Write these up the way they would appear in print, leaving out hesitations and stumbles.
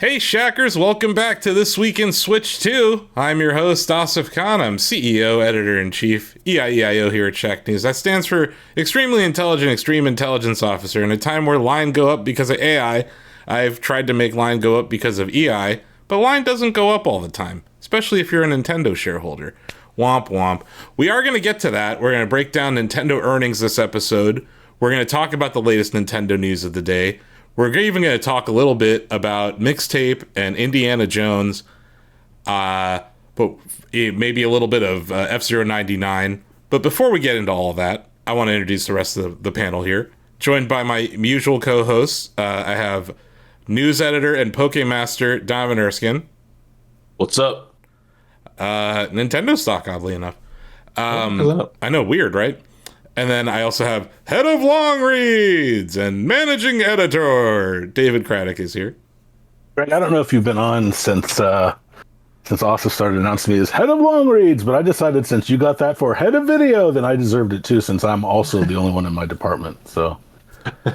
Hey Shackers, welcome back to This Week in Switch 2. I'm your host, Asif Khan. I'm CEO, Editor-in-Chief, EIEIO here at Shacknews. That stands for Extremely Intelligent Extreme Intelligence Officer. In a time where line go up because of AI, I've tried to make line go up because of EI, but line doesn't go up all the time, especially if you're a Nintendo shareholder. Womp womp. We are going to get to that. We're going to break down Nintendo earnings this episode. We're going to talk about the latest Nintendo news of the day. We're even going to talk a little bit about Mixtape and Indiana Jones, but maybe a little bit of F-099. But before we get into all of that, I want to introduce the rest of the panel here. Joined by my usual co-hosts, I have news editor and Pokemaster Donovan Erskine. What's up? Nintendo stock, oddly enough. I know, weird, right? And then I also have head of long reads and managing editor, David Craddock is here. Greg, I don't know if you've been on since Austin started announcing me as head of long reads, but I decided since you got that for head of video, then I deserved it too, since I'm also the only one in my department. So,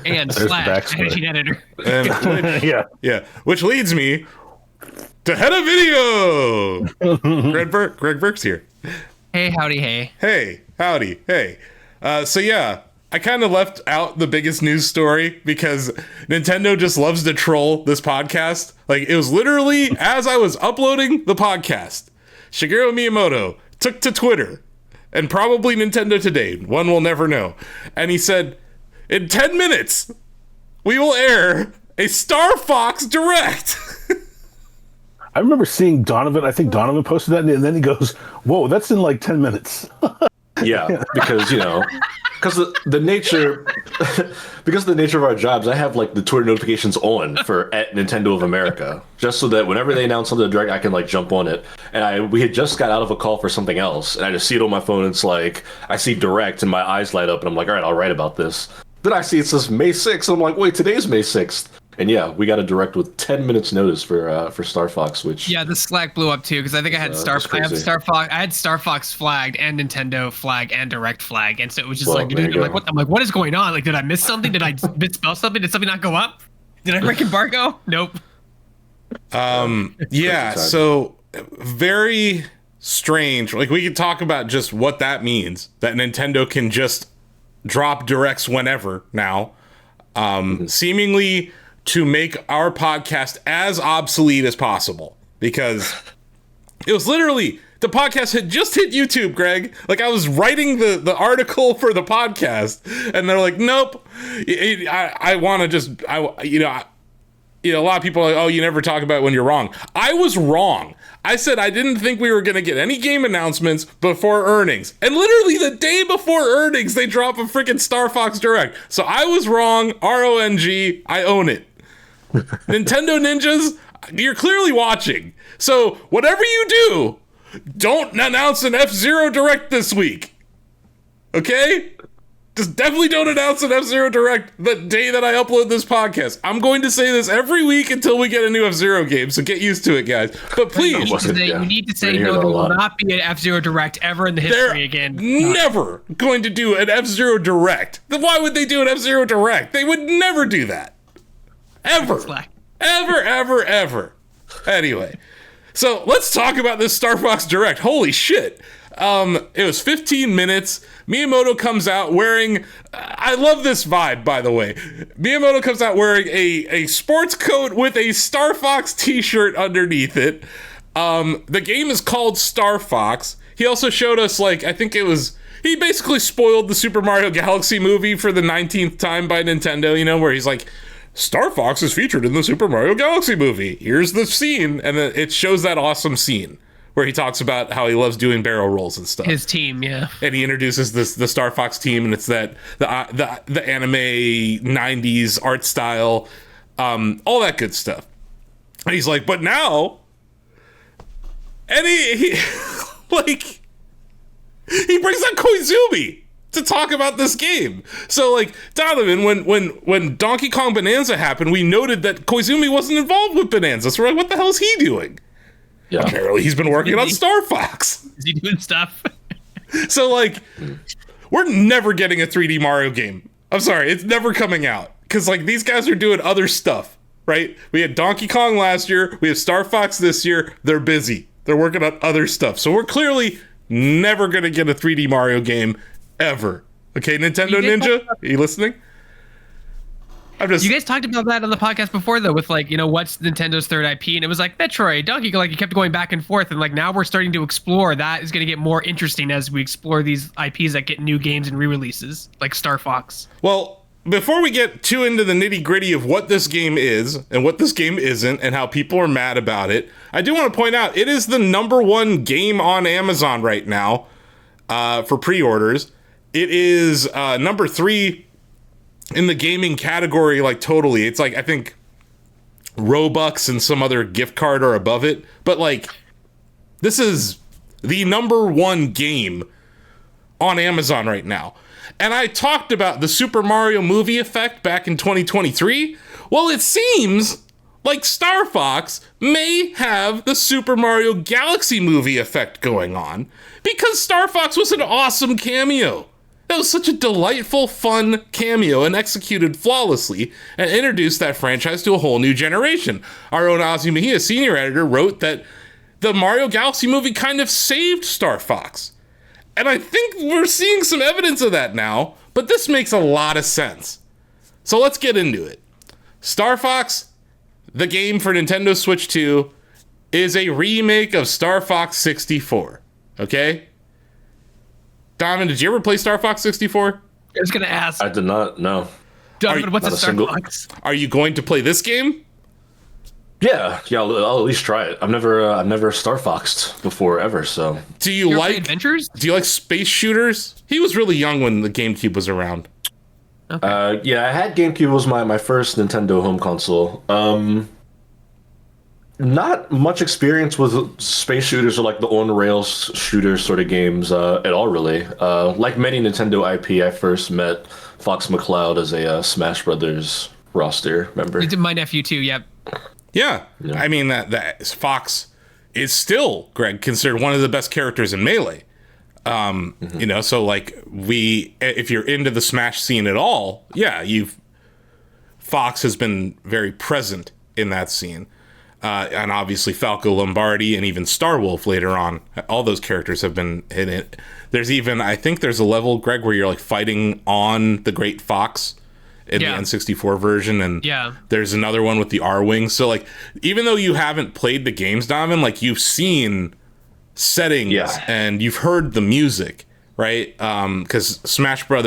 and slash managing editor. And yeah, which leads me to head of video. Greg Burke's here. Hey, howdy, hey. Hey, howdy, hey. So yeah, I kind of left out the biggest news story because Nintendo just loves to troll this podcast. Like, it was literally as I was uploading the podcast, Shigeru Miyamoto took to Twitter and probably Nintendo Today, one will never know. And he said, in 10 minutes, we will air a Star Fox Direct. I remember seeing Donovan, I think Donovan posted that, and then he goes, whoa, that's in like 10 minutes. Yeah, because because the nature of our jobs, I have like the Twitter notifications on for at Nintendo of America, just so that whenever they announce something direct, I can like jump on it. And we had just got out of a call for something else, and I just see it on my phone. And it's like I see direct, and my eyes light up, and I'm like, all right, I'll write about this. Then I see it says May 6th. And I'm like, wait, today's May 6th. And yeah, we got a direct with 10 minutes notice for Star Fox, which the Slack blew up too because I think I had Star Fox flagged and Nintendo flag and Direct flag, and so it was just what is going on? Like, did I miss something? Did I misspell something? Did something not go up? Did I break embargo? Nope. Yeah. So very strange. Like, we could talk about just what that means, that Nintendo can just drop directs whenever now, seemingly to make our podcast as obsolete as possible, because it was literally, the podcast had just hit YouTube, Greg. Like, I was writing the article for the podcast, and they're like, nope. I want to just, a lot of people are like, oh, you never talk about it when you're wrong. I was wrong. I said I didn't think we were going to get any game announcements before earnings. And literally the day before earnings, they drop a freaking Star Fox Direct. So I was wrong. RONG. I own it. Nintendo ninjas, you're clearly watching. So whatever you do, don't announce an F-Zero Direct this week. Okay? Just definitely don't announce an F-Zero Direct the day that I upload this podcast. I'm going to say this every week until we get a new F-Zero game, so get used to it, guys. But please. You need to say no, there will not be an F-Zero Direct ever in the history again. Never going to do an F-Zero Direct. Then why would they do an F-Zero Direct? They would never do that. Ever. Ever. Anyway. So let's talk about this Star Fox Direct. Holy shit. It was 15 minutes. Miyamoto comes out wearing, I love this vibe, by the way. Miyamoto comes out wearing a sports coat with a Star Fox t-shirt underneath it. The game is called Star Fox. He also showed us, he basically spoiled the Super Mario Galaxy movie for the 19th time by Nintendo, where he's like, Star Fox is featured in the Super Mario Galaxy movie. Here's the scene. And then it shows that awesome scene where he talks about how he loves doing barrel rolls and stuff. His team, yeah. And he introduces the Star Fox team, and it's that the anime 90s art style, all that good stuff. And he's like, but now, and he brings up Koizumi to talk about this game. So, like, Donovan, when Donkey Kong Bonanza happened, we noted that Koizumi wasn't involved with Bonanza. So we're like, what the hell is he doing? Yeah. Apparently he's been working on Star Fox. Is he doing stuff? So, like, we're never getting a 3D Mario game. I'm sorry, it's never coming out. Because, like, these guys are doing other stuff. right? We had Donkey Kong last year. We have Star Fox this year. They're busy. They're working on other stuff. So we're clearly never going to get a 3D Mario game ever. Okay, Nintendo Ninja, are you listening? You guys talked about that on the podcast before, though, with like, what's Nintendo's third IP? And it was like Metroid, Donkey Kong, like you kept going back and forth. And like now we're starting to explore. That is going to get more interesting as we explore these IPs that get new games and re-releases, like Star Fox. Well, before we get too into the nitty gritty of what this game is and what this game isn't and how people are mad about it, I do want to point out it is the #1 game on Amazon right now for pre-orders. It is number 3 in the gaming category, like totally. It's like, I think Robux and some other gift card are above it. But like, this is the #1 game on Amazon right now. And I talked about the Super Mario movie effect back in 2023. Well, it seems like Star Fox may have the Super Mario Galaxy movie effect going on, because Star Fox was an awesome cameo. That was such a delightful, fun cameo and executed flawlessly and introduced that franchise to a whole new generation. Our own Ozzy Mejia, senior editor, wrote that the Mario Galaxy movie kind of saved Star Fox. And I think we're seeing some evidence of that now, but this makes a lot of sense. So let's get into it. Star Fox, the game for Nintendo Switch 2, is a remake of Star Fox 64. Okay? Donovan, did you ever play Star Fox 64? I was going to ask. I did not, no. Donovan, what's a Star Fox? Are you going to play this game? Yeah, I'll at least try it. I've never Star Foxed before ever, so. Do you like adventures? Do you like space shooters? He was really young when the GameCube was around. Okay. Yeah, I had GameCube. Was my first Nintendo home console. Not much experience with space shooters or like the on-rails shooter sort of games at all, really. Like many Nintendo IP, I first met Fox McCloud as a Smash Brothers roster member. My nephew too. Yep. Yeah. I mean that Fox is still, Greg, considered one of the best characters in Melee. So like if you're into the Smash scene at all, yeah, Fox has been very present in that scene. And obviously Falco Lombardi and even Starwolf later on. All those characters have been in it. There's even, I think there's a level, Greg, where you're like fighting on the Great Fox in the N64 version. And there's another one with the R-Wing. So like, even though you haven't played the games, Donovan, like you've seen settings and you've heard the music, right? Because Smash Bros.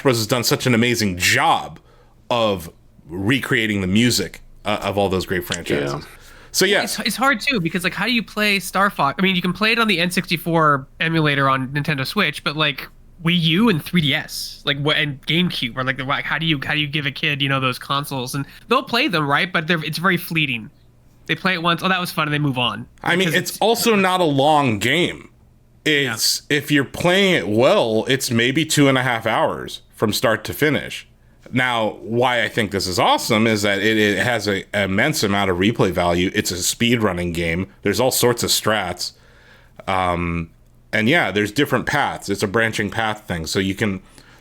Has done such an amazing job of recreating the music of all those great franchises. Yeah. So yeah, it's hard too, because like, how do you play Star Fox? I mean, you can play it on the N64 emulator on Nintendo Switch, but like Wii U and 3DS, like and GameCube, or like how do you give a kid those consoles, and they'll play them, right? But it's very fleeting. They play it once, oh that was fun, and they move on. I mean, it's also not a long game. It's if you're playing it well, it's maybe 2.5 hours from start to finish. Now, why I think this is awesome is that it has an immense amount of replay value. It's a speedrunning game. There's all sorts of strats. And yeah, there's different paths. It's a branching path thing. So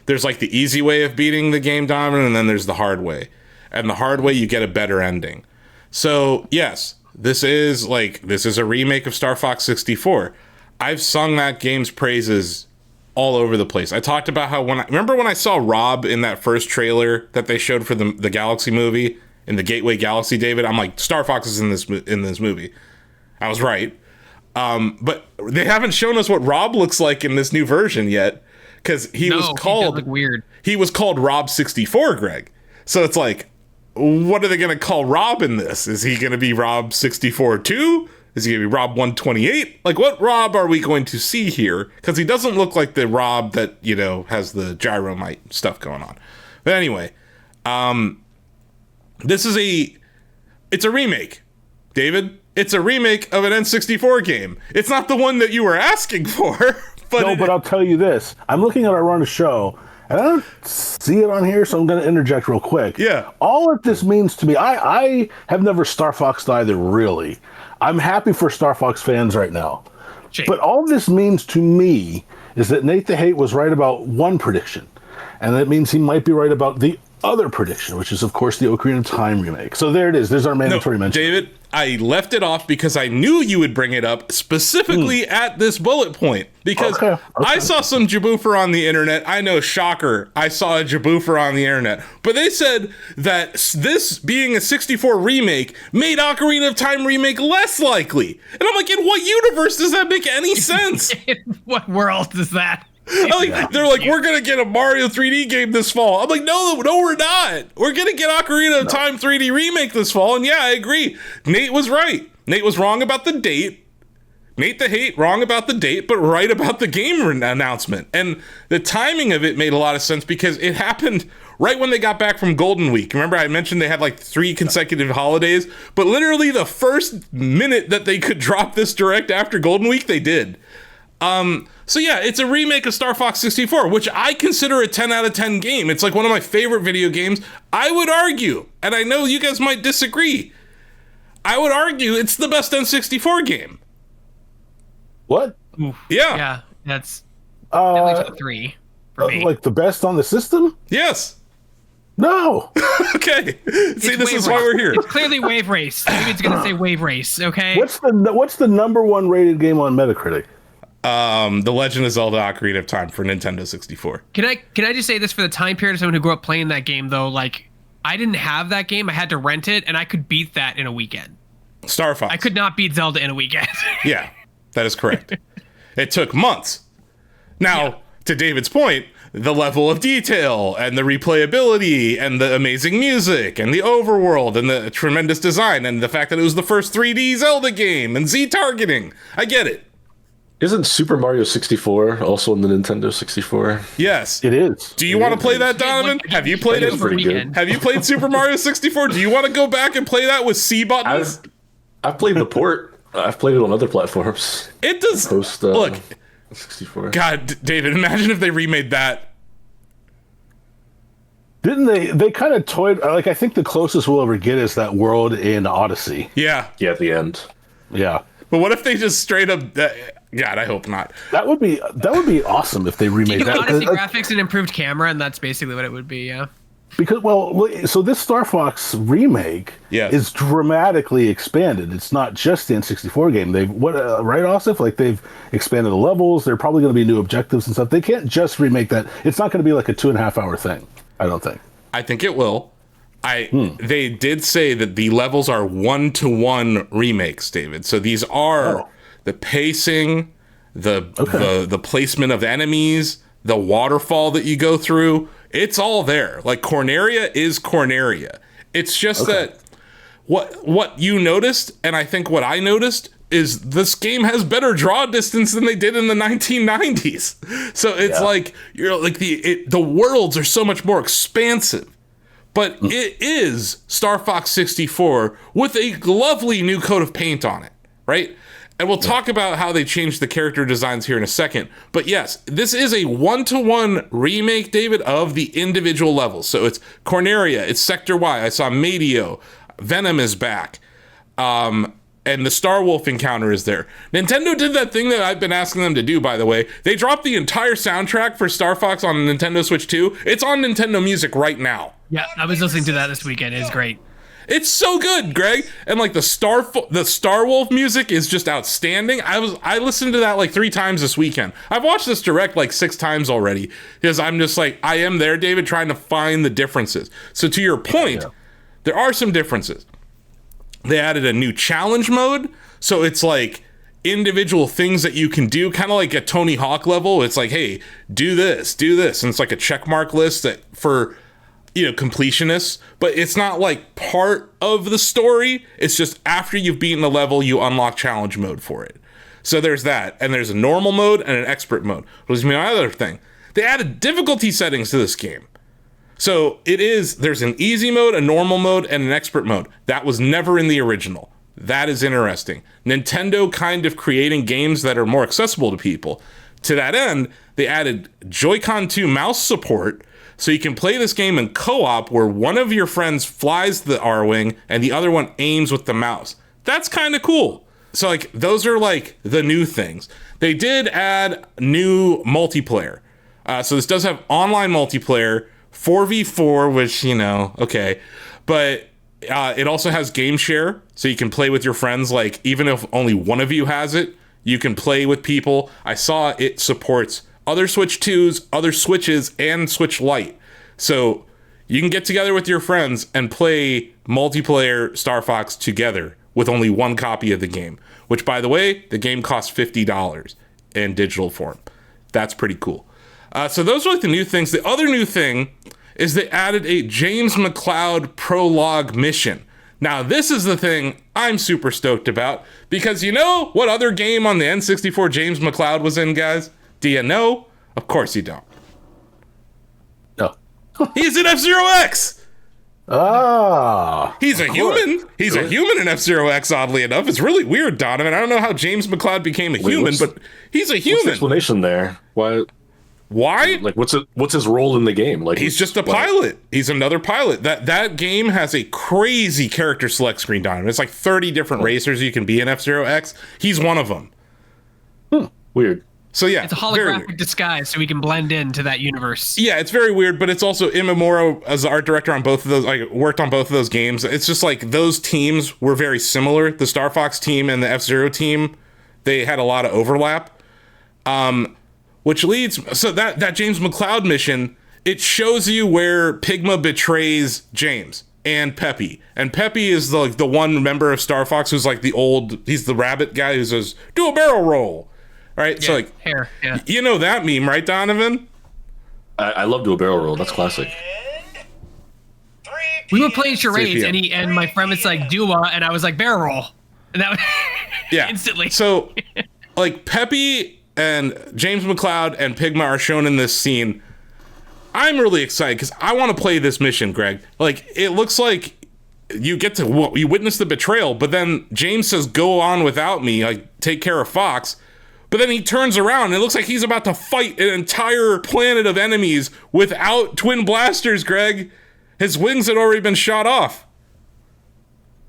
there's like the easy way of beating the game, Donovan, and then there's the hard way. And the hard way, you get a better ending. So yes, this is a remake of Star Fox 64. I've sung that game's praises all over the place. I talked about how remember when I saw Rob in that first trailer that they showed for the Galaxy movie in the Gateway Galaxy, David? I'm like, Star Fox is in this movie. I was right. But they haven't shown us what Rob looks like in this new version yet, because he was called weird. He was called Rob 64, Greg. So it's like, what are they going to call Rob in this? Is he going to be Rob 64 too? Is he going to be Rob 128? Like, what Rob are we going to see here? Because he doesn't look like the Rob that, has the gyromite stuff going on. But anyway, it's a remake, David. It's a remake of an N64 game. It's not the one that you were asking for. But I'll tell you this. I'm looking at our run of show, and I don't see it on here, so I'm going to interject real quick. Yeah. All that this means to me, I have never Star Foxed either, really. I'm happy for Star Fox fans right now. Jake. But all this means to me is that Nate the Hate was right about one prediction. And that means he might be right about the other prediction, which is, of course, the Ocarina of Time remake. So there it is. There's our mandatory mention. David, I left it off because I knew you would bring it up specifically at this bullet point. Because I saw some jaboofer on the internet. I know, shocker, I saw a jaboofer on the internet. But they said that this being a 64 remake made Ocarina of Time remake less likely. And I'm like, in what universe does that make any sense? In what world is that? They're like, we're gonna get a Mario 3D game this fall. I'm like, no, we're not. We're gonna get Ocarina of Time 3D remake this fall. And yeah, I agree. Nate was right. Nate was wrong about the date. Nate the Hate, wrong about the date, but right about the game announcement. And the timing of it made a lot of sense because it happened right when they got back from Golden Week. Remember I mentioned they had like 3 consecutive holidays, but literally the first minute that they could drop this direct after Golden Week, they did. So yeah, it's a remake of Star Fox 64, which I consider a 10 out of 10 game. It's like one of my favorite video games. I would argue, and I know you guys might disagree, I would argue it's the best N64 game. What? Yeah. Yeah, that's at least top 3 for me. Like the best on the system? Yes. No. Okay. See, this is why we're here. It's clearly Wave Race. Maybe it's going to say Wave Race, okay? What's the number 1 rated game on Metacritic? The Legend of Zelda Ocarina of Time for Nintendo 64. Can I just say this for the time period of someone who grew up playing that game, though? Like, I didn't have that game. I had to rent it, and I could beat that in a weekend. Star Fox. I could not beat Zelda in a weekend. Yeah, that is correct. It took months. Now, to David's point, the level of detail and the replayability and the amazing music and the overworld and the tremendous design and the fact that it was the first 3D Zelda game and Z-targeting. I get it. Isn't Super Mario 64 also on the Nintendo 64? Yes. It is. Do you want to play that, Donovan? Have you played it? Pretty good. Have you played Super Mario 64? Do you want to go back and play that with C buttons? I've played the port. I've played it on other platforms. It does. Look, 64. God, David, imagine if they remade that. Didn't they kind of toyed, like, I think the closest we'll ever get is that world in Odyssey. Yeah. Yeah, at the end. Yeah. But what if they just straight up... God, I hope not. That would be awesome if they remade that. Odyssey graphics and improved camera, and that's basically what it would be, yeah. Because, well, so this Star Fox remake is dramatically expanded. It's not just the N64 game. They've, right, Asif? Like, they've expanded the levels. There are probably going to be new objectives and stuff. They can't just remake that. It's not going to be like a 2.5-hour thing, I don't think. I think it will. They did say that the levels are 1-to-1 remakes, David. So these are the pacing, the placement of the enemies, the waterfall that you go through. It's all there. Like, Corneria is Corneria. It's just that what you noticed, and I think what I noticed, is this game has better draw distance than they did in the 1990s. So it's like, you're like the worlds are so much more expansive. But it is Star Fox 64 with a lovely new coat of paint on it, right? And we'll talk about how they changed the character designs here in a second. But yes, this is a 1-to-1 remake, David, of the individual levels. So it's Corneria, it's Sector Y. I saw Medio, Venom is back, and the Star Wolf encounter is there. Nintendo did that thing that I've been asking them to do, by the way. They dropped the entire soundtrack for Star Fox on Nintendo Switch 2. It's on Nintendo Music right now. Yeah, I was listening to that this weekend. It's great. It's so good, Greg. And like the Star Wolf music is just outstanding. I listened to that like 3 times this weekend. I've watched this direct like 6 times already because I'm just like, I am there, David, trying to find the differences. So to your point, there are some differences. They added a new challenge mode. So it's like individual things that you can do, kind of like a Tony Hawk level. It's like, hey, do this. And it's like a checkmark list that for, completionists, but it's not like part of the story. It's just after you've beaten the level, you unlock challenge mode for it. So there's that. And there's a normal mode and an expert mode. Was my other thing. They added difficulty settings to this game. So there's an easy mode, a normal mode, and an expert mode. That was never in the original. That is interesting. Nintendo kind of creating games that are more accessible to people. To that end, they added Joy-Con 2 mouse support, so you can play this game in co-op where one of your friends flies the R-Wing and the other one aims with the mouse. That's kind of cool. So like those are like the new things. They did add new multiplayer. So this does have online multiplayer 4v4, which, okay. But it also has game share, so you can play with your friends. Like, even if only one of you has it, you can play with people. I saw it supports other Switch 2s, other Switches, and Switch Lite. So you can get together with your friends and play multiplayer Star Fox together with only one copy of the game. Which, by the way, the game costs $50 in digital form. That's pretty cool. So those are like the new things. The other new thing is they added a James McCloud prologue mission. Now, this is the thing I'm super stoked about, because you know what other game on the N64 James McCloud was in, guys? Do you know? Of course you don't. No. He's in F-Zero X! Ah. He's a human. He's a human in F-Zero X, oddly enough. It's really weird, Donovan. I don't know how James McCloud became a human, but he's a human. What's the explanation there? Why? Like, what's his role in the game? Like, he's just a pilot. He's another pilot. That game has a crazy character select screen, Donovan. It's like 30 different racers you can be in F-Zero X. He's one of them. Weird. So yeah, it's a holographic disguise, so we can blend into that universe. Yeah, it's very weird, but it's also Imamura as the art director on both of those. I worked on both of those games. It's just like those teams were very similar. The Star Fox team and the F-Zero team, they had a lot of overlap. Which leads, so that James McCloud mission, it shows you where Pigma betrays James and Peppy. And Peppy is the one member of Star Fox who's like he's the rabbit guy who says, do a barrel roll. Right? Yeah, so like, hair, yeah. You know that meme, right, Donovan? I love Do a Barrel Roll. That's classic. We were playing charades, and my friend was like, "Dua," and I was like, "Barrel roll," and that was instantly. So, like, Peppy and James McCloud and Pigma are shown in this scene. I'm really excited because I want to play this mission, Greg. Like, it looks like you witness the betrayal, but then James says, "Go on without me, like, take care of Fox." But then he turns around and it looks like he's about to fight an entire planet of enemies without twin blasters, Greg. His wings had already been shot off.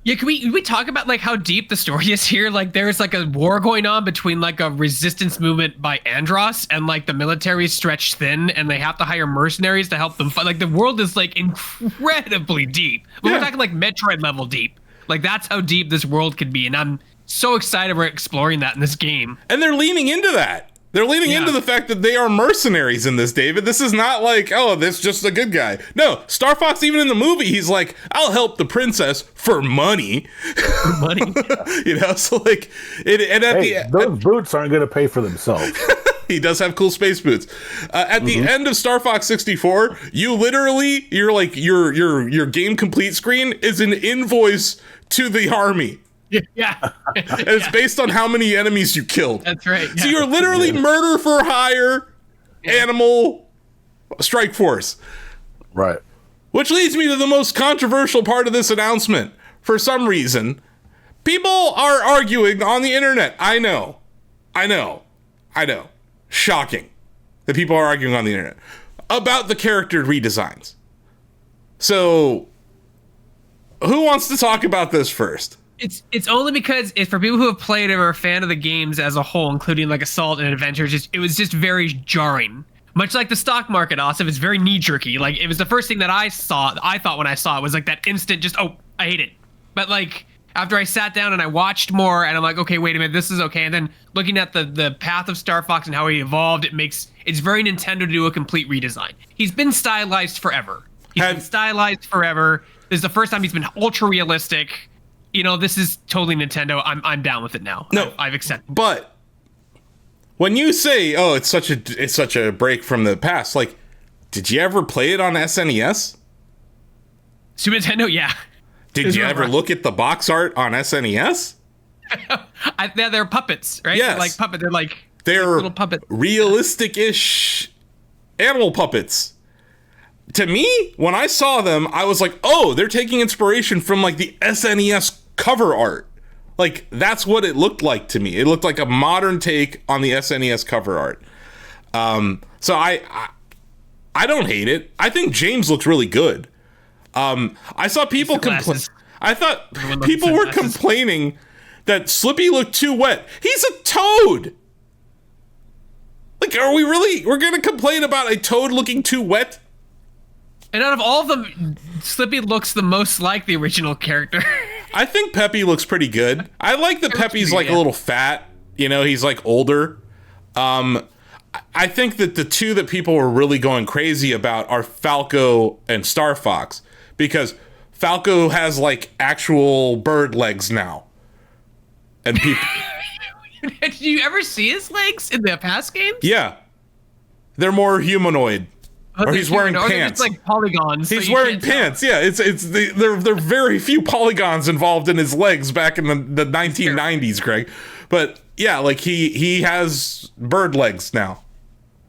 Yeah, can we talk about like how deep the story is here? Like there's like a war going on between like a resistance movement by Andros and like the military is stretched thin and they have to hire mercenaries to help them fight. Like the world is like incredibly deep. But we're talking like Metroid level deep. Like that's how deep this world could be, and I'm so excited we're exploring that in this game. And they're leaning into that. They're leaning into the fact that they are mercenaries in this, David. This is not like, oh, this is just a good guy. No, Star Fox, even in the movie, he's like, I'll help the princess for money. For money. So like, those boots aren't going to pay for themselves. He does have cool space boots. At the end of Star Fox 64, you literally, your game complete screen is an invoice to the army. Yeah. And it's based on how many enemies you killed. That's right. So you're literally murder for hire animal strike force. Right. Which leads me to the most controversial part of this announcement. For some reason, people are arguing on the internet. I know. Shocking that people are arguing on the internet about the character redesigns. So, who wants to talk about this first? It's only because it's for people who have played or are a fan of the games as a whole, including like Assault and Adventure. It was just very jarring. Much like the stock market, Austin, it's very knee-jerky. Like it was the first thing that I thought when I saw it was like that instant, just I hate it. But like after I sat down and I watched more, and I'm like, okay, wait a minute, this is okay. And then looking at the path of Star Fox and how he evolved, it's very Nintendo to do a complete redesign. He's been stylized forever. This is the first time he's been ultra realistic. This is totally Nintendo. I'm down with it now. No, I've accepted. But when you say, "Oh, it's such a break from the past," like, did you ever play it on SNES? Super Nintendo, yeah. Did you ever look at the box art on SNES? They're puppets, right? Yes. They're little puppets. Realistic-ish animal puppets. To me, when I saw them, I was like, "Oh, they're taking inspiration from like the SNES cover art." Like that's what it looked like to me. It looked like a modern take on the SNES cover art. So I don't hate it. I think James looks really good. I saw people complain. I thought people were complaining that Slippy looked too wet. He's a toad. Like, we're going to complain about a toad looking too wet? And out of all of them, Slippy looks the most like the original character. I think Peppy looks pretty good. I like that Peppy's like a little fat. You know, he's like older. I think that the two that people were really going crazy about are Falco and Star Fox, because Falco has like actual bird legs now. And people... Did you ever see his legs in the past games? Yeah. They're more humanoid. Or he's wearing pants. It's like polygons. He's wearing pants. Yeah, there are very few polygons involved in his legs back in the 1990s, Greg. But yeah, like he has bird legs now.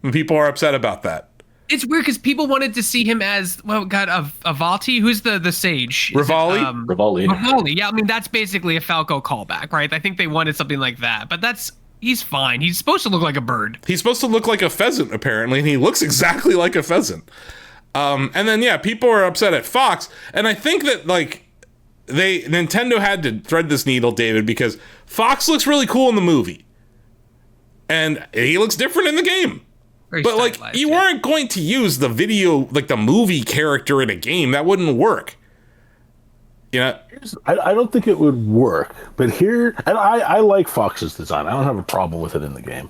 And people are upset about that. It's weird because people wanted to see him as Avalti. Who's the sage? Rivali? Rivali. Yeah, I mean that's basically a Falco callback, right? I think they wanted something like that, but he's fine. He's supposed to look like a bird. He's supposed to look like a pheasant, apparently, and he looks exactly like a pheasant. And then yeah, people are upset at Fox, and I think that like Nintendo had to thread this needle, David, because Fox looks really cool in the movie, and he looks different in the game. But like, you weren't going to use the video, like the movie character in a game. That wouldn't work. You know? I don't think it would work. But here, and I like Fox's design. I don't have a problem with it in the game.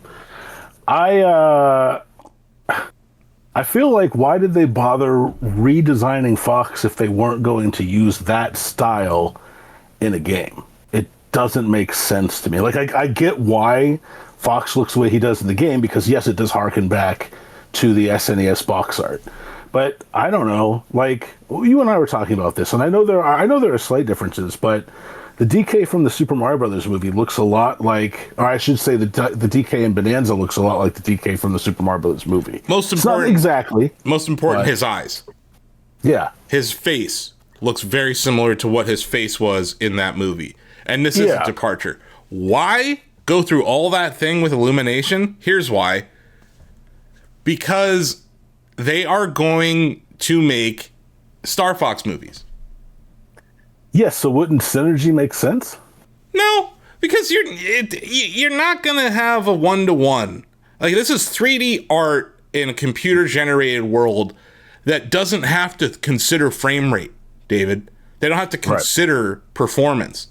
I feel like, why did they bother redesigning Fox if they weren't going to use that style in a game? It doesn't make sense to me. Like, I get why Fox looks the way he does in the game, because yes, it does harken back to the SNES box art. But I don't know, like you and I were talking about this, and I know there are slight differences, but the DK from the Super Mario Brothers movie looks a lot like, or I should say the DK in Bonanza looks a lot like the DK from the Super Mario Brothers movie. Most important, not exactly. Most important, his eyes. Yeah. His face looks very similar to what his face was in that movie. And this is a departure. Why go through all that thing with Illumination? Here's why. Because they are going to make Star Fox movies. Yes, so wouldn't synergy make sense? No, because you're not going to have a one-to-one. Like, this is 3D art in a computer-generated world that doesn't have to consider frame rate, David. They don't have to consider performance.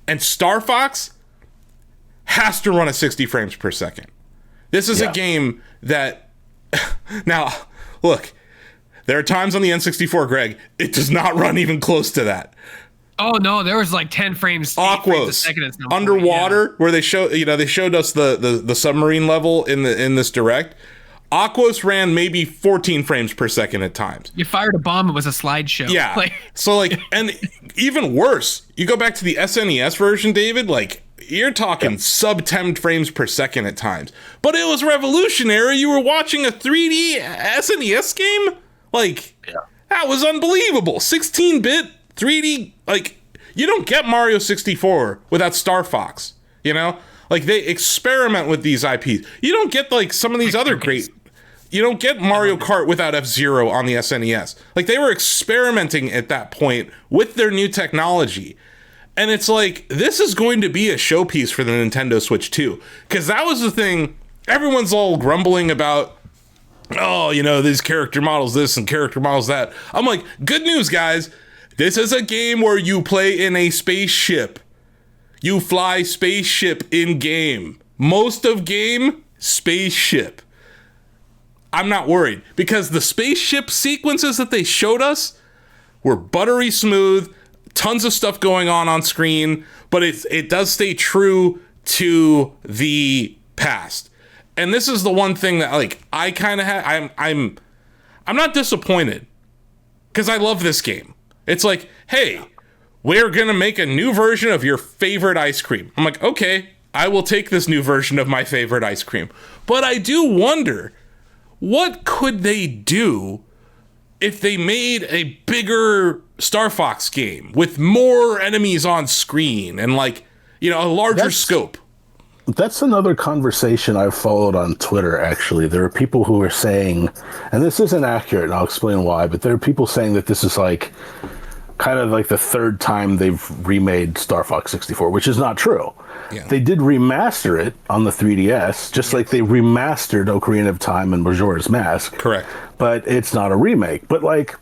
And Star Fox has to run at 60 frames per second. This is a game that... Now, look, there are times on the N64, Greg, it does not run even close to that. Oh no, there was like 10 frames. Aquos, a second underwater, where they showed us the submarine level in this direct. Aquos ran maybe 14 frames per second at times. You fired a bomb, it was a slideshow. Yeah. So like, and even worse, you go back to the SNES version, David, like, you're talking sub 10 frames per second at times. But it was revolutionary. You were watching a 3D SNES game? Like, that was unbelievable. 16-bit 3D, like, you don't get Mario 64 without Star Fox, you know? Like, they experiment with these IPs. You don't get, like, some of these other great... You don't get Mario Kart without F-Zero on the SNES. Like, they were experimenting at that point with their new technology. And it's like, this is going to be a showpiece for the Nintendo Switch 2. Because that was the thing, everyone's all grumbling about, oh, you know, these character models this and character models that. I'm like, good news, guys. This is a game where you play in a spaceship. You fly spaceship in game. Most of game, spaceship. I'm not worried, because the spaceship sequences that they showed us were buttery smooth, tons of stuff going on screen, but it does stay true to the past. And this is the one thing that, like, I kind of I'm not disappointed, because I love this game. It's like, hey, we're gonna make a new version of your favorite ice cream. I'm like, okay, I will take this new version of my favorite ice cream. But I do wonder, what could they do if they made a bigger Star Fox game with more enemies on screen and, like, you know, a larger scope? That's another conversation I've followed on Twitter, actually. There are people who are saying, and this isn't accurate, and I'll explain why, but there are people saying that this is like kind of like the third time they've remade Star Fox 64, which is not true. Yeah. They did remaster it on the 3DS, just like they remastered Ocarina of Time and Majora's Mask. Correct. But it's not a remake. But like,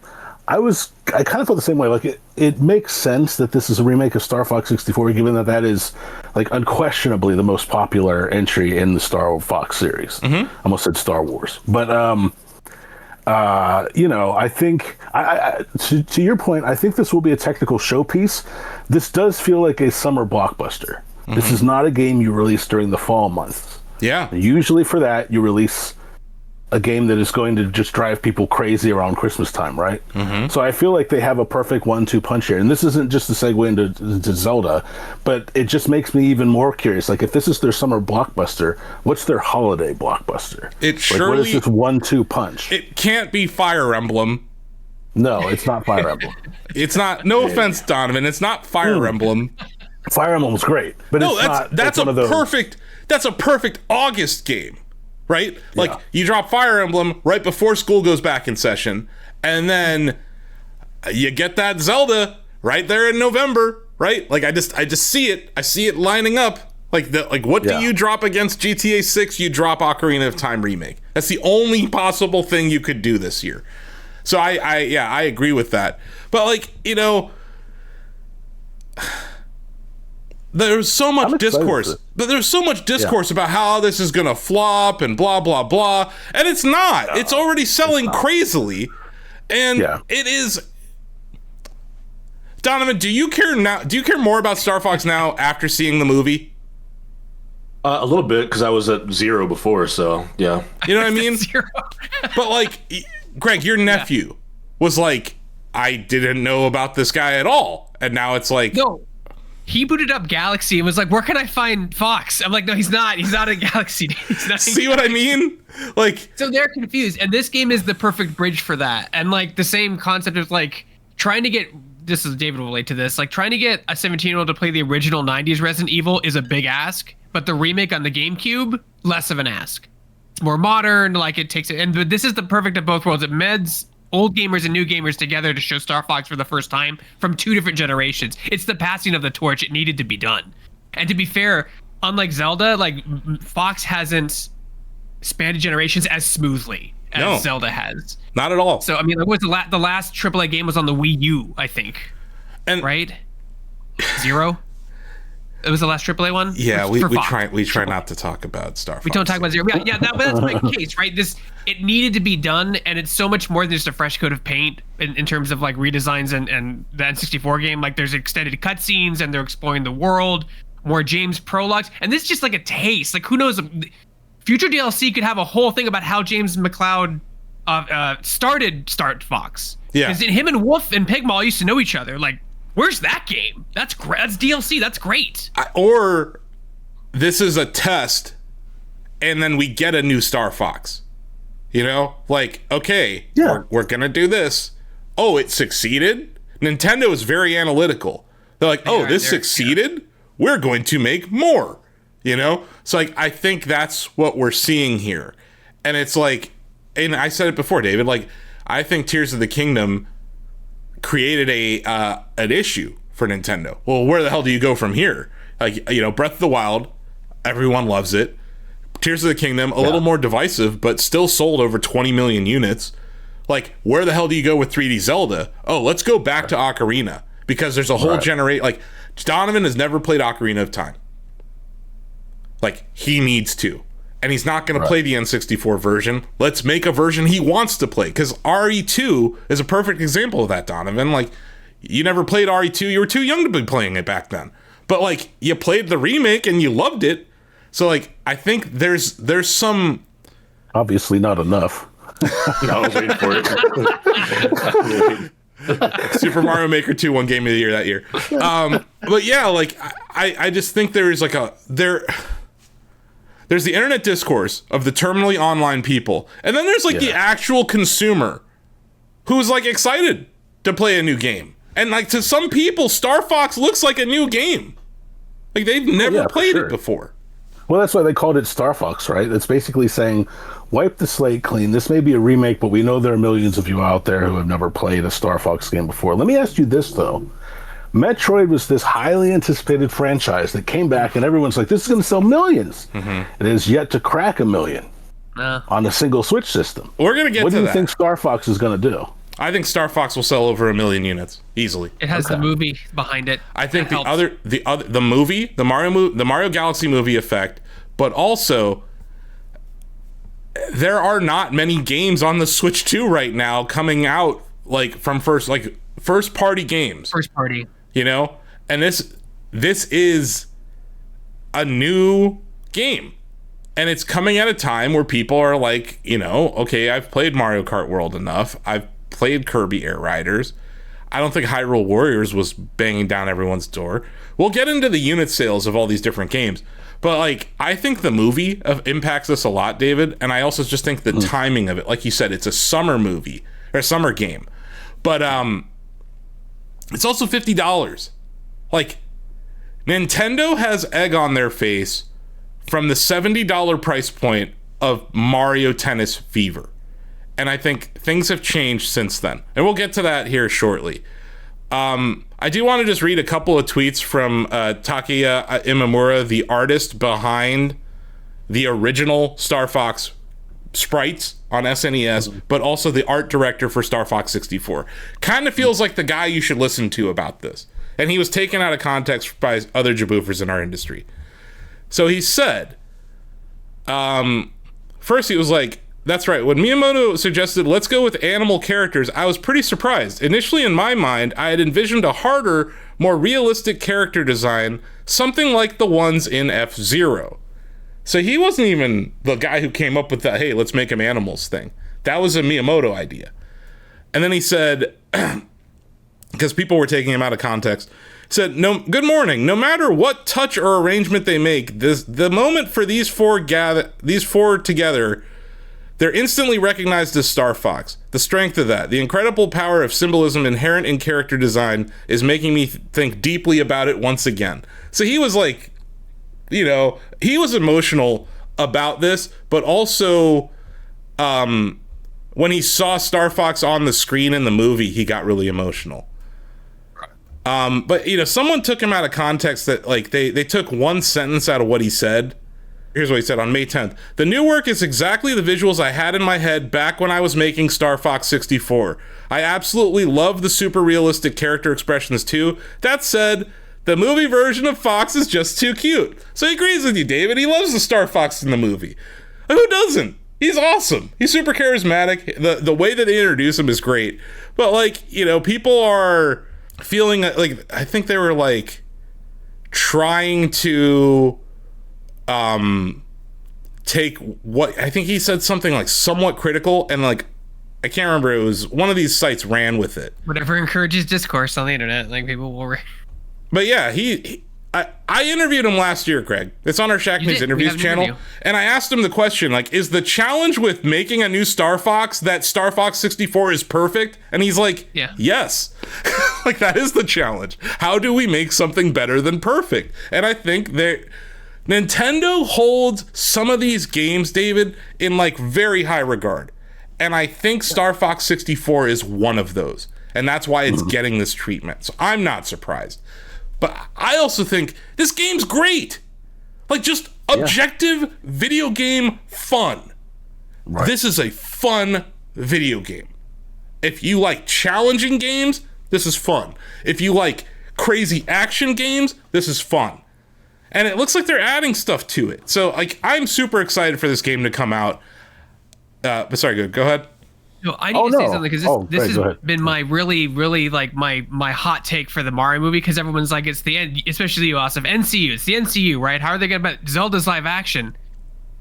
I kind of felt the same way. Like, it makes sense that this is a remake of Star Fox 64, given that is like unquestionably the most popular entry in the Star Fox series. I almost said Star Wars, but I think to your point, I think this will be a technical showpiece. This does feel like a summer blockbuster. This is not a game you release during the fall months. Yeah. Usually for that, you release a game that is going to just drive people crazy around Christmas time, right? So I feel like they have a perfect 1-2 punch here. And this isn't just a segue into Zelda, but it just makes me even more curious. Like, if this is their summer blockbuster, what's their holiday blockbuster? What is this 1-2 punch? It can't be Fire Emblem. No, it's not Fire Emblem. It's not. No offense, Donovan. It's not Fire Emblem. Fire Emblem was great, but No, it's not. that's a perfect. That's a perfect August game. Right? Like, you drop Fire Emblem right before school goes back in session, and then you get that Zelda right there in November, right? Like, I just see it. I see it lining up. Like what do you drop against GTA 6? You drop Ocarina of Time Remake. That's the only possible thing you could do this year. So I agree with that. But there's so much discourse. But there's so much discourse about how this is going to flop and blah, blah, blah. And it's not. No, it's already selling crazily. And it is. Donovan, do you care now? Do you care more about Star Fox now after seeing the movie? A little bit, because I was at 0 before, so yeah. You know what I mean? 0. But like, Greg, your nephew was like, I didn't know about this guy at all. And now it's like. No. He booted up Galaxy and was like, where can I find Fox? I'm like, no, he's not. He's not in Galaxy. He's not See what I mean? Like, so they're confused. And this game is the perfect bridge for that. And like the same concept of like trying to get, this is David will relate to this, like trying to get a 17-year-old to play the original 90s Resident Evil is a big ask, but the remake on the GameCube, less of an ask. It's more modern, like it takes it. And this is the perfect of both worlds. It meds old gamers and new gamers together to show Star Fox for the first time from 2 different generations. It's the passing of the torch. It needed to be done. And to be fair, unlike Zelda, like Fox hasn't spanned generations as smoothly as Zelda has. Not at all. So I mean, what was the last AAA game was on the Wii U, I think. And right? 0? It was the last AAA one? Yeah, we try not to talk about Star Fox. We don't talk about 0. Yeah, that's my case, right? It needed to be done, and it's so much more than just a fresh coat of paint in terms of like redesigns and the N64 game. Like there's extended cutscenes, and they're exploring the world, more James prologues, and this is just like a taste. Like who knows? Future DLC could have a whole thing about how James McCloud started Fox. Yeah, because him and Wolf and Pigmaw used to know each other. Like, where's that game? That's great. That's DLC. That's great. Or this is a test, and then we get a new Star Fox. You know, like, okay, we're gonna do this. Oh, it succeeded. Nintendo is very analytical. They're like, this succeeded. We're going to make more. You know, so like I think that's what we're seeing here, and it's like, and I said it before, David. Like, I think Tears of the Kingdom created an issue for Nintendo. Well, where the hell do you go from here? Like, Breath of the Wild, everyone loves it. Tears of the Kingdom, a little more divisive, but still sold over 20 million units. Like, where the hell do you go with 3D Zelda? Oh, let's go back to Ocarina, because there's a whole generation. Like, Donovan has never played Ocarina of Time. Like, he needs to. And he's not going to play the N64 version. Let's make a version he wants to play. Because RE2 is a perfect example of that, Donovan. Like, you never played RE2. You were too young to be playing it back then. But, like, you played the remake and you loved it. So, like, I think there's some... Obviously not enough. I was waiting for it. Super Mario Maker 2 won Game of the Year that year. But, yeah, like, I just think there is, like, there's the internet discourse of the terminally online people. And then there's, like, the actual consumer who's, like, excited to play a new game. And, like, to some people, Star Fox looks like a new game. Like, they've never played it before. Well, that's why they called it Star Fox, right? It's basically saying, wipe the slate clean. This may be a remake, but we know there are millions of you out there who have never played a Star Fox game before. Let me ask you this, though. Metroid was this highly anticipated franchise that came back, and everyone's like, this is going to sell millions. It has yet to crack a million on a single Switch system. We're going to get to that. What do you think Star Fox is going to do? I think Star Fox will sell over 1 million units easily. It has the movie behind it. I think the movie, the Mario Galaxy movie effect, but also there are not many games on the Switch 2 right now coming out like from first party games. First party. You know? And this is a new game. And it's coming at a time where people are like, you know, okay, I've played Mario Kart World enough. I've played Kirby Air Riders. I don't think Hyrule Warriors was banging down everyone's door. We'll get into the unit sales of all these different games. But, like, I think the movie impacts us a lot, David. And I also just think the timing of it, like you said, it's a summer movie or a summer game. But it's also $50. Like, Nintendo has egg on their face from the $70 price point of Mario Tennis Fever. And I think things have changed since then. And we'll get to that here shortly. I do want to just read a couple of tweets from Takeya Imamura, the artist behind the original Star Fox sprites on SNES, but also the art director for Star Fox 64. Kind of feels like the guy you should listen to about this. And he was taken out of context by other jaboofers in our industry. So he said, first he was like, that's right, when Miyamoto suggested let's go with animal characters, I was pretty surprised. Initially in my mind, I had envisioned a harder, more realistic character design, something like the ones in F-Zero. So he wasn't even the guy who came up with the, hey, let's make them animals thing. That was a Miyamoto idea. And then he said, because people were taking him out of context, said, "No, good morning. No matter what touch or arrangement they make, the moment for these four together, they're instantly recognized as Star Fox. The strength of that, the incredible power of symbolism inherent in character design is making me think deeply about it once again." So he was like, you know, he was emotional about this, but also when he saw Star Fox on the screen in the movie, he got really emotional. But, you know, someone took him out of context that, like, they took one sentence out of what he said. Here's what he said on May 10th. "The new work is exactly the visuals I had in my head back when I was making Star Fox 64. I absolutely love the super realistic character expressions too. That said, the movie version of Fox is just too cute." So he agrees with you, David. He loves the Star Fox in the movie. Who doesn't? He's awesome. He's super charismatic. The way that they introduce him is great. But, like, you know, people are feeling like, I think they were like trying to take what I think he said something like somewhat critical, and like I can't remember, it was one of these sites ran with it. Whatever encourages discourse on the internet, like people will. But yeah, I interviewed him last year, Greg. It's on our Shacknews interviews channel. And I asked him the question, like, is the challenge with making a new Star Fox that Star Fox 64 is perfect? And he's like, yeah. Yes. Like, that is the challenge. How do we make something better than perfect? And I think Nintendo holds some of these games, David, in like very high regard. And I think Star Fox 64 is one of those. And that's why it's getting this treatment. So I'm not surprised. But I also think this game's great. Like, just objective video game fun. Right. This is a fun video game. If you like challenging games, this is fun. If you like crazy action games, this is fun. And it looks like they're adding stuff to it. So, like, I'm super excited for this game to come out. But sorry, go ahead. No, I need to say something, because this has been my really, really, like, my hot take for the Mario movie, because everyone's like, it's the end, especially you, Asif, NCU. It's the NCU, right? How are they going to bet Zelda's live action?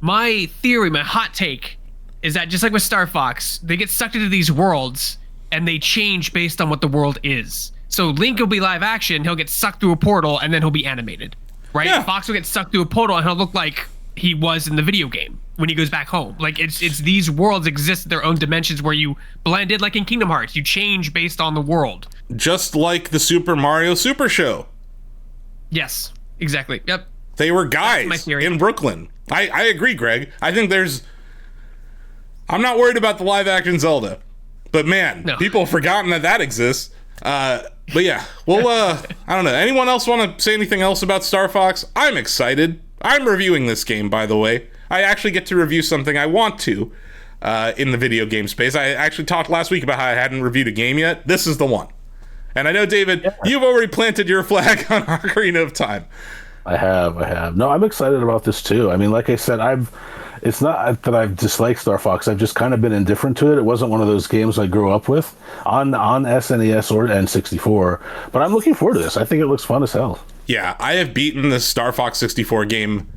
My theory, my hot take, is that just like with Star Fox, they get sucked into these worlds, and they change based on what the world is. So Link will be live action, he'll get sucked through a portal, and then he'll be animated, right? Yeah. Fox will get sucked through a portal, and he'll look like he was in the video game when he goes back home. Like, it's these worlds exist in their own dimensions where you blend in, like in Kingdom Hearts. You change based on the world. Just like the Super Mario Super Show. Yes, exactly. Yep. They were guys in Brooklyn. I agree, Greg. I think I'm not worried about the live action Zelda, but man, people have forgotten that exists. But yeah, well, I don't know. Anyone else want to say anything else about Star Fox? I'm excited. I'm reviewing this game, by the way. I actually get to review something I want to in the video game space. I actually talked last week about how I hadn't reviewed a game yet. This is the one. And I know, David, you've already planted your flag on Ocarina of Time. I have. No, I'm excited about this too. I mean, like I said, it's not that I've disliked Star Fox. I've just kind of been indifferent to it. It wasn't one of those games I grew up with on SNES or N64. But I'm looking forward to this. I think it looks fun as hell. Yeah, I have beaten the Star Fox 64 game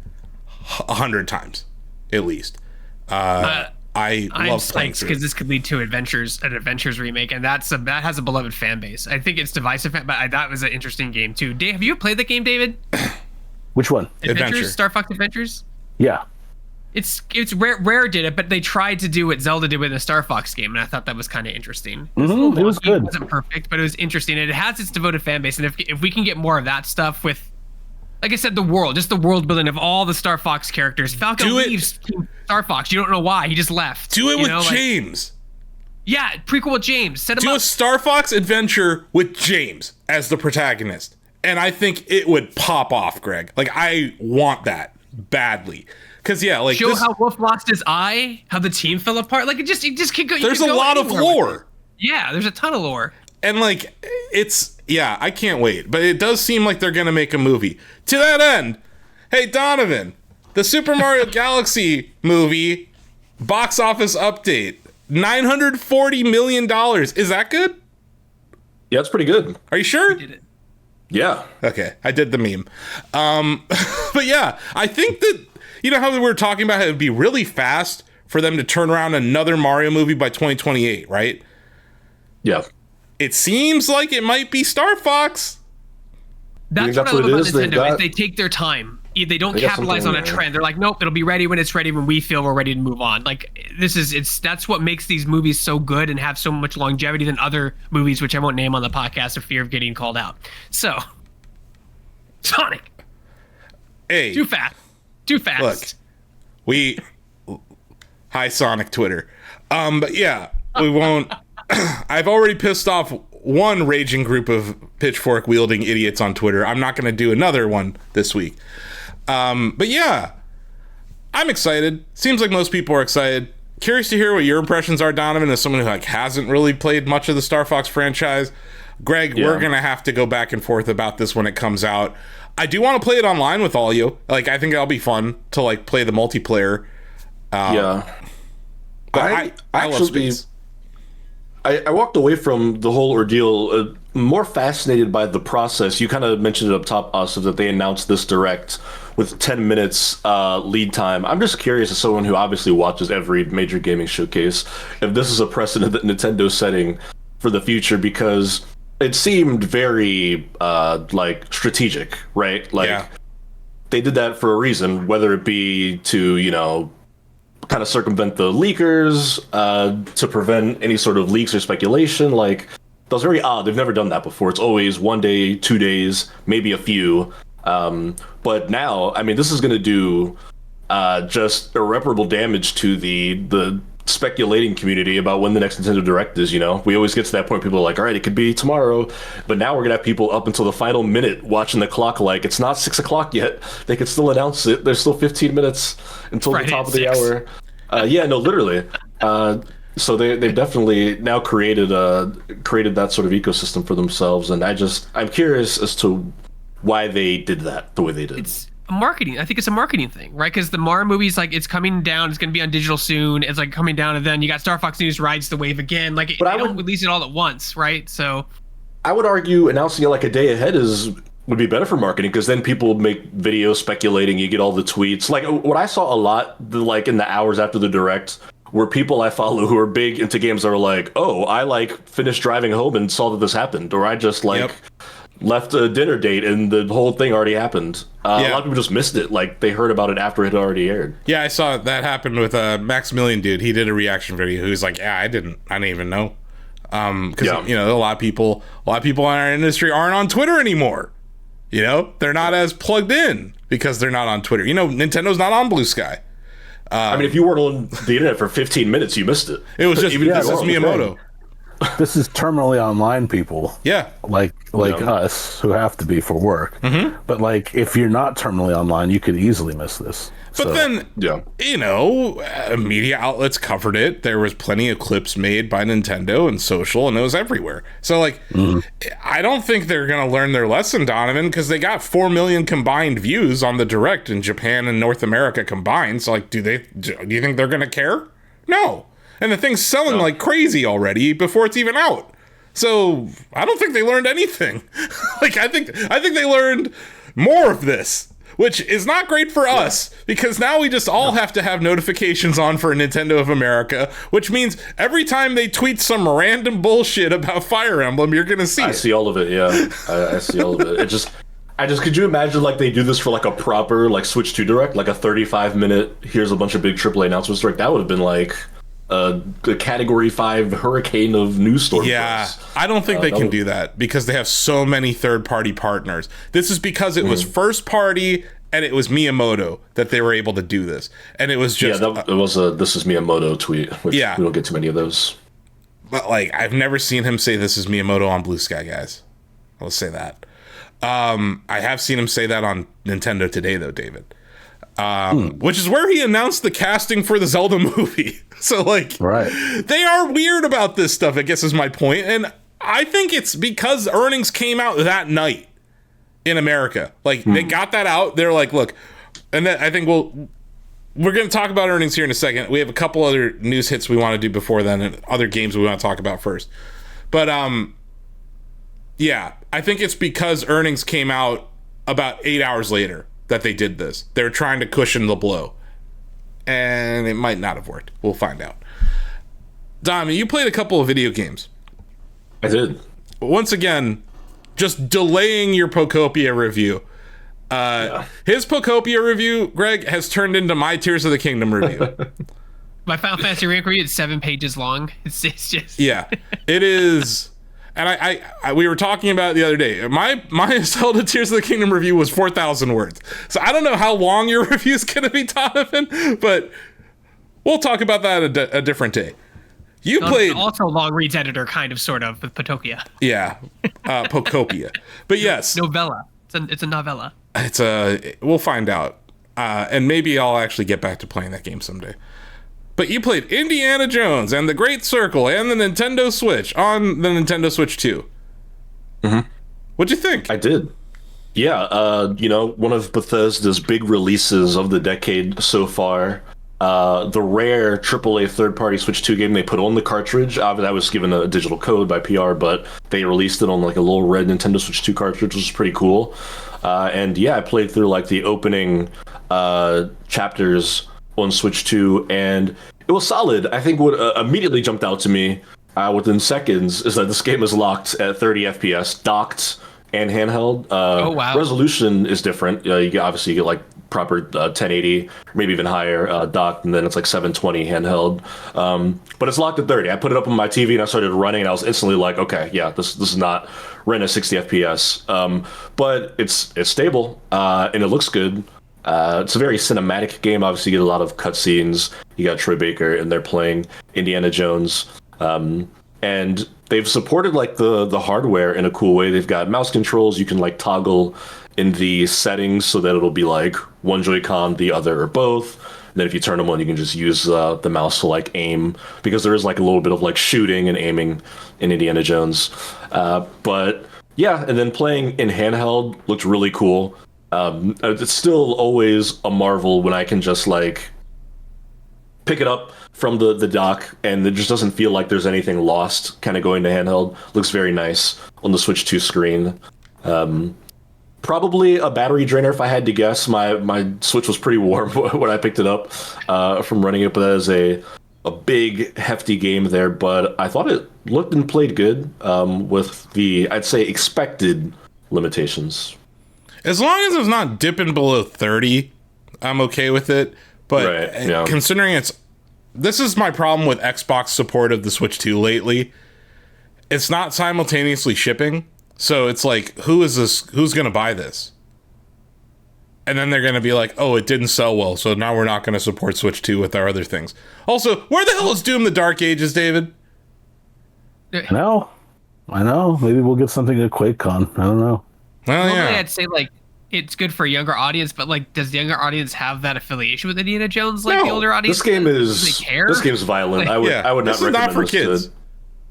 100 times, at least. I love playing through it. Because this could lead to an Adventures remake, and that has a beloved fan base. I think it's divisive, but that was an interesting game too. Dave, have you played the game, David? Which one? Adventure. Star Fox Adventures? Yeah. It's Rare did it, but they tried to do what Zelda did with the Star Fox game, and I thought that was kind of interesting. It was good. It wasn't perfect, but it was interesting, and it has its devoted fan base. And if we can get more of that stuff with, like I said, the world building of all the Star Fox characters. Falco leaves Star Fox. You don't know why. He just left. Do it with James. Yeah, prequel with James. Set him up. Do a Star Fox adventure with James as the protagonist. And I think it would pop off, Greg. Like, I want that badly. Because, yeah, like... Show how Wolf lost his eye, how the team fell apart. Like, it just could go... There's a lot of lore. Yeah, there's a ton of lore. And, like, it's... Yeah, I can't wait. But it does seem like they're going to make a movie. To that end, hey, Donovan, the Super Mario Galaxy movie box office update, $940 million. Is that good? Yeah, it's pretty good. Are you sure? We did it. Yeah. Okay, I did the meme. But yeah, I think that, you know how we were talking about how it would be really fast for them to turn around another Mario movie by 2028, right? Yeah. It seems like it might be Star Fox. That's what I love about Nintendo, is they take their time. They don't capitalize on a trend. They're like, nope, it'll be ready when it's ready, when we feel we're ready to move on. Like, that's what makes these movies so good and have so much longevity than other movies, which I won't name on the podcast for fear of getting called out. So, Sonic. Hey. Too fast. Look, hi Sonic Twitter. But yeah, we won't. I've already pissed off one raging group of pitchfork wielding idiots on Twitter. I'm not going to do another one this week. But yeah, I'm excited. Seems like most people are excited. Curious to hear what your impressions are, Donovan, as someone who hasn't really played much of the Star Fox franchise. Greg, we're going to have to go back and forth about this when it comes out. I do want to play it online with all you. Like, I think that'll be fun to play the multiplayer. Yeah. But I love space. I walked away from the whole ordeal more fascinated by the process. You kind of mentioned it up top, Asa, that they announced this direct with 10 minutes lead time. I'm just curious, as someone who obviously watches every major gaming showcase, if this is a precedent that Nintendo's setting for the future, because it seemed very strategic, right? They did that for a reason, whether it be to, kind of circumvent the leakers, to prevent any sort of leaks or speculation. That was very odd. They've never done that before. It's always 1 day, 2 days, maybe a few. But now, I mean, this is going to do just irreparable damage to the speculating community about when the next Nintendo Direct is. We always get to that point. People are like, all right, it could be tomorrow. But now we're going to have people up until the final minute watching the clock like, it's not 6 o'clock yet. They could still announce it. There's still 15 minutes until Friday the top of the hour. Yeah, no, literally. So they've definitely now created that sort of ecosystem for themselves. And I'm curious as to why they did that the way they did. It's marketing. I think it's a marketing thing, right? Because the Mario movie's it's coming down. It's going to be on digital soon. It's coming down, and then you got Star Fox News rides the wave again. They don't release it all at once, right? So I would argue announcing it a day ahead would be better for marketing, because then people make videos speculating. You get all the tweets. What I saw a lot, in the hours after the Direct, were people I follow who are big into games that were like, oh, I finished driving home and saw that this happened, or I just left a dinner date and the whole thing already happened. A lot of people just missed it. They heard about it after it had already aired. Yeah, I saw that happen with Maximilian dude. He did a reaction video. He was like, yeah, I didn't even know. Because a lot of people in our industry aren't on Twitter anymore. They're not as plugged in because they're not on Twitter. Nintendo's not on Blue Sky. I mean, if you weren't on the internet for 15 minutes, you missed it. It was just this is Miyamoto. This is terminally online people. Yeah. Like us who have to be for work. Mm-hmm. But like, if you're not terminally online, you could easily miss this. But then, media outlets covered it. There was plenty of clips made by Nintendo and social, and it was everywhere. So, like, I don't think they're going to learn their lesson, Donovan, because they got 4 million combined views on the Direct in Japan and North America combined. So, like, do you think they're going to care? No. And the thing's selling like crazy already before it's even out. So, I don't think they learned anything. Like, I think they learned more of this. Which is not great for us, because now we just all have to have notifications on for Nintendo of America, which means every time they tweet some random bullshit about Fire Emblem, you're going to see it. I see all of it, yeah. I see all of it. Could you imagine, like, they do this for, like, a proper, like, Switch 2 Direct? Like, a 35-minute, here's a bunch of big AAA announcements Direct? That would have been, like, a Category 5 hurricane of news stories. Yeah, I don't think they can do that because they have so many third-party partners. This is because it was first-party and it was Miyamoto that they were able to do this. And it was just... Yeah, it was a This is Miyamoto tweet, which we don't get too many of those. But, like, I've never seen him say This is Miyamoto on Blue Sky, guys. I'll say that. I have seen him say that on Nintendo Today, though, David. Which is where he announced the casting for the Zelda movie. So, like, they are weird about this stuff, I guess is my point. And I think it's because earnings came out that night in America. Like, they got that out. They're like, look, and then I think we're going to talk about earnings here in a second. We have a couple other news hits we want to do before then and other games we want to talk about first. But, yeah, I think it's because earnings came out about 8 hours later that they did this. They're trying to cushion the blow. And it might not have worked. We'll find out. Dom, you played a couple of video games. I did. Once again, just delaying your Pokopia review. His Pokopia review, Greg, has turned into my Tears of the Kingdom review. My Final Fantasy rank review is 7 pages long. It's just... Yeah, it is... And I we were talking about it the other day. My Zelda Tears of the Kingdom review was 4,000 words. So I don't know how long your review is going to be, Donovan, but we'll talk about that a different day. You played... Also long reads editor, kind of, sort of, with Pokopia. Yeah, Pokopia. But yes. Novella. It's a novella. We'll find out. And maybe I'll actually get back to playing that game someday. But you played Indiana Jones and the Great Circle and the Nintendo Switch on the Nintendo Switch 2. Mm-hmm. What'd you think? I did. Yeah, one of Bethesda's big releases of the decade so far. The rare AAA third-party Switch 2 game they put on the cartridge. That was given a digital code by PR, but they released it on like a little red Nintendo Switch 2 cartridge, which was pretty cool. And yeah, I played through like the opening chapters on Switch 2, and it was solid. I think what immediately jumped out to me within seconds is that this game is locked at 30 FPS, docked and handheld. Oh, wow. Resolution is different. You get like proper 1080, maybe even higher docked, and then it's like 720 handheld. But it's locked at 30. I put it up on my TV and I started running, and I was instantly like, okay, yeah, this is not running at 60 FPS. But it's stable and it looks good. It's a very cinematic game. Obviously, you get a lot of cutscenes. You got Troy Baker, and they're playing Indiana Jones. And they've supported like the hardware in a cool way. They've got mouse controls. You can like toggle in the settings so that it'll be like one Joy-Con, the other, or both. And then if you turn them on, you can just use the mouse to like aim, because there is like a little bit of like shooting and aiming in Indiana Jones. But yeah, and then playing in handheld looked really cool. It's still always a marvel when I can just like pick it up from the dock and it just doesn't feel like there's anything lost kind of going to handheld. Looks very nice on the Switch 2 screen. Probably a battery drainer if I had to guess. My Switch was pretty warm when I picked it up from running it, but that is a big hefty game there. But I thought it looked and played good with the, I'd say, expected limitations. As long as it's not dipping below 30, I'm okay with it. But considering this is my problem with Xbox support of the Switch 2 lately. It's not simultaneously shipping. So it's like, who's going to buy this? and then they're going to be like, oh, it didn't sell well, so now we're not going to support Switch 2 with our other things. Also, where the hell is Doom the Dark Ages, David? I know. Maybe we'll get something at QuakeCon. I don't know. Well, Normally, yeah. I'd say like it's good for a younger audience, but like, does the younger audience have that affiliation with Indiana Jones like No. the older audience? This game does? is Do they care? this game's violent. I would not this is recommend not for this kids. to-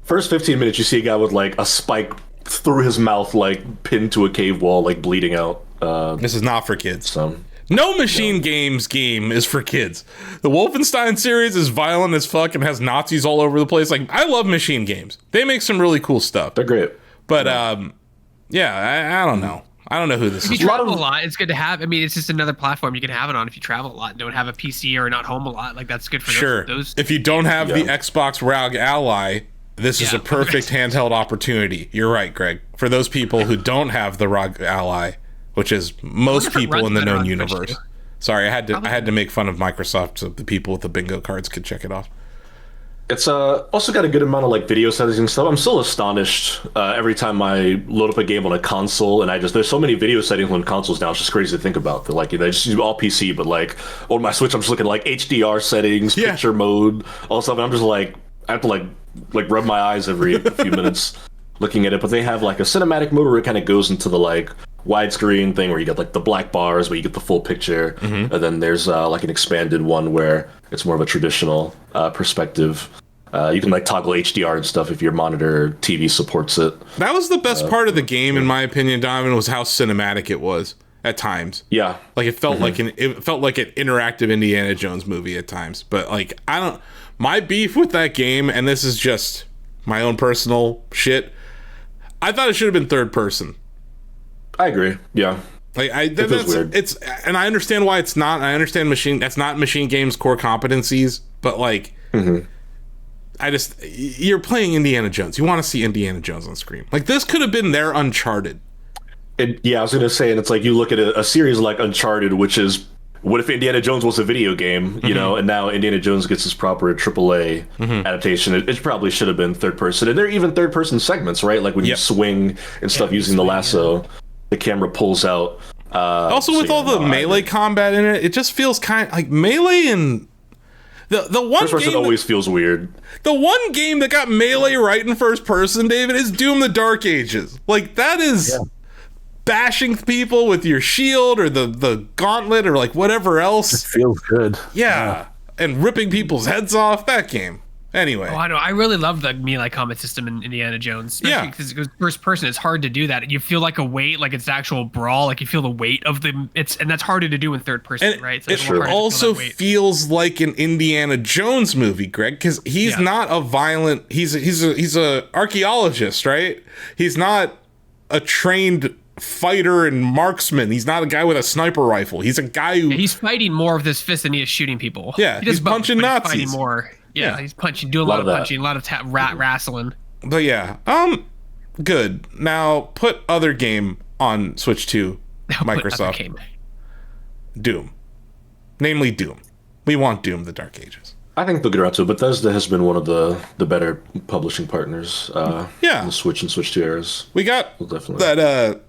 First 15 minutes, you see a guy with like a spike through his mouth, like pinned to a cave wall, like bleeding out. This is not for kids. So No Machine Games game is for kids. The Wolfenstein series is violent as fuck and has Nazis all over the place. Like, I love Machine Games. They make some really cool stuff. they're great. But, yeah, I don't know. I don't know who this If you is. travel a lot, it's good to have. I mean, it's just another platform you can have it on if you travel a lot and don't have a PC or are not home a lot. Like, that's good for Sure. those. If you don't have the Yeah. Xbox ROG Ally, this is Yeah. a perfect handheld opportunity. You're right, Greg. For those people who don't have the ROG Ally, which is most if it people runs in the better known on Switch, universe. too. Sorry, I had to make fun of Microsoft so the people with the bingo cards could check it off. It's also got a good amount of like video settings and stuff. I'm still astonished every time I load up a game on a console, and there's so many video settings on consoles now. It's just crazy to think about. They're like, they just use all PC, but like on my Switch, I'm just looking at like HDR settings, Yeah. picture mode, all stuff. And I'm just like, I have to like rub my eyes every few minutes looking at it. But they have like a cinematic mode where it kind of goes into the like widescreen thing where you get like the black bars where you get the full picture, and then there's like an expanded one where it's more of a traditional perspective. You can like toggle HDR and stuff if your monitor or TV supports it. That was the best part of the game, in my opinion, Donovan, was how cinematic it was at times. Yeah, Like it felt like an interactive Indiana Jones movie at times. But like my beef with that game, and this is just my own personal shit, I thought it should have been third person. I agree. Yeah, Like feels weird. it's, and I understand why it's not. I understand that's not Machine Games' core competencies, but like, you're playing Indiana Jones. You want to see Indiana Jones on screen. Like, this could have been their Uncharted. I was gonna say, and it's like you look at a series like Uncharted, which is what if Indiana Jones was a video game, you know, and now Indiana Jones gets his proper AAA adaptation. It probably should have been third person, and there are even third person segments, right? Like when you swing and stuff using the lasso, the camera pulls out. Also, with all the melee combat in it, it just feels kind of like Melee and the one First person game always feels weird. the one game that got Melee right in first person, David, is Doom the Dark Ages. Like, that is bashing people with your shield or the gauntlet or like whatever else. It feels good. Yeah. And ripping people's heads off. That game. Anyway. Oh, I know. I really love the melee combat system in Indiana Jones. Especially because it goes first person. It's hard to do that. You feel like a weight, like it's actual brawl. Like you feel the weight of and that's harder to do in third person, And right? So it it's a little harder to feel also that weight. feels like an Indiana Jones movie, Greg, because he's not a violent. He's a archaeologist, right? He's not a trained fighter and marksman. He's not a guy with a sniper rifle. He's a guy who He's fighting more with his fist than he is shooting people. Yeah, he does he's both, punching but he's Nazis. fighting more. Yeah, he's punching, doing a lot of that. punching, a lot of wrestling. But yeah, good. Now put other game on Switch 2, Microsoft. Came. Doom, namely Doom. We want Doom: The Dark Ages. I think they'll get around to it. Bethesda has been one of the better publishing partners. In the Switch and Switch 2 eras. We got Definitely. that.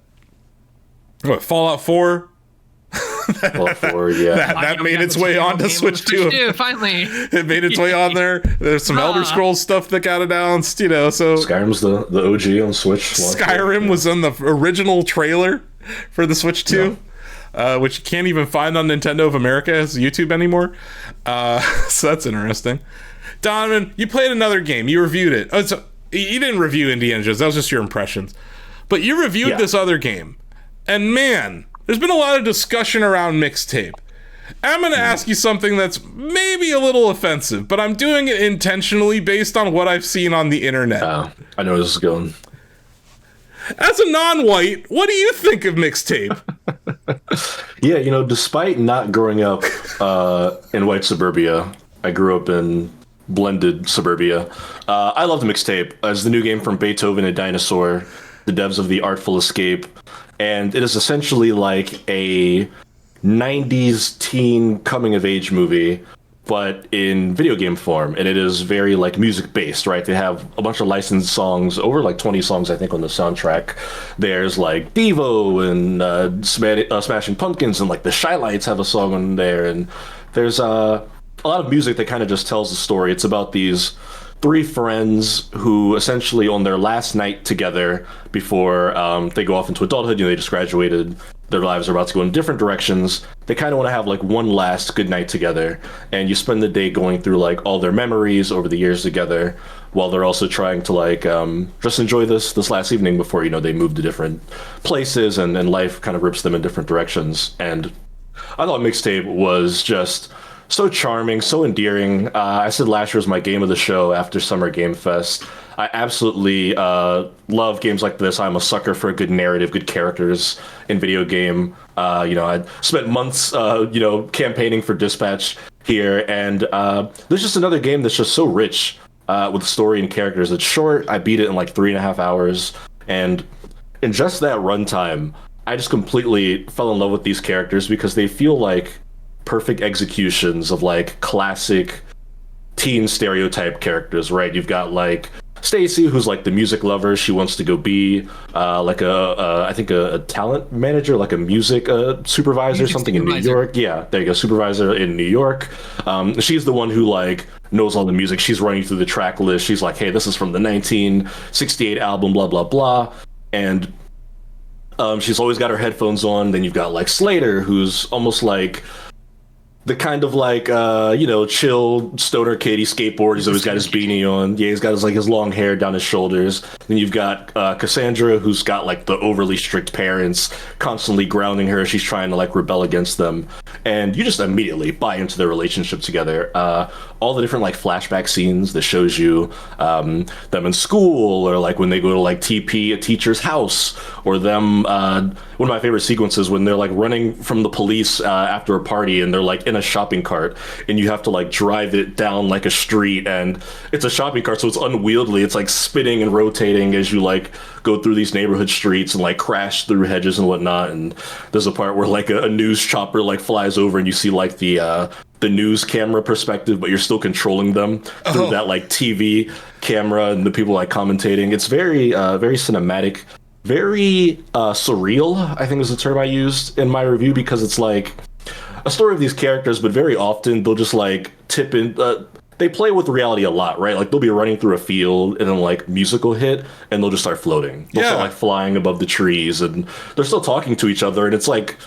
Fallout 4. Fallout 4, yeah. That made its way onto Switch 2. Finally, It made its way on there. There's some Elder Scrolls stuff that got announced, So Skyrim's the OG on Switch. Skyrim was on the original trailer for the Switch 2, which you can't even find on Nintendo of America's YouTube anymore. So that's interesting. Donovan, you played another game. You reviewed it. Oh, so you didn't review Indiana Jones. That was just your impressions. But you reviewed this other game. And man, there's been a lot of discussion around Mixtape. I'm going to ask you something that's maybe a little offensive, but I'm doing it intentionally based on what I've seen on the internet. I know where this is going. As a non-white, what do you think of Mixtape? Yeah, despite not growing up in white suburbia, I grew up in blended suburbia. I loved Mixtape as the new game from Beethoven and Dinosaur, the devs of The Artful Escape. And it is essentially like a 90s teen coming-of-age movie but in video game form, and it is very like music based, right? They have a bunch of licensed songs, over like 20 songs I think on the soundtrack. There's like Devo and Smashing Pumpkins, and like the Shy Lights have a song on there, and there's a lot of music that kind of just tells the story. It's about these three friends who essentially on their last night together before they go off into adulthood, they just graduated, their lives are about to go in different directions. They kind of want to have like one last good night together, and you spend the day going through like all their memories over the years together, while they're also trying to like just enjoy this last evening before they move to different places, and life kind of rips them in different directions. And I thought Mixtape was just so charming, so endearing. I said last year was my game of the show after Summer Game Fest. I absolutely love games like this. I'm a sucker for a good narrative, good characters in video game. I spent months, campaigning for Dispatch here, and there's just another game that's just so rich with story and characters. It's short. I beat it in like 3.5 hours, and in just that runtime, I just completely fell in love with these characters because they feel like perfect executions of like classic teen stereotype characters, right? You've got like Stacy, who's like the music lover. She wants to go be like I think a talent manager, like a music supervisor, something in New York. Yeah, there you go, supervisor in New York. She's the one who like knows all the music. She's running through the track list. She's like, hey, this is from the 1968 album, blah blah blah, and she's always got her headphones on. Then you've got like Slater, who's almost like the kind of like chill stoner kid. He skateboards. He's always got his beanie on. Yeah, he's got his long hair down his shoulders. Then you've got Cassandra, who's got like the overly strict parents constantly grounding her. She's trying to like rebel against them, and you just immediately buy into their relationship together. All the different like flashback scenes that shows you them in school, or like when they go to like TP a teacher's house, or them. One of my favorite sequences when they're like running from the police after a party, and they're like in a shopping cart, and you have to like drive it down like a street, and it's a shopping cart, so it's unwieldy. It's like spinning and rotating as you like go through these neighborhood streets and like crash through hedges and whatnot. And there's a part where like a news chopper like flies over, and you see like the news camera perspective, but you're still controlling them through that like TV camera, and the people like commentating. It's very very cinematic, very surreal, I think is the term I used in my review, because it's like a story of these characters, but very often they'll just like tip in. They play with reality a lot, right? Like they'll be running through a field, and then like music will hit, and they'll just start floating. They'll start like flying above the trees, and they're still talking to each other, and it's like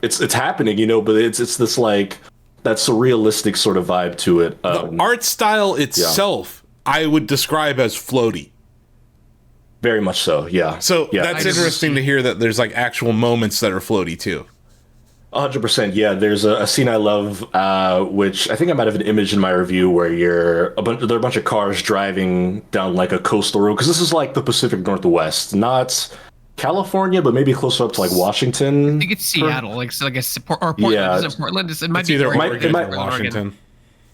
it's happening, but it's this like that surrealistic sort of vibe to it. The art style itself, I would describe as floaty. Very much so, yeah. So that's interesting to hear that there's like actual moments that are floaty too. 100%, yeah. There's a scene I love, which I think I might have an image in my review, where there are a bunch of cars driving down like a coastal road, because this is like the Pacific Northwest, not California, but maybe closer up to like Washington. I think it's Seattle, like or Portland. Yeah, is it Portland? It might it's be either Oregon or Washington.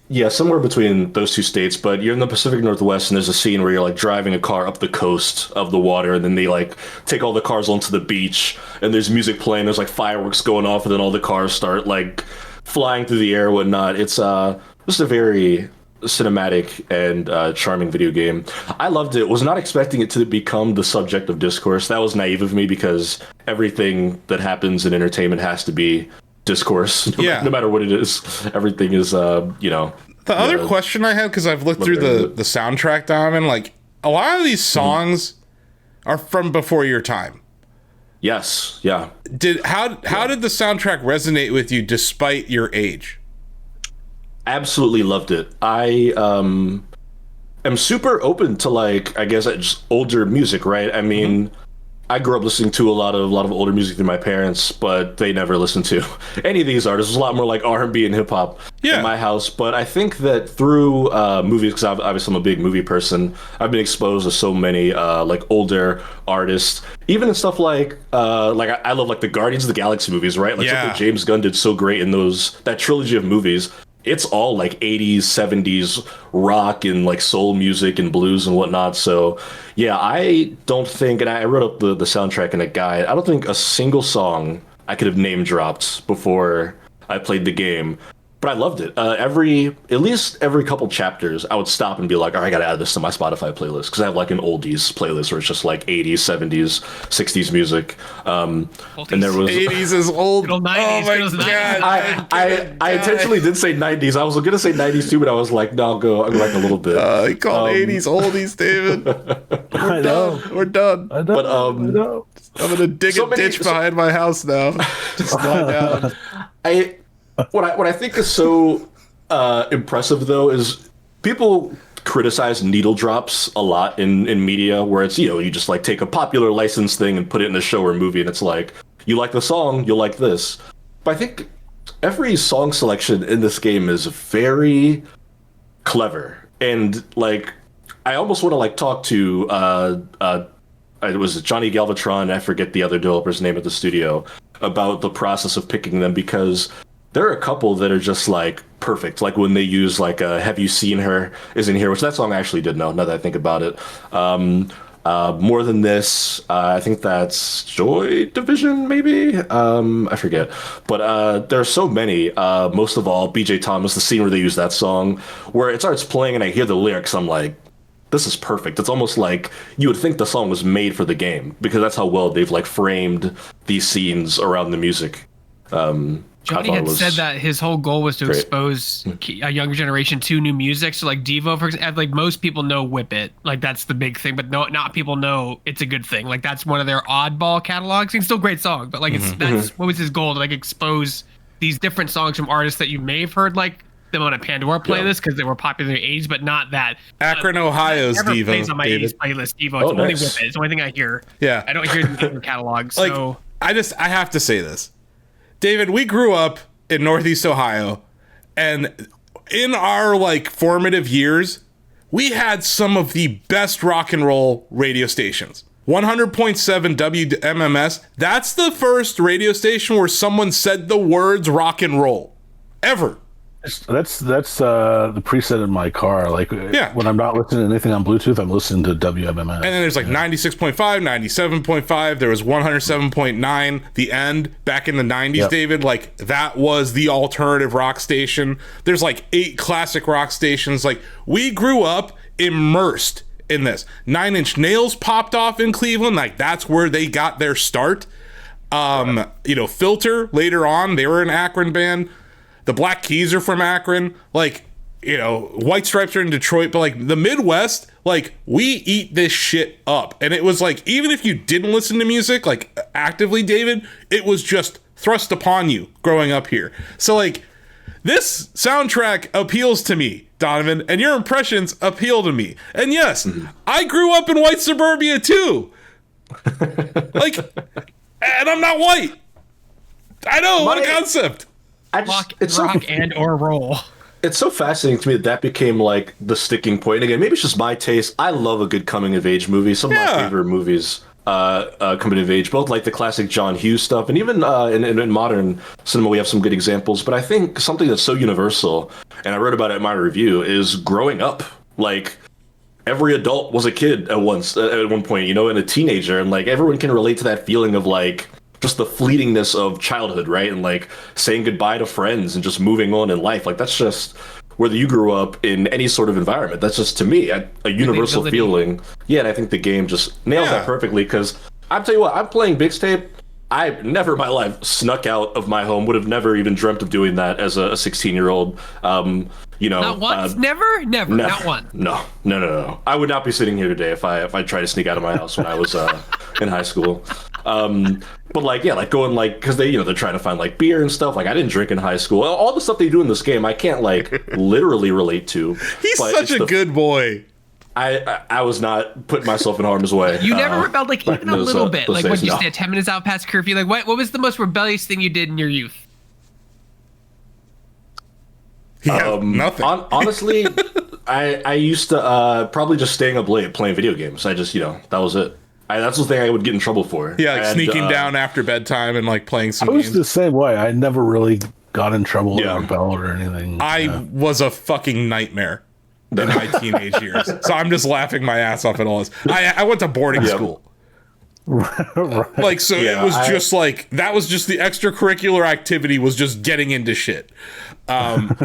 Yeah, somewhere between those two states, but you're in the Pacific Northwest, and there's a scene where you're like driving a car up the coast of the water, and then they like take all the cars onto the beach, and there's music playing, there's like fireworks going off, and then all the cars start like flying through the air and whatnot. It's just a very cinematic and charming video game. I loved it. Was not expecting it to become the subject of discourse. That was naive of me, because everything that happens in entertainment has to be discourse, no matter what it is. Everything is the other question I had, because I've looked through the soundtrack, Diamond, like a lot of these songs are from before your time. Yes, yeah. How did the soundtrack resonate with you despite your age? Absolutely loved it. I am super open to like, I guess, just older music, right? I mean, I grew up listening to a lot of older music than my parents, but they never listened to any of these artists. There's a lot more like R&B and hip hop in my house. But I think that through movies, because obviously I'm a big movie person, I've been exposed to so many like older artists, even in stuff like I love like the Guardians of the Galaxy movies, right? Like something James Gunn did so great in that trilogy of movies. It's all like 80s, 70s rock and like soul music and blues and whatnot. So yeah, I don't think, and I wrote up the soundtrack in a guide, I don't think a single song I could have name dropped before I played the game but I loved it. At least every couple chapters, I would stop and be like, all right, I gotta add this to my Spotify playlist, because I have like an oldies playlist where it's just like 80s, 70s, 60s music. And there was 80s is old. 90s, oh my god! I intentionally did say 90s. I was gonna say 90s too, but I was like, no, I'll go like a little bit. He called 80s oldies, David. We're done. I know. But I know. I'm gonna dig a ditch behind my house now. Just lie down. What I think is so impressive though is people criticize needle drops a lot in media, where it's, you just like take a popular licensed thing and put it in a show or movie, and it's like, you like the song, you'll like this. But I think every song selection in this game is very clever, and like I almost want to like talk to it was Johnny Galvatron, I forget the other developer's name at the studio, about the process of picking them, because there are a couple that are just like perfect. Like when they use like Have You Seen Her is in here, which that song I actually did know, now that I think about it. More Than This, I think that's Joy Division, maybe? I forget. But there are so many. Most of all, BJ Thomas, the scene where they use that song, where it starts playing and I hear the lyrics, I'm like, this is perfect. It's almost like you would think the song was made for the game, because that's how well they've like framed these scenes around the music. Johnny had said that his whole goal was to expose a younger generation to new music. So like Devo, for example, like most people know Whip It, like that's the big thing, but not people know It's a Good Thing. Like that's one of their oddball catalogs. It's still a great song, but like that's what was his goal, to like expose these different songs from artists that you may have heard like them on a Pandora playlist because they were popular in the 80s, but not that. Akron, Ohio's never Devo. Plays on my David. 80s playlist. Devo. It's only Whip It. It's the only thing I hear. Yeah, I don't hear the different catalogs. So like, I have to say this. David, we grew up in Northeast Ohio, and in our like formative years, we had some of the best rock and roll radio stations. 100.7 WMMS, that's the first radio station where someone said the words rock and roll ever. That's the preset in my car. Like when I'm not listening to anything on Bluetooth, I'm listening to WMMS. And then there's like 96.5, 97.5. There was 107.9. The End back in the 90s, David. Like that was the alternative rock station. There's like 8 classic rock stations. Like we grew up immersed in this. 9 Inch Nails popped off in Cleveland. Like that's where they got their start. Filter later on, they were an Akron band. The Black Keys are from Akron. Like, White Stripes are in Detroit. But, like, the Midwest, like, we eat this shit up. And it was, like, even if you didn't listen to music, like, actively, David, it was just thrust upon you growing up here. So, like, this soundtrack appeals to me, Donovan, and your impressions appeal to me. And, yes, I grew up in white suburbia, too. Like, and I'm not white. I know, what a concept. Rock and or roll. It's so fascinating to me that became like the sticking point. And again, maybe it's just my taste. I love a good coming of age movie. Some of my favorite movies coming of age, both like the classic John Hughes stuff, and even in modern cinema we have some good examples. But I think something that's so universal, and I wrote about it in my review, is growing up. Like every adult was a kid at one point, and a teenager, and like everyone can relate to that feeling of like just the fleetingness of childhood, right? And like saying goodbye to friends and just moving on in life. Like that's just whether you grew up in any sort of environment. That's just, to me, a universal feeling. Yeah, and I think the game just nails that perfectly, because I'll tell you what, I'm playing Mixtape. I never in my life snuck out of my home, would have never even dreamt of doing that as a 16-year-old. Not once? Never, not once. No. I would not be sitting here today if I tried to sneak out of my house when I was in high school. But like going like, because they're trying to find like beer and stuff. Like I didn't drink in high school. All the stuff they do in this game, I can't like literally relate to. He's such a good boy. I was not putting myself in harm's way. You never rebelled, like even a little bit. Like when you stay 10 minutes out past curfew. Like what was the most rebellious thing you did in your youth? Nothing. Honestly, I used to probably just staying up late playing video games. I just that was it. That's the thing I would get in trouble for. Yeah, like sneaking down after bedtime and like playing some games. I was the same way. I never really got in trouble or rebelled or anything. I was a fucking nightmare in my teenage years. So I'm just laughing my ass off at all this. I went to boarding school. Right. Like, so it was just like, that was just the extracurricular activity, was just getting into shit.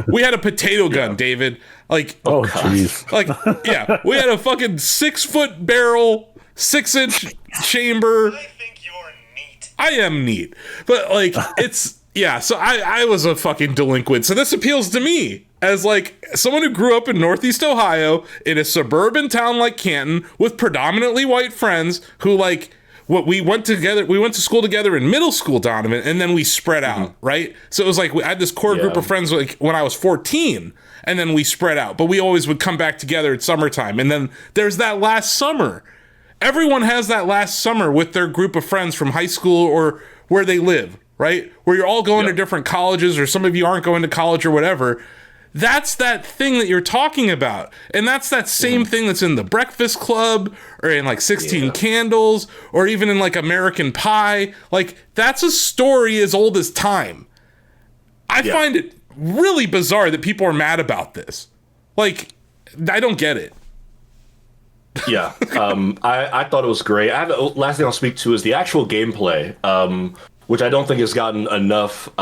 We had a potato gun, David. Like, Oh, jeez. like, yeah, we had a fucking 6-foot barrel, 6-inch chamber. I think you're neat. I am neat, but like, it's, yeah, so I was a fucking delinquent. So this appeals to me as like someone who grew up in Northeast Ohio in a suburban town like Canton with predominantly white friends who like, we went to school together in middle school, Donovan, and then we spread out, right? So it was like, I had this core group of friends like when I was 14, and then we spread out, but we always would come back together at summertime. And then there's that last summer. Everyone has that last summer with their group of friends from high school or where they live, right? Where you're all going to different colleges, or some of you aren't going to college or whatever. That's that thing that you're talking about. And that's that same thing that's in The Breakfast Club, or in like 16 Candles, or even in like American Pie. Like, that's a story as old as time. I find it really bizarre that people are mad about this. Like, I don't get it. Yeah, I thought it was great. Last thing I'll speak to is the actual gameplay, which I don't think has gotten enough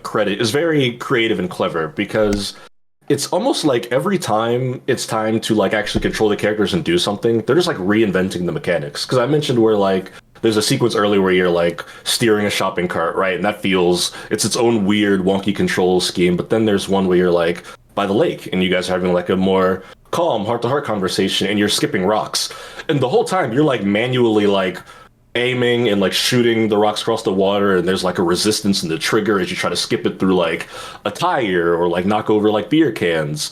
credit. Is very creative and clever, because it's almost like every time it's time to like actually control the characters and do something, they're just like reinventing the mechanics. Because I mentioned where like there's a sequence earlier where you're like steering a shopping cart, right? And that it's its own weird wonky control scheme. But then there's one where you're like by the lake and you guys are having like a more calm heart-to-heart conversation and you're skipping rocks. And the whole time you're like manually like aiming and like shooting the rocks across the water, and there's like a resistance in the trigger as you try to skip it through like a tire or like knock over like beer cans.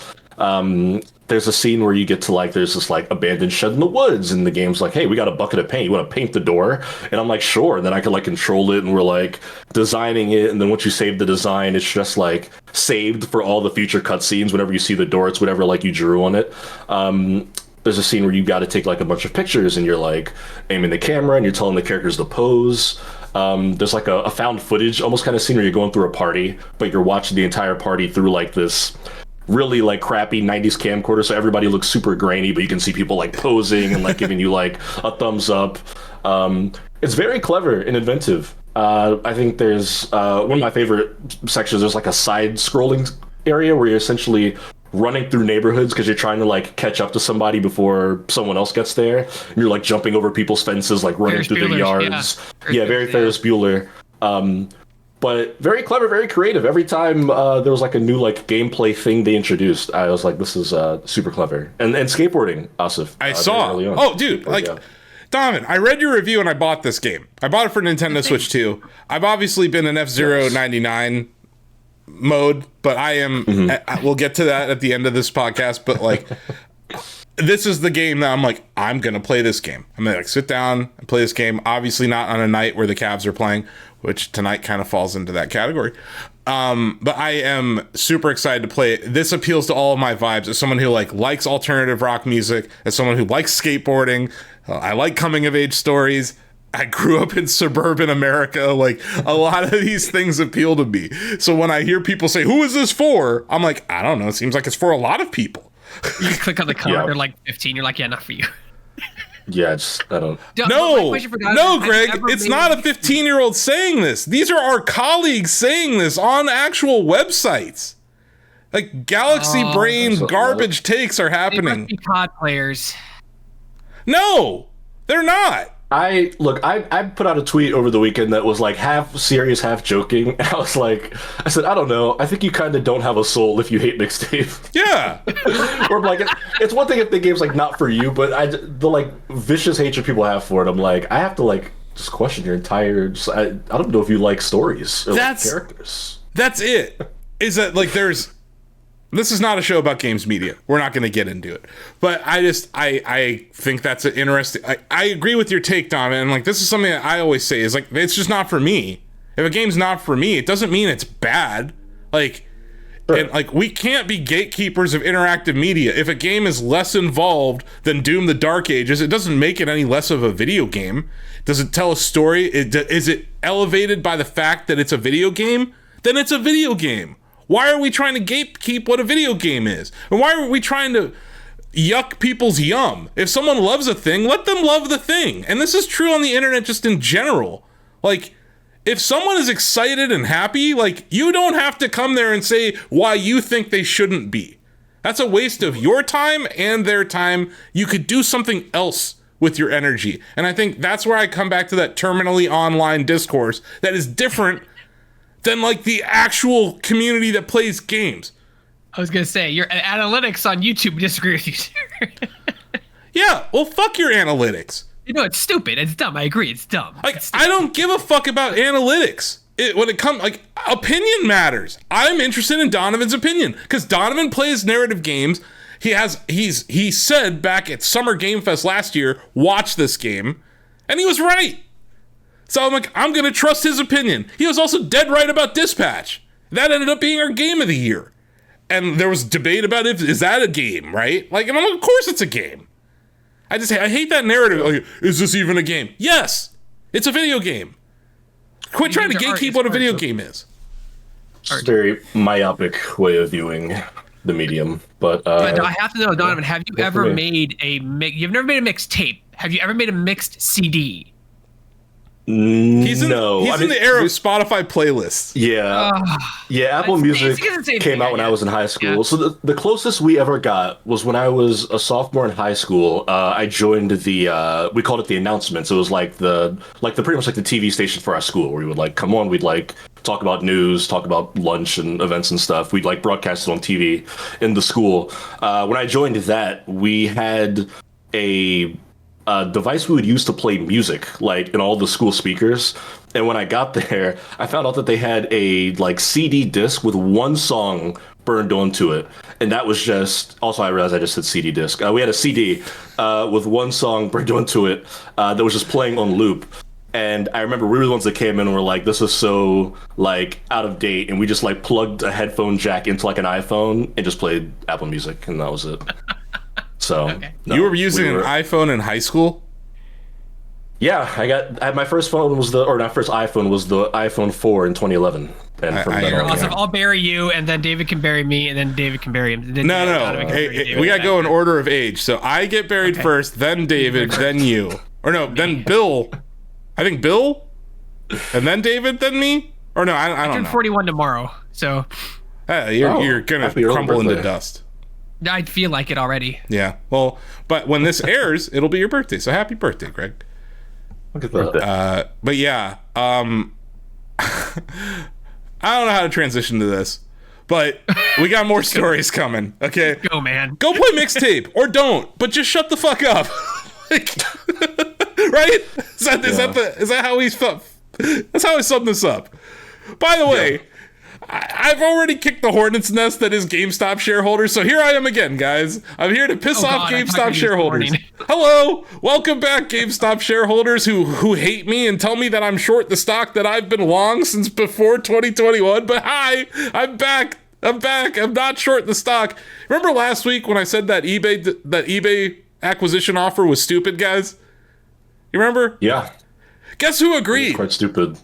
There's a scene where you get to like, there's this like abandoned shed in the woods, and the game's like, hey, we got a bucket of paint, you want to paint the door? And I'm like, sure. And then I can like control it, and we're like designing it, and then once you save the design, it's just like saved for all the future cutscenes. Whenever you see the door, it's whatever like you drew on it. There's a scene where you got to take like a bunch of pictures, and you're like aiming the camera and you're telling the characters to pose. There's like a found footage almost kind of scene where you're going through a party, but you're watching the entire party through like this really like crappy 90s camcorder, so everybody looks super grainy, but you can see people like posing and like giving you like a thumbs up. It's very clever and inventive. I think there's one of my favorite sections, there's like a side scrolling area where you're essentially running through neighborhoods because you're trying to like catch up to somebody before someone else gets there, and you're like jumping over people's fences, like running through their yards. Very Ferris Bueller. But very clever, very creative. Every time there was like a new like gameplay thing they introduced, I was like, this is super clever. And skateboarding, Asif. I saw. Oh, dude, like, Donovan, I read your review and I bought this game. I bought it for Nintendo Switch 2. I've obviously been in F-Zero 99 mode, but I am, we'll get to that at the end of this podcast, but like, this is the game that I'm like, I'm going to play this game. I'm going to like sit down and play this game. Obviously not on a night where the Cavs are playing, which tonight kind of falls into that category. But I am super excited to play it. This appeals to all of my vibes as someone who like likes alternative rock music, as someone who likes skateboarding. I like coming of age stories. I grew up in suburban America. Like, a lot of these things appeal to me. So when I hear people say, who is this for? I'm like, I don't know. It seems like it's for a lot of people. You click on the comment, they're like 15. You're like, yeah, not for you. Yeah, I don't. No, Greg, it's not a 15-year-old saying this. These are our colleagues saying this on actual websites. Like, Galaxy Brain garbage takes are happening. They must be COD players. No, they're not. I put out a tweet over the weekend that was like half serious, half joking. And I said, I don't know. I think you kind of don't have a soul if you hate Mixtape. Yeah. Or like, it's one thing if the game's like not for you, but the like vicious hatred people have for it, I'm like, I have to like just question your entire. I don't know if you like stories or like characters. That's it. Is that like this is not a show about games media. We're not going to get into it. But I think that's an interesting. I agree with your take, Dom. And like, this is something that I always say is like, it's just not for me. If a game's not for me, it doesn't mean it's bad. Like, and like, we can't be gatekeepers of interactive media. If a game is less involved than Doom: The Dark Ages, it doesn't make it any less of a video game. Does it tell a story? Is it elevated by the fact that it's a video game? Then it's a video game. Why are we trying to gatekeep what a video game is? And why are we trying to yuck people's yum. If someone loves a thing, let them love the thing. And this is true on the internet just in general. Like, if someone is excited and happy, like, you don't have to come there and say why you think they shouldn't be. That's a waste of your time and their time. You could do something else with your energy. And I think that's where I come back to that terminally online discourse that is different than like the actual community that plays games. I was going to say, your analytics on YouTube disagree with you, sir. Yeah, well, fuck your analytics. You know, it's stupid. It's dumb. I agree. It's dumb. Like, It's stupid. I don't give a fuck about analytics. When it comes, like, opinion matters. I'm interested in Donovan's opinion because Donovan plays narrative games. He said back at Summer Game Fest last year, watch this game, and he was right. So I'm like, I'm gonna trust his opinion. He was also dead right about Dispatch. That ended up being our game of the year, and there was debate about is that a game, right? Like, and I'm like, of course it's a game. I hate that narrative. Like, is this even a game? Yes, it's a video game. Quit trying to gatekeep what a video game is. It's a very myopic way of viewing the medium. But I have to know, Donovan, have you ever made you've never made a mixtape? Have you ever made a mixed CD? He's in the era of Spotify playlists. Yeah. Apple Music came out when I was in high school. Yeah. So the closest we ever got was when I was a sophomore in high school. I joined we called it the announcements. It was like the pretty much like the TV station for our school where we would like come on, we'd like talk about news, talk about lunch and events and stuff. We'd like broadcast it on TV in the school. When I joined that, we had a device we would use to play music, like in all the school speakers. And when I got there, I found out that they had a like CD disc with one song burned onto it. And that was just, also I realized I just said CD disc. We had a CD with one song burned onto it that was just playing on loop. And I remember we were the ones that came in and were like, this is so like out of date. And we just like plugged a headphone jack into like an iPhone and just played Apple Music, and that was it. So okay. No, you were using an iPhone in high school? Yeah, my first phone was not first iPhone was the iPhone 4 in 2011. And from then on, awesome. I'll bury you, and then David can bury me, and then David can bury him. No. Hey, we gotta go in order of age. So I get buried first, then David, then you. Or no, then Bill. I think Bill, and then David, then me. Or no, I don't know. I'm 41 tomorrow, so you're gonna crumble into dust. I feel like it already. Yeah. Well, but when this airs, it'll be your birthday. So happy birthday, Greg. Look at that. But yeah, I don't know how to transition to this, but we got more stories coming. Okay. Go, man. Go play Mixtape or don't, but just shut the fuck up. Like, right? Is that how he's that's how I sum this up. By the way, I've already kicked the hornet's nest that is GameStop shareholders, so here I am again, guys. I'm here to piss off GameStop shareholders. Hello, welcome back, GameStop shareholders who hate me and tell me that I'm short the stock that I've been long since before 2021. But hi, I'm back. I'm not short the stock. Remember last week when I said that eBay acquisition offer was stupid, guys? You remember? Yeah. Guess who agreed? Quite stupid.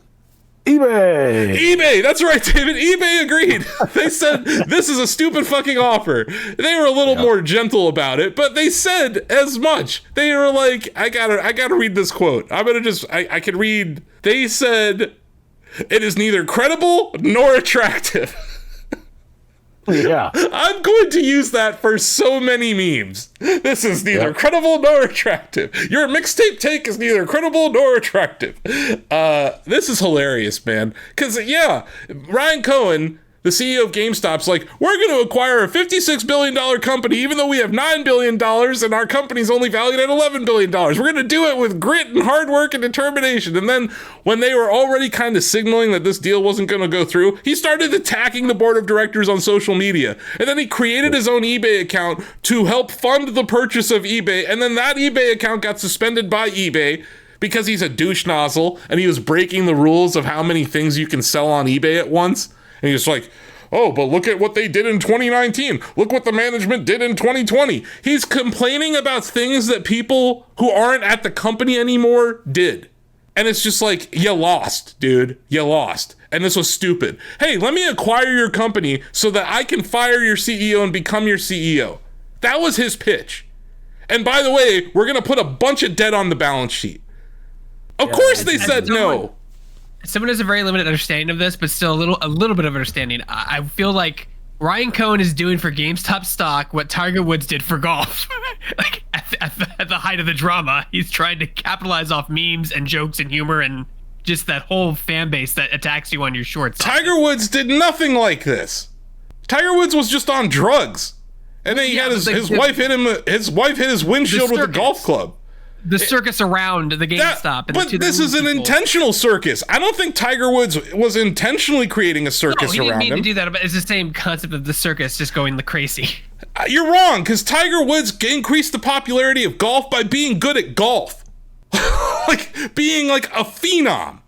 eBay, that's right, David. eBay agreed. They said this is a stupid fucking offer. They were a little more gentle about it, but they said as much. They were like, I gotta read this quote. I can read. They said it is neither credible nor attractive. Yeah. I'm going to use that for so many memes. This is neither credible nor attractive. Your mixtape take is neither credible nor attractive. This is hilarious, man. Because, Ryan Cohen, the CEO of GameStop's like, we're going to acquire a $56 billion company, even though we have $9 billion and our company's only valued at $11 billion. We're going to do it with grit and hard work and determination. And then when they were already kind of signaling that this deal wasn't going to go through, he started attacking the board of directors on social media. And then he created his own eBay account to help fund the purchase of eBay. And then that eBay account got suspended by eBay because he's a douche nozzle and he was breaking the rules of how many things you can sell on eBay at once. And he's like, oh, but look at what they did in 2019. Look what the management did in 2020. He's complaining about things that people who aren't at the company anymore did. And it's just like, you lost, dude. You lost. And this was stupid. Hey, let me acquire your company so that I can fire your CEO and become your CEO. That was his pitch. And by the way, we're going to put a bunch of debt on the balance sheet. Of course they said no. Someone has a very limited understanding of this, but still a little bit of understanding. I feel like Ryan Cohen is doing for GameStop stock what Tiger Woods did for golf. Like at the height of the drama, he's trying to capitalize off memes and jokes and humor and just that whole fan base that attacks you on your shorts. Tiger Woods did nothing like this. Tiger Woods was just on drugs. And then he had his wife hit him. His wife hit his windshield with a golf club. The circus around the GameStop. But this is an intentional circus. I don't think Tiger Woods was intentionally creating a circus around him. He didn't mean to do that, but it's the same concept of the circus just going crazy. You're wrong, because Tiger Woods increased the popularity of golf by being good at golf. Like, being like a phenom.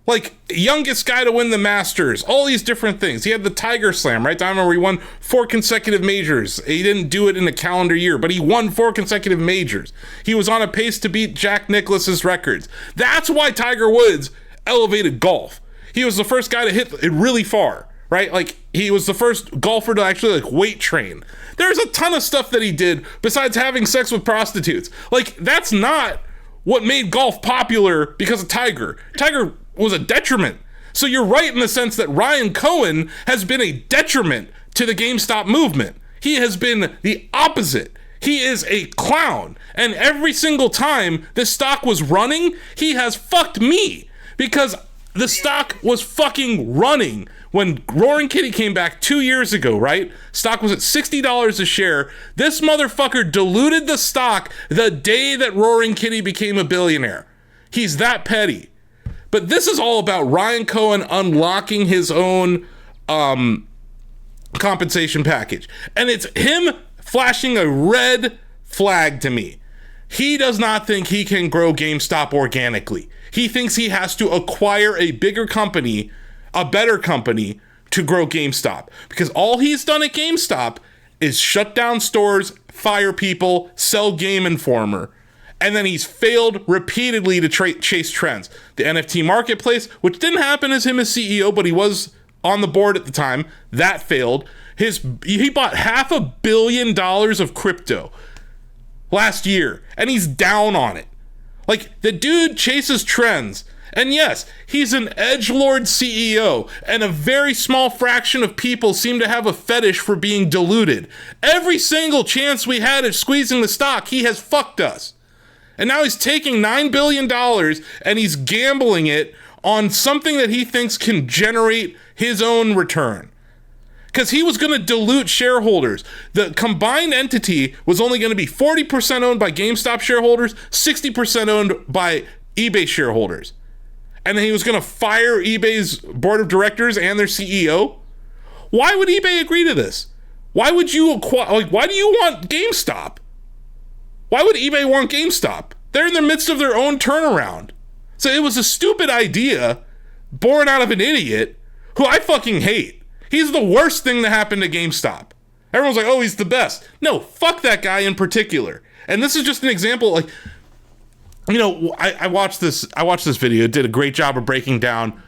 Like, youngest guy to win the Masters, all these different things. He had the Tiger Slam, right? I remember he won 4 consecutive majors. He didn't do it in a calendar year, but he won 4 consecutive majors. He was on a pace to beat Jack Nicklaus's records. That's why Tiger Woods elevated golf. He was the first guy to hit it really far, right? Like, he was the first golfer to actually, like, weight train. There's a ton of stuff that he did besides having sex with prostitutes. Like, that's not what made golf popular because of Tiger. Tiger was a detriment. So you're right in the sense that Ryan Cohen has been a detriment to the GameStop movement. He has been the opposite. He is a clown. And every single time this stock was running, he has fucked me because the stock was fucking running when Roaring Kitty came back 2 years ago, right? Stock was at $60 a share. This motherfucker diluted the stock the day that Roaring Kitty became a billionaire. He's that petty. But this is all about Ryan Cohen unlocking his own compensation package. And it's him flashing a red flag to me. He does not think he can grow GameStop organically. He thinks he has to acquire a bigger company, a better company, to grow GameStop. Because all he's done at GameStop is shut down stores, fire people, sell Game Informer. And then he's failed repeatedly to chase trends. The NFT marketplace, which didn't happen as him as CEO, but he was on the board at the time, that failed. He bought $500 million of crypto last year, and he's down on it. Like, the dude chases trends. And yes, he's an edgelord CEO, and a very small fraction of people seem to have a fetish for being diluted. Every single chance we had at squeezing the stock, he has fucked us. And now he's taking $9 billion and he's gambling it on something that he thinks can generate his own return. Because he was going to dilute shareholders. The combined entity was only going to be 40% owned by GameStop shareholders, 60% owned by eBay shareholders. And then he was going to fire eBay's board of directors and their CEO. Why would eBay agree to this? Why would you why do you want GameStop? Why would eBay want GameStop? They're in the midst of their own turnaround. So it was a stupid idea born out of an idiot who I fucking hate. He's the worst thing that happened to GameStop. Everyone's like, oh, he's the best. No, fuck that guy in particular. And this is just an example, like, you know, I watched this video. It did a great job of breaking down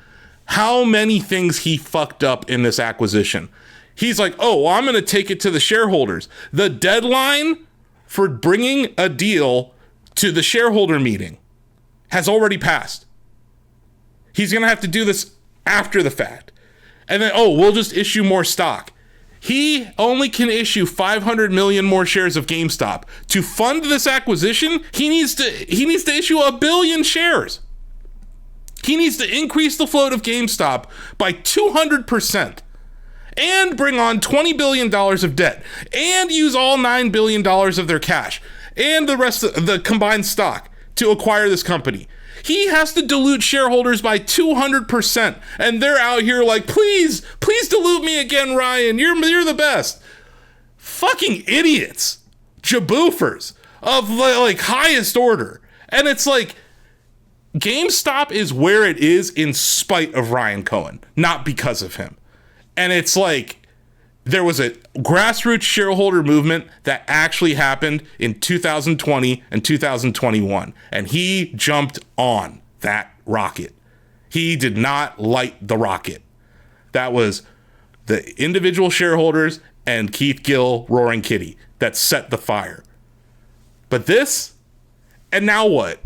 how many things he fucked up in this acquisition. He's like, oh, well, I'm going to take it to the shareholders. The deadline for bringing a deal to the shareholder meeting has already passed. He's going to have to do this after the fact. And then, oh, we'll just issue more stock. He only can issue 500 million more shares of GameStop. To fund this acquisition, he needs to issue 1 billion shares. He needs to increase the float of GameStop by 200%. And bring on $20 billion of debt, and use all $9 billion of their cash, and the rest of the combined stock to acquire this company. He has to dilute shareholders by 200%, and they're out here like, please dilute me again, Ryan. You're the best. Fucking idiots. Jaboofers of like highest order. And it's like, GameStop is where it is in spite of Ryan Cohen, not because of him. And it's like, there was a grassroots shareholder movement that actually happened in 2020 and 2021. And he jumped on that rocket. He did not light the rocket. That was the individual shareholders and Keith Gill, Roaring Kitty, that set the fire. But this, and now what?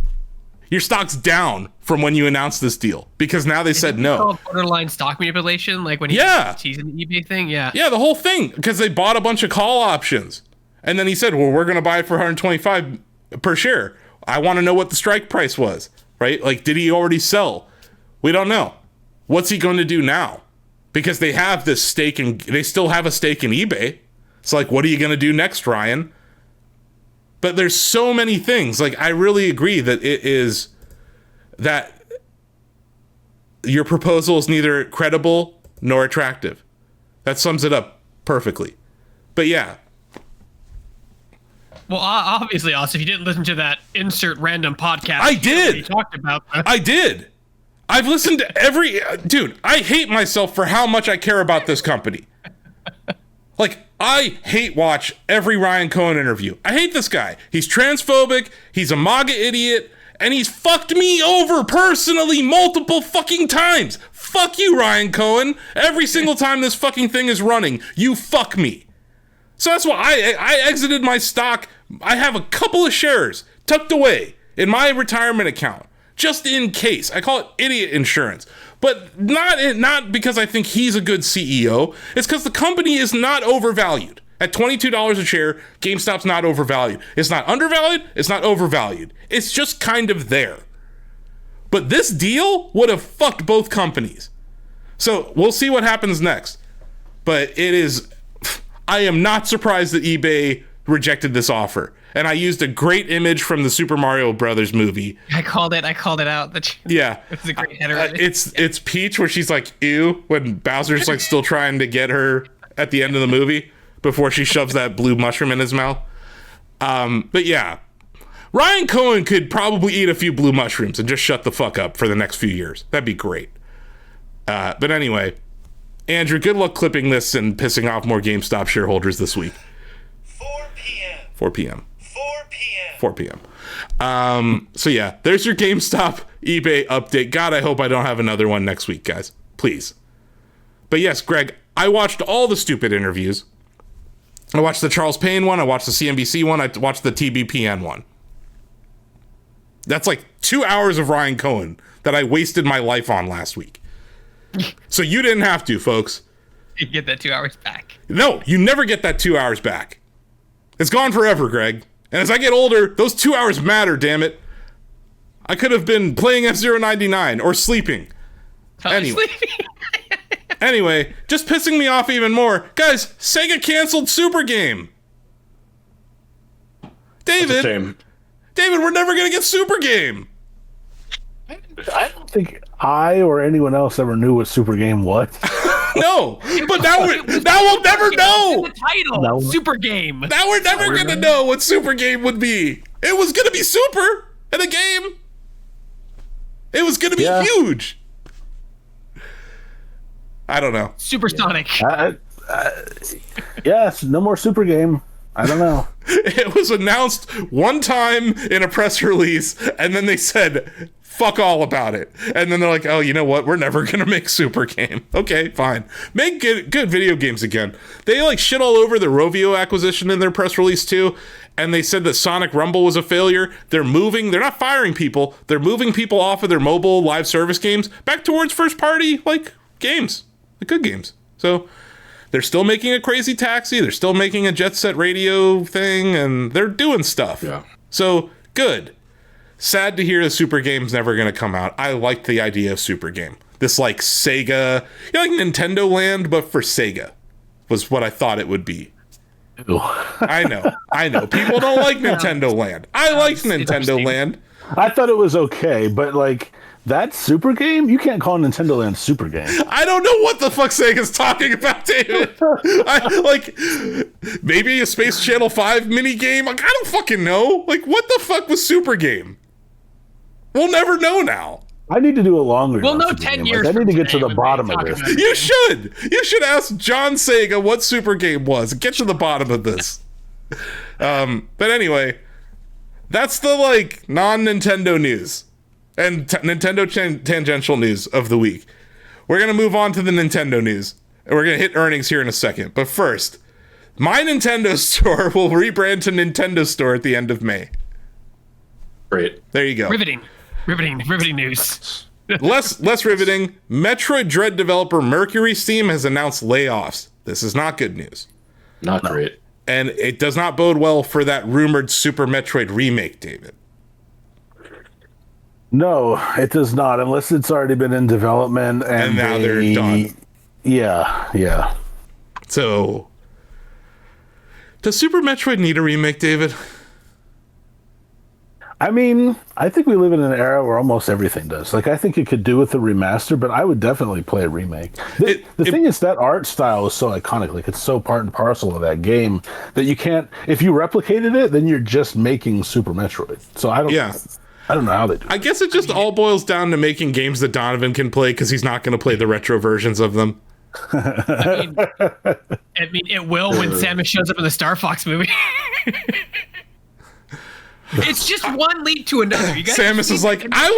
Your stock's down from when you announced this deal because now they said no. Borderline stock manipulation, like when he was teasing the eBay thing, yeah, the whole thing, because they bought a bunch of call options, and then he said, "Well, we're going to buy it for 125 per share." I want to know what the strike price was, right? Like, did he already sell? We don't know. What's he going to do now? Because they have this stake in, they still have a stake in eBay. It's like, what are you going to do next, Ryan? But there's so many things. Like, I really agree that it is that your proposal is neither credible nor attractive. That sums it up perfectly. But yeah. Well, obviously, Austin, if you didn't listen to that insert random podcast, I did. We talked about that. I did. I've listened to every dude. I hate myself for how much I care about this company. Like, I hate watch every Ryan Cohen interview. I hate this guy. He's transphobic. He's a MAGA idiot. And he's fucked me over personally multiple fucking times. Fuck you, Ryan Cohen. Every single time this fucking thing is running, you fuck me. So that's why I exited my stock. I have a couple of shares tucked away in my retirement account, just in case. I call it idiot insurance. But not because I think he's a good CEO. It's because the company is not overvalued. At $22 a share, GameStop's not overvalued. It's not undervalued. It's not overvalued. It's just kind of there. But this deal would have fucked both companies. So we'll see what happens next. But it is... I am not surprised that eBay rejected this offer. And I used a great image from the Super Mario Brothers movie. I called it out. Yeah. It's a great header. It's Peach where she's like, ew, when Bowser's like still trying to get her at the end of the movie before she shoves that blue mushroom in his mouth. But yeah, Ryan Cohen could probably eat a few blue mushrooms and just shut the fuck up for the next few years. That'd be great. But anyway, Andrew, good luck clipping this and pissing off more GameStop shareholders this week. 4 p.m. So yeah, there's your GameStop eBay update. God, I hope I don't have another one next week, guys. Please. But yes, Greg, I watched all the stupid interviews. I watched the Charles Payne one. I watched the CNBC one. I watched the TBPN one. That's like 2 hours of Ryan Cohen that I wasted my life on last week. So you didn't have to, folks. You get that 2 hours back. No, you never get that 2 hours back. It's gone forever, Greg. And as I get older, those 2 hours matter, damn it. I could have been playing F-099 or sleeping. Anyway, just pissing me off even more. Guys, SEGA canceled Super Game. David, we're never going to get Super Game. I don't think I or anyone else ever knew what Super Game was. No, but now we'll never know. The title, Super Game. Now we're never going to know what Super Game would be. It was going to be super in a game. It was going to be huge. I don't know. Supersonic. Yes, no more Super Game. I don't know. It was announced one time in a press release, and then they said, fuck all about it. And then they're like, oh, you know what? We're never going to make Super Game. Okay, fine. Make good video games again. They like shit all over the Rovio acquisition in their press release too. And they said that Sonic Rumble was a failure. They're not firing people. They're moving people off of their mobile live service games back towards first party, like, games. The good games. So they're still making a Crazy Taxi. They're still making a Jet Set Radio thing, and they're doing stuff. Yeah. So good. Sad to hear the Super Game's never going to come out. I liked the idea of Super Game. This like Sega, like Nintendo Land, but for Sega was what I thought it would be. Ew. I know. People don't like Nintendo Land. I liked Nintendo Land. I thought it was okay, but like that Super Game, you can't call Nintendo Land Super Game. I don't know what the fuck Sega's talking about, David. Maybe a Space Channel 5 mini game. Like, I don't fucking know. Like, what the fuck was Super Game? We'll never know now. I need to do a longer. We'll know 10 years. Like, I need to get to the bottom of this. You should. You should ask John Sega what Super Game was. Get to the bottom of this. But anyway, that's the like non-Nintendo news and Nintendo tangential news of the week. We're gonna move on to the Nintendo news, and we're gonna hit earnings here in a second. But first, My Nintendo Store will rebrand to Nintendo Store at the end of May. Great. There you go. Riveting news. less riveting. Metroid Dread developer MercurySteam has announced layoffs. This is not good news. Not great. And it does not bode well for that rumored Super Metroid remake, David. No, it does not, unless it's already been in development and now they're done. Yeah. So, does Super Metroid need a remake, David? I mean, I think we live in an era where almost everything does. Like, I think it could do with a remaster, but I would definitely play a remake. The thing is, that art style is so iconic. Like, it's so part and parcel of that game that you can't... If you replicated it, then you're just making Super Metroid. So I don't know how they do it. I guess it just all boils down to making games that Donovan can play because he's not going to play the retro versions of them. I mean, it will when Samus shows up in the Star Fox movie. It's just one leap to another. You guys Samus is like, I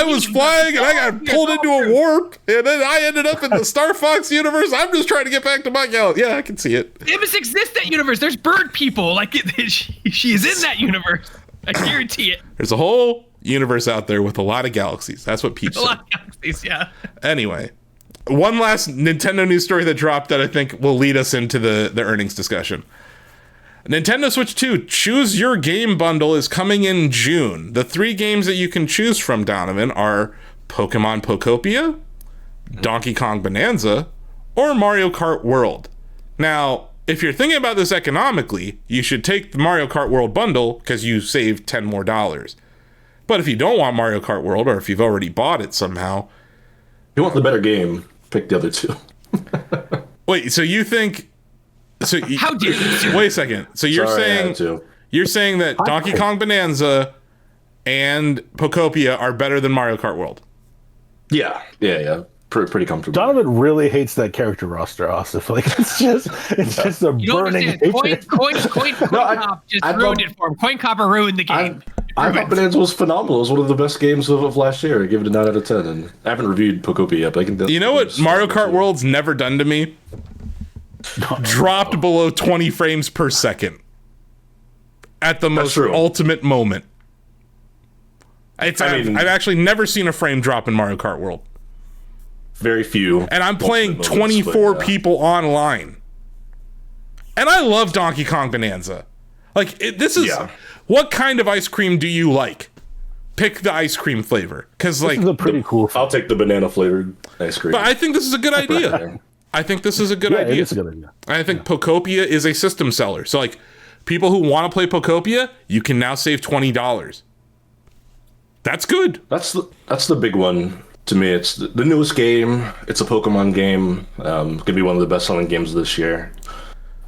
was flying and I got pulled into a warp and then I ended up in the Star Fox universe. I'm just trying to get back to my galaxy. Yeah, I can see it. Samus exists that universe. There's bird people. Like, she is in that universe. I guarantee it. There's a whole universe out there with a lot of galaxies. That's what Peach said. A lot of galaxies, yeah. Anyway, one last Nintendo news story that dropped that I think will lead us into the earnings discussion. Nintendo Switch 2 Choose Your Game bundle is coming in June. The 3 games that you can choose from, Donovan, are Pokémon Pokopia, Donkey Kong Bonanza, or Mario Kart World. Now, if you're thinking about this economically, you should take the Mario Kart World bundle because you save $10 more. But if you don't want Mario Kart World, or if you've already bought it somehow... If you want the better game, pick the other 2. Wait, so you think... How dare you? Wait a second. So you're saying that Donkey Kong Bonanza and Pokopia are better than Mario Kart World? Yeah. Pretty comfortable. Donovan really hates that character roster, Asif. Like, it's just a burning hatred. Coin Cop just ruined it for him. Coin Copper ruined the game. I thought Bonanza was phenomenal. It was one of the best games of last year. I give it a 9 out of 10. And I haven't reviewed Pokopia yet, but I can... You know what Mario Kart World's never done to me? Dropped below 20 frames per second at the most ultimate moment. I've actually never seen a frame drop in Mario Kart World. Very few. And I'm playing 24 people online. And I love Donkey Kong Bonanza. Like, this is... What kind of ice cream do you like? Pick the ice cream flavor. Because, like... This is a pretty cool... I'll take the banana flavored ice cream. But I think this is a good idea. I think this is a good idea. It is a good idea. I think Pokopia is a system seller. So, like, people who want to play Pokopia, you can now save $20. That's good. That's the big one to me. It's the newest game. It's a Pokemon game. Could be one of the best-selling games of this year.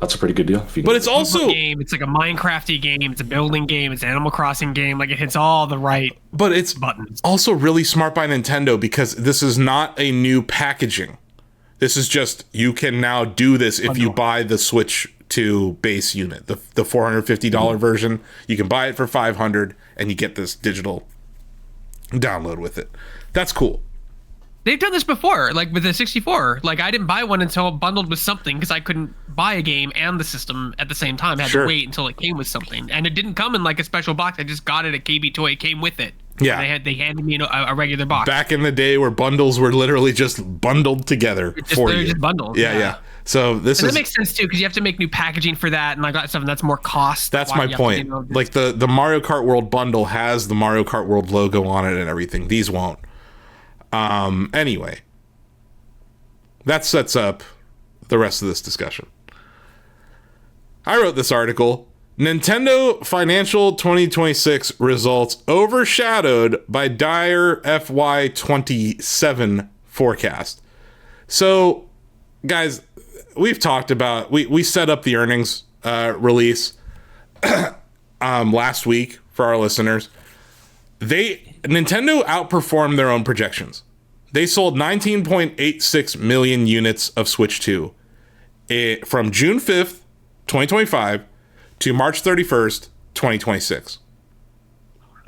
That's a pretty good deal. But it's also game. It's like a Minecrafty game. It's a building game. It's an Animal Crossing game. Like, it hits all the right. But it's buttons. Also really smart by Nintendo because this is not a new packaging. This is just, you can now do this if you buy the Switch 2 base unit, the $450 version. You can buy it for $500 and you get this digital download with it. That's cool. They've done this before, like with the 64. Like, I didn't buy one until bundled with something because I couldn't buy a game and the system at the same time. I had to wait until it came with something. And it didn't come in like a special box. I just got it at KB Toy. It came with it. Yeah. They handed me a regular box. Back in the day where bundles were literally just bundled together for you. They're just bundled. Yeah. So that makes sense too, because you have to make new packaging for that and like that stuff, and that's more cost. That's my point. Like the Mario Kart World bundle has the Mario Kart World logo on it and everything. These won't. Anyway, that sets up the rest of this discussion. I wrote this article. Nintendo Financial 2026 results overshadowed by dire FY27 forecast. So, guys, we've talked about, we set up the earnings release last week for our listeners. Nintendo outperformed their own projections. They sold 19.86 million units of Switch 2 from June 5th, 2025 to March 31st, 2026.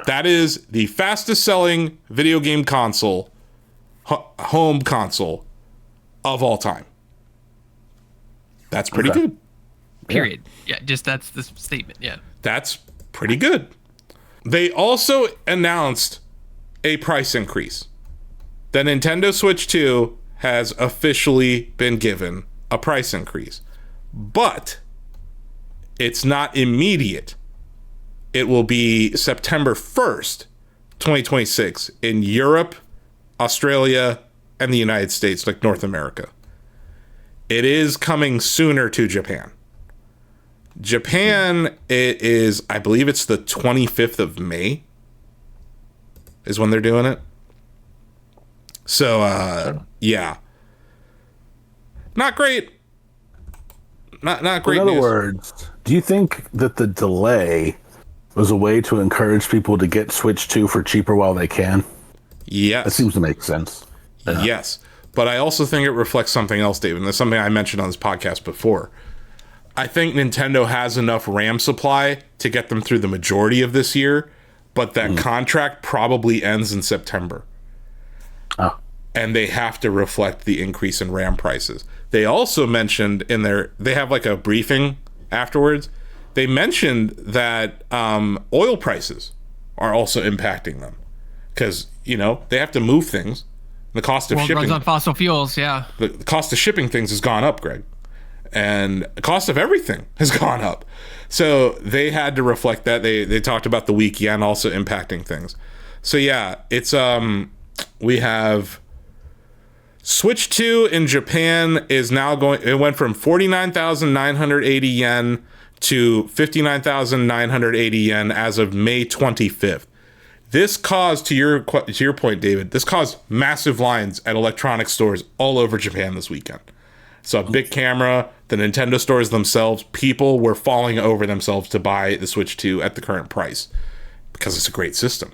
That is the fastest selling video game console, home console of all time. That's pretty good. Period. Yeah, just that's the statement. Yeah. That's pretty good. They also announced a price increase. The Nintendo Switch 2 has officially been given a price increase. But it's not immediate. It will be September 1st, 2026 in Europe, Australia, and the United States, like North America. It is coming sooner to Japan. Japan, it is, I believe it's the 25th of May is when they're doing it. So, yeah. Not great. Not great. In other words, do you think that the delay was a way to encourage people to get Switch 2 for cheaper while they can? Yes. That seems to make sense. Yeah. Yes. But I also think it reflects something else, David. And that's something I mentioned on this podcast before. I think Nintendo has enough RAM supply to get them through the majority of this year, but that contract probably ends in September. Oh. And they have to reflect the increase in RAM prices. They also mentioned they have like a briefing afterwards. They mentioned that oil prices are also impacting them because, they have to move things. The cost of shipping runs on fossil fuels, yeah. The cost of shipping things has gone up, Greg. And the cost of everything has gone up. So they had to reflect that. They talked about the weak yen also impacting things. So yeah, it's we have Switch 2 in Japan is now it went from 49,980 yen to 59,980 yen as of May 25th. This caused, to your point, David, this caused massive lines at electronic stores all over Japan this weekend. So a big camera, the Nintendo stores themselves, people were falling over themselves to buy the Switch 2 at the current price because it's a great system.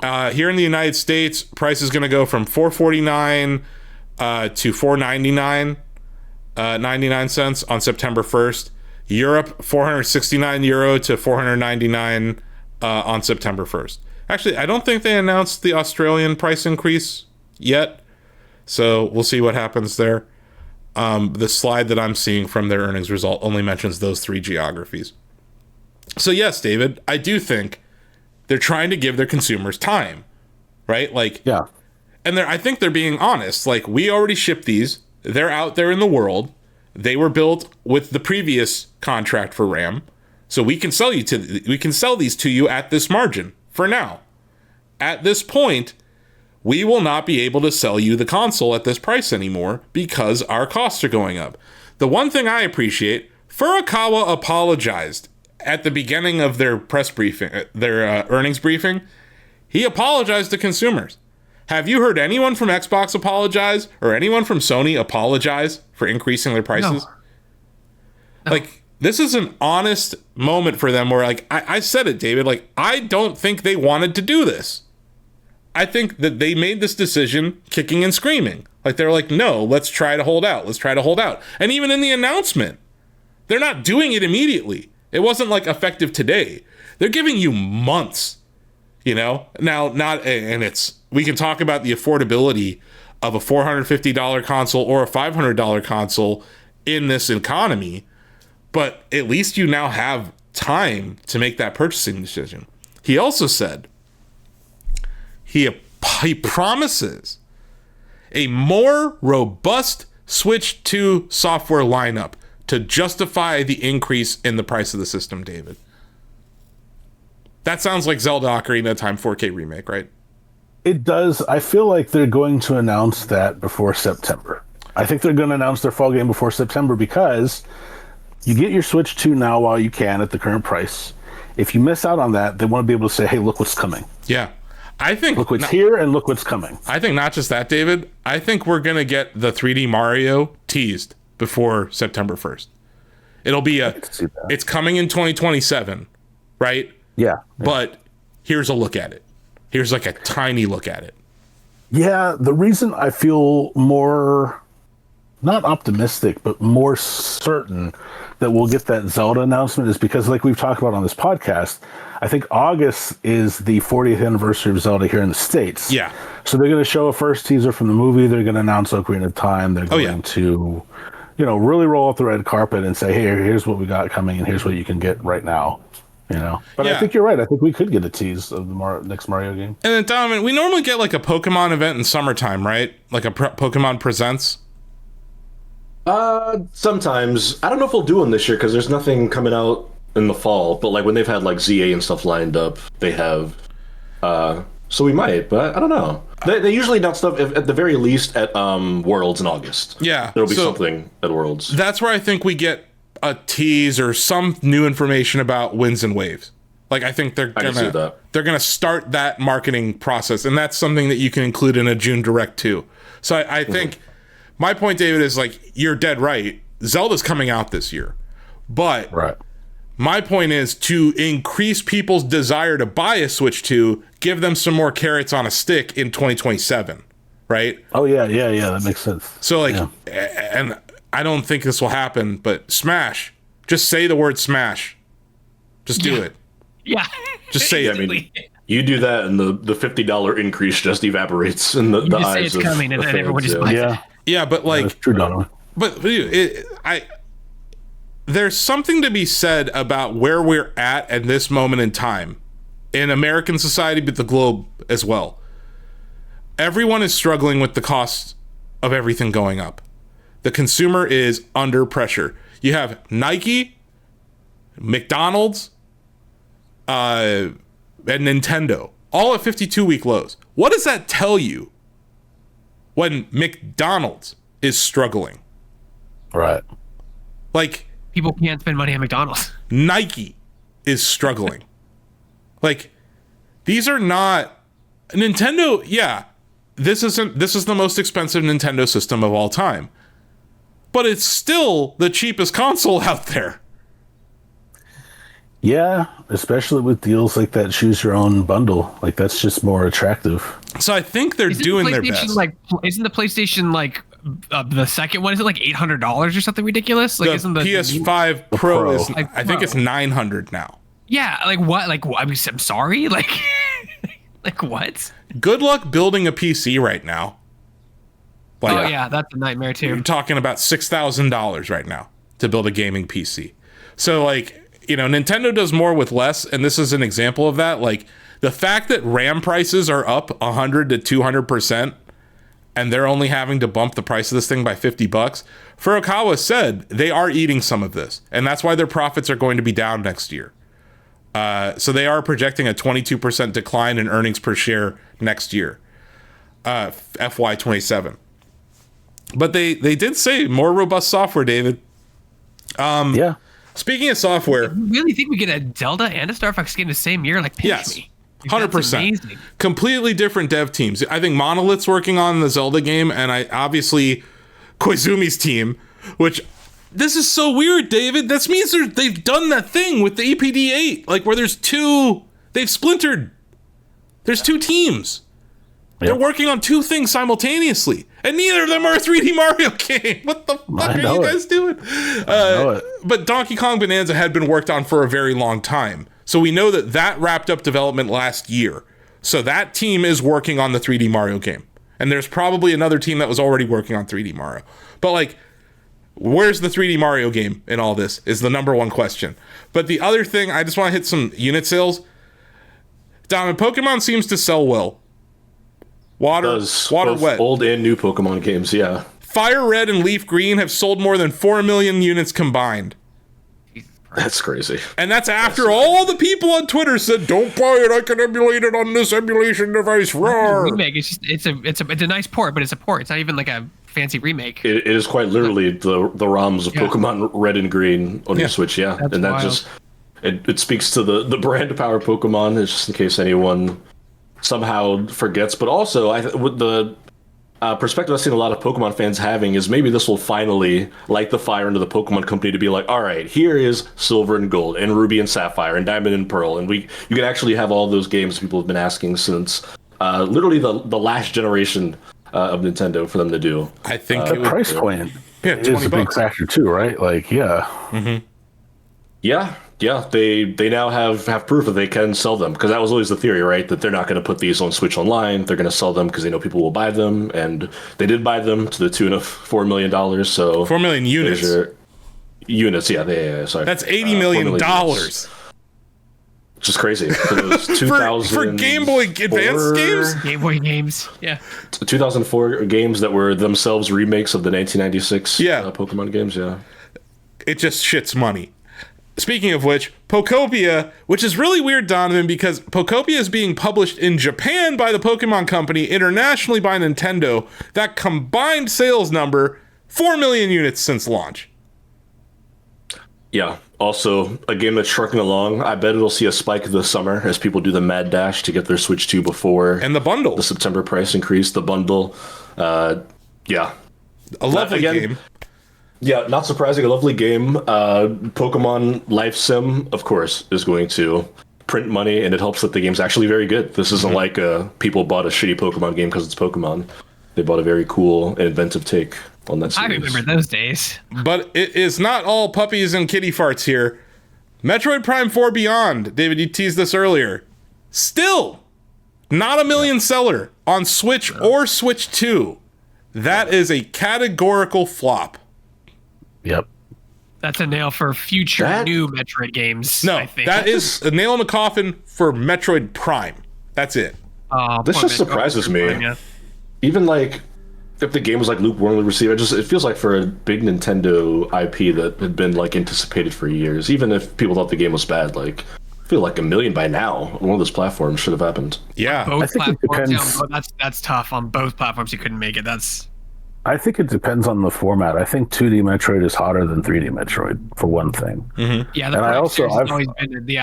Here in the United States, price is going to go from $449 to $499.99 on September 1st. Europe, €469 to $499 on September 1st. Actually, I don't think they announced the Australian price increase yet, so we'll see what happens there. The slide that I'm seeing from their earnings result only mentions those three geographies. So yes, David, I do think they're trying to give their consumers time, right? Like, yeah. And I think they're being honest. Like, we already shipped these. They're out there in the world. They were built with the previous contract for RAM. So we can sell these to you at this margin for now. At this point, we will not be able to sell you the console at this price anymore because our costs are going up. The one thing I appreciate, Furukawa apologized at the beginning of their press briefing, their earnings briefing. He apologized to consumers. Have you heard anyone from Xbox apologize or anyone from Sony apologize for increasing their prices? No. Like, this is an honest moment for them where, like, I said it, David, like, I don't think they wanted to do this. I think that they made this decision kicking and screaming. Like, they're like, no, let's try to hold out. Let's try to hold out. And even in the announcement, they're not doing it immediately. It wasn't like effective today. They're giving you months, Now, we can talk about the affordability of a $450 console or a $500 console in this economy, but at least you now have time to make that purchasing decision. He also said, he promises a more robust Switch 2 software lineup to justify the increase in the price of the system, David. That sounds like Zelda Ocarina of Time 4K remake, right? It does. I feel like they're going to announce that before September. I think they're going to announce their fall game before September because you get your Switch 2 now while you can at the current price. If you miss out on that, they want to be able to say, hey, look what's coming. Yeah. I think look what's here and look what's coming. I think not just that, David. I think we're going to get the 3D Mario teased before September 1st. It'll be it's coming in 2027, right? Yeah. But here's a look at it. Here's like a tiny look at it. Yeah, the reason I feel more, not optimistic, but more certain that we'll get that Zelda announcement is because, like we've talked about on this podcast, I think August is the 40th anniversary of Zelda here in the States. Yeah. So they're going to show a first teaser from the movie. They're going to announce Ocarina of Time. They're going to really roll out the red carpet and say, hey, here's what we got coming, and here's what you can get right now. But I think you're right. I think we could get a tease of the next Mario game. And then, Donovan, we normally get like a Pokemon event in summertime, right? Like a Pokemon Presents. Sometimes. I don't know if we'll do one this year because there's nothing coming out in the fall. But like when they've had like ZA and stuff lined up, they have. So we might, but I don't know. They usually announce stuff at the very least at Worlds in August. Yeah, there'll be something at Worlds. That's where I think we get a tease or some new information about Winds and Waves. Like I think they're gonna start that marketing process, and that's something that you can include in a June Direct too. So I think my point, David, is like you're dead right. Zelda's coming out this year, but my point is to increase people's desire to buy a Switch 2, give them some more carrots on a stick in 2027, right? Oh yeah, that makes sense. So and I don't think this will happen, but Smash, just say the word Smash. Just do it. Yeah. Just say it. I mean, you do that and the $50 increase just evaporates in the eyes say it's of coming and then everyone just buys it. Yeah, but like... That's true, Donovan. But there's something to be said about where we're at this moment in time in American society, but the globe as well. Everyone is struggling with the cost of everything going up. The consumer is under pressure. You have Nike, McDonald's, and Nintendo, all at 52-week lows. What does that tell you when McDonald's is struggling? Right. Like, people can't spend money at McDonald's. Nike is struggling. Like, these are not Nintendo. Yeah, this is the most expensive Nintendo system of all time, but it's still the cheapest console out there. Yeah, especially with deals like that choose your own bundle. Like that's just more attractive. So I think they're doing their best. Isn't the PlayStation like the second one? Is it like $800 or something ridiculous? Like, isn't the PS5 Pro is? Like, I think it's $900 now. Yeah, like what? Like I mean, I'm sorry. Like, like what? Good luck building a PC right now. Like, oh yeah, that's a nightmare too. You're talking about $6,000 right now to build a gaming PC. So like, Nintendo does more with less, and this is an example of that. Like the fact that RAM prices are up 100 to 200%, and they're only having to bump the price of this thing by $50. Furukawa said they are eating some of this, and that's why their profits are going to be down next year. So they are projecting a 22% decline in earnings per share next year, FY27. But they did say more robust software, David. Yeah. Speaking of software, you really think we get a Zelda and a Star Fox game the same year? Like, yes, me. 100%. Completely different dev teams. I think Monolith's working on the Zelda game, and obviously Koizumi's team, which this is so weird, David. This means they've done that thing with the EPD8, like where they've splintered. There's two teams. Yep. They're working on two things simultaneously, and neither of them are a 3D Mario game. What the fuck are you guys doing? But Donkey Kong Bonanza had been worked on for a very long time. So we know that wrapped up development last year. So that team is working on the 3D Mario game. And there's probably another team that was already working on 3D Mario. But like, where's the 3D Mario game in all this is the number one question. But the other thing, I just want to hit some unit sales. Pokemon seems to sell well. Water wet. Old and new Pokemon games, yeah. FireRed and LeafGreen have sold more than 4 million units combined. That's crazy. And that's after all the people on Twitter said, "Don't buy it. I can emulate it on this emulation device." Roar. Remake. It's a nice port, but it's a port. It's not even like a fancy remake. It is quite literally the ROMs of Pokemon Red and Green on your Switch, yeah. That's and that wild. just it speaks to the brand power of Pokemon. It's just in case anyone somehow forgets. But also, with the perspective I've seen a lot of Pokemon fans having is maybe this will finally light the fire into the Pokemon company to be like, all right, here is Silver and Gold and Ruby and Sapphire and Diamond and Pearl, and you can actually have all those games people have been asking since literally the last generation of Nintendo for them to do. I think the price point is a big factor too, right? Like, yeah. Mm-hmm. Yeah, Yeah, they now have proof that they can sell them, because that was always the theory, right? That they're not going to put these on Switch Online. They're going to sell them because they know people will buy them, and they did buy them to the tune of $4 million. So 4 million units. Units, yeah, sorry. That's $80 million. Which is crazy. Those 2000 for Game Boy Advance games? Game Boy games, yeah. 2004 games that were themselves remakes of the 1996 Pokemon games, yeah. It just shits money. Speaking of which, Pokopia, which is really weird, Donovan, because Pokopia is being published in Japan by the Pokemon Company, internationally by Nintendo. That combined sales number, 4 million units since launch. Yeah. Also, a game that's trucking along. I bet it'll see a spike this summer as people do the mad dash to get their Switch 2 before and the bundle, the September price increase. The bundle, yeah, a lovely game. Yeah, not surprising. A lovely game. Pokemon Life Sim, of course, is going to print money, and it helps that the game's actually very good. This isn't like people bought a shitty Pokemon game because it's Pokemon. They bought a very cool and inventive take on that series. I remember those days. But it is not all puppies and kitty farts here. Metroid Prime 4 Beyond, David, you teased this earlier. Still not a million seller on Switch or Switch 2. That is a categorical flop. Yep. That's a nail for future new Metroid games. No, I think. that is a nail in the coffin for Metroid Prime. That's it. This just surprises me. Prime, yeah. Even like if the game was like lukewarmly received, it feels like for a big Nintendo IP that had been like anticipated for years, even if people thought the game was bad, like I feel like 1 million by now on one of those platforms should have happened. Yeah, both platforms. Yeah, that's tough. On both platforms, you couldn't make it. I think it depends on the format. I think 2D Metroid is hotter than 3D Metroid for one thing. Mm-hmm. Yeah, I've always been the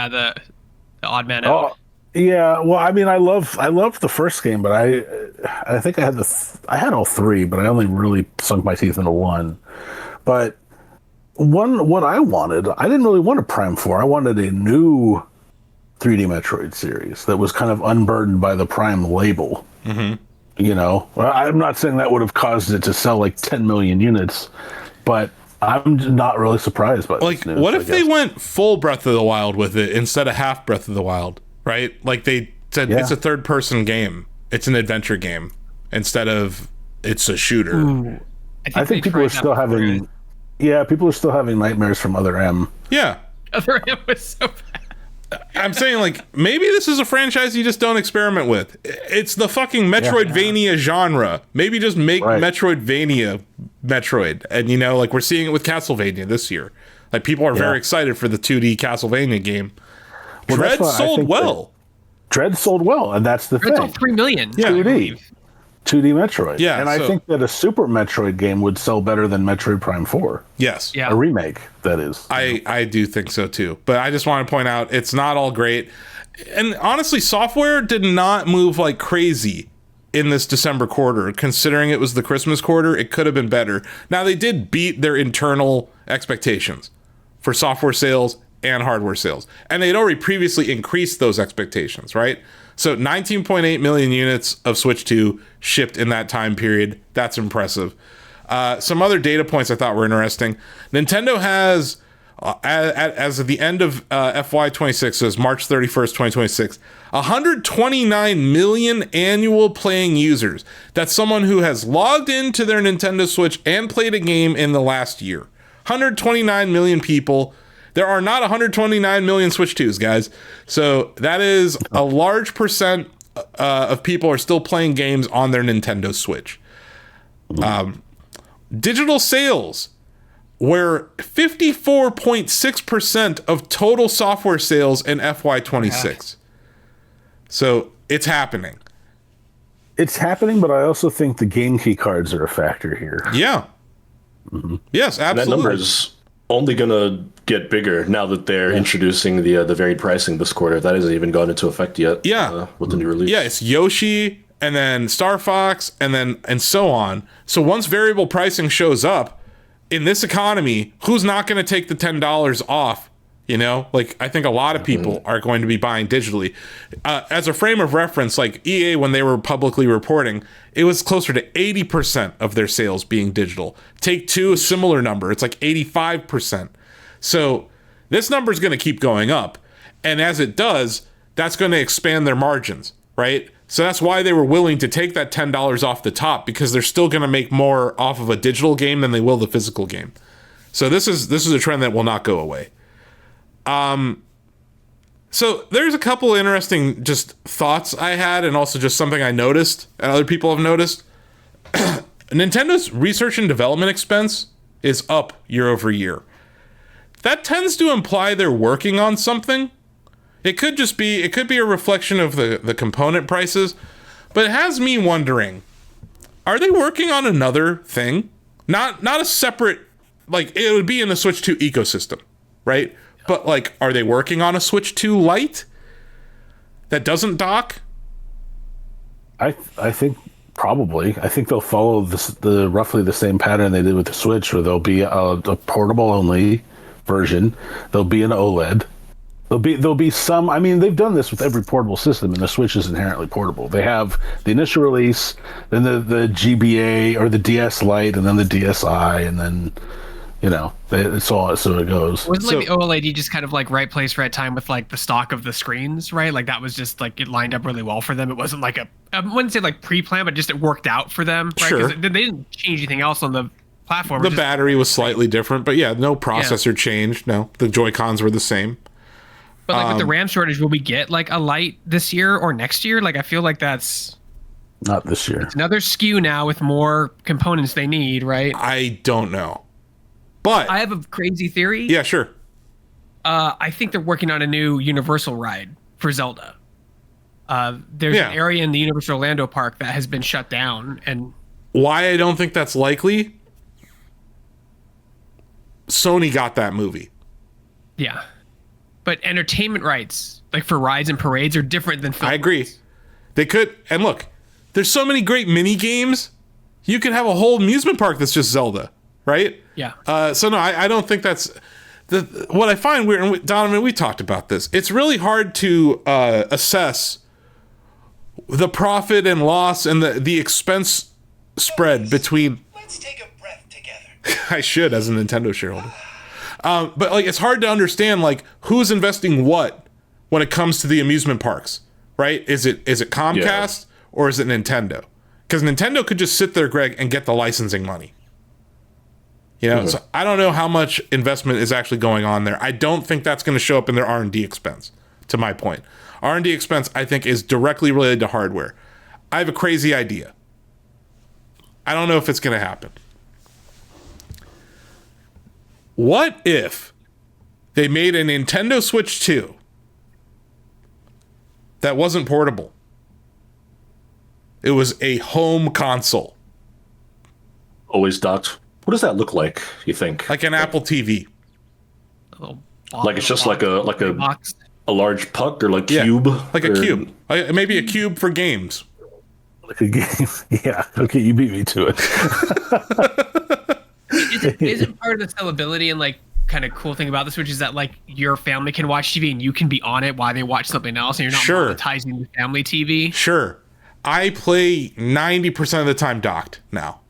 odd man out. Yeah, well, I mean, I love the first game, but I think I had all three, but I only really sunk my teeth into one. But what I wanted, I didn't really want a Prime 4. I wanted a new 3D Metroid series that was kind of unburdened by the Prime label. Mm-hmm. You know, I'm not saying that would have caused it to sell like 10 million units, but I'm not really surprised by this news, what if they went full Breath of the Wild with it instead of half Breath of the Wild, right? Like they said, it's a third-person game. It's an adventure game instead of it's a shooter. Ooh, I think people are still having... Yeah, people are still having nightmares from Other M. Yeah. Other M was so bad. I'm saying, like, maybe this is a franchise you just don't experiment with. It's the fucking Metroidvania genre. Maybe just make Metroidvania Metroid. And, you know, like, we're seeing it with Castlevania this year. Like, people are very excited for the 2D Castlevania game. Well, Dread sold well. Dread sold well, and that's the thing. It's 3 million. Yeah. 2D Metroid. Yeah, and I think that a Super Metroid game would sell better than Metroid Prime 4. Yes. Yeah. A remake, that is. I do think so, too. But I just want to point out, it's not all great. And honestly, software did not move like crazy in this December quarter. Considering it was the Christmas quarter, it could have been better. Now, they did beat their internal expectations for software sales and hardware sales. And they'd already previously increased those expectations, right? So 19.8 million units of Switch 2 shipped in that time period. That's impressive. Some other data points I thought were interesting. Nintendo has, as of the end of FY26, so it's March 31st, 2026, 129 million annual playing users. That's someone who has logged into their Nintendo Switch and played a game in the last year. 129 million people. There are not 129 million Switch 2s, guys. So that is a large percent of people are still playing games on their Nintendo Switch. Digital sales were 54.6% of total software sales in FY26. So it's happening. It's happening, but I also think the game key cards are a factor here. Yeah. Mm-hmm. Yes, absolutely. That number is only going to get bigger now that they're introducing the varied pricing this quarter. That hasn't even gone into effect yet. With the new release. Yeah, it's Yoshi and then Star Fox and so on. So once variable pricing shows up in this economy, who's not going to take the $10 off? You know, like I think a lot of people are going to be buying digitally. As a frame of reference, like EA, when they were publicly reporting, it was closer to 80% of their sales being digital. Take-Two, a similar number. It's like 85%. So This number is going to keep going up. And as it does, that's going to expand their margins, right? So that's why they were willing to take that $10 off the top, because they're still going to make more off of a digital game than they will the physical game. So this is a trend that will not go away. So there's a couple interesting just thoughts I had, and also just something I noticed and other people have noticed. Nintendo's research and development expense is up year over year. That tends to imply they're working on something. It could be a reflection of the component prices, but it has me wondering, are they working on another thing? Not a separate, like, it would be in the Switch 2 ecosystem, right? But, like, are they working on a Switch 2 Lite that doesn't dock? I think probably. I think they'll follow the roughly the same pattern they did with the Switch, where there'll be a portable only version. There'll be an OLED. There'll be some. I mean, they've done this with every portable system, and the Switch is inherently portable. They have the initial release, then the GBA or the DS Lite, and then the DSi, and then, you know, it's all, so it goes. Wasn't like the OLED just kind of like right place, right time with like the stock of the screens, right? Like that was just like, it lined up really well for them. It wasn't like I wouldn't say like pre-planned, but just it worked out for them, right? Sure. They didn't change anything else on the platform. The battery was slightly different, but yeah, no processor changed. No, the Joy-Cons were the same. But like with the RAM shortage, will we get like a Lite this year or next year? Like I feel like that's not this year. It's another SKU now with more components they need, right? I don't know. But I have a crazy theory. Yeah, sure. I think they're working on a new Universal ride for Zelda. There's an area in the Universal Orlando Park that has been shut down, and why I don't think that's likely? Sony got that movie. Yeah. But entertainment rights, like for rides and parades, are different than film. I agree. Rights. They could, and look, there's so many great mini games. You could have a whole amusement park that's just Zelda, right? Yeah. So no, I don't think that's what I find weird. And Donovan, we talked about this. It's really hard to assess the profit and loss and the expense spread between. Let's take a breath together. I should, as a Nintendo shareholder. But like, it's hard to understand like who's investing what when it comes to the amusement parks, right? Is it Comcast or is it Nintendo? Because Nintendo could just sit there, Greg, and get the licensing money. You know, so I don't know how much investment is actually going on there. I don't think that's going to show up in their R&D expense. To my point, R&D expense I think is directly related to hardware. I have a crazy idea. I don't know if it's going to happen. What if they made a Nintendo Switch 2 that wasn't portable? It was a home console. Always docked. What does that look like, you think? Like an Apple TV. Like it's just like a large puck or like cube? Like a cube. Maybe a cube for games. Like a game. Yeah. Okay, you beat me to it. Isn't part of the sellability and like kind of cool thing about this, which is that like your family can watch TV and you can be on it while they watch something else, and you're not monetizing the family TV? Sure. I play 90% of the time docked now.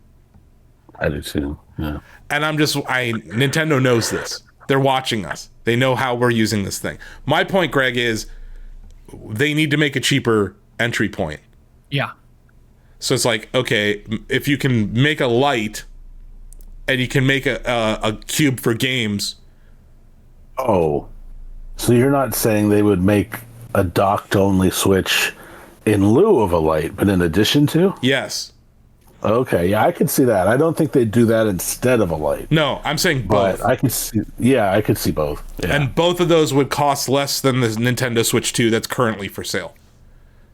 I do too. Yeah. And Nintendo knows this. They're watching us. They know how we're using this thing. My point, Greg, is they need to make a cheaper entry point. Yeah. So it's like, okay, if you can make a Lite and you can make a cube for games. Oh, so you're not saying they would make a docked only Switch in lieu of a Lite, but in addition to? Yes. Okay, yeah, I could see that. I don't think they'd do that instead of a Lite. No, I'm saying both. But I could see both. Yeah. And both of those would cost less than the Nintendo Switch 2 that's currently for sale.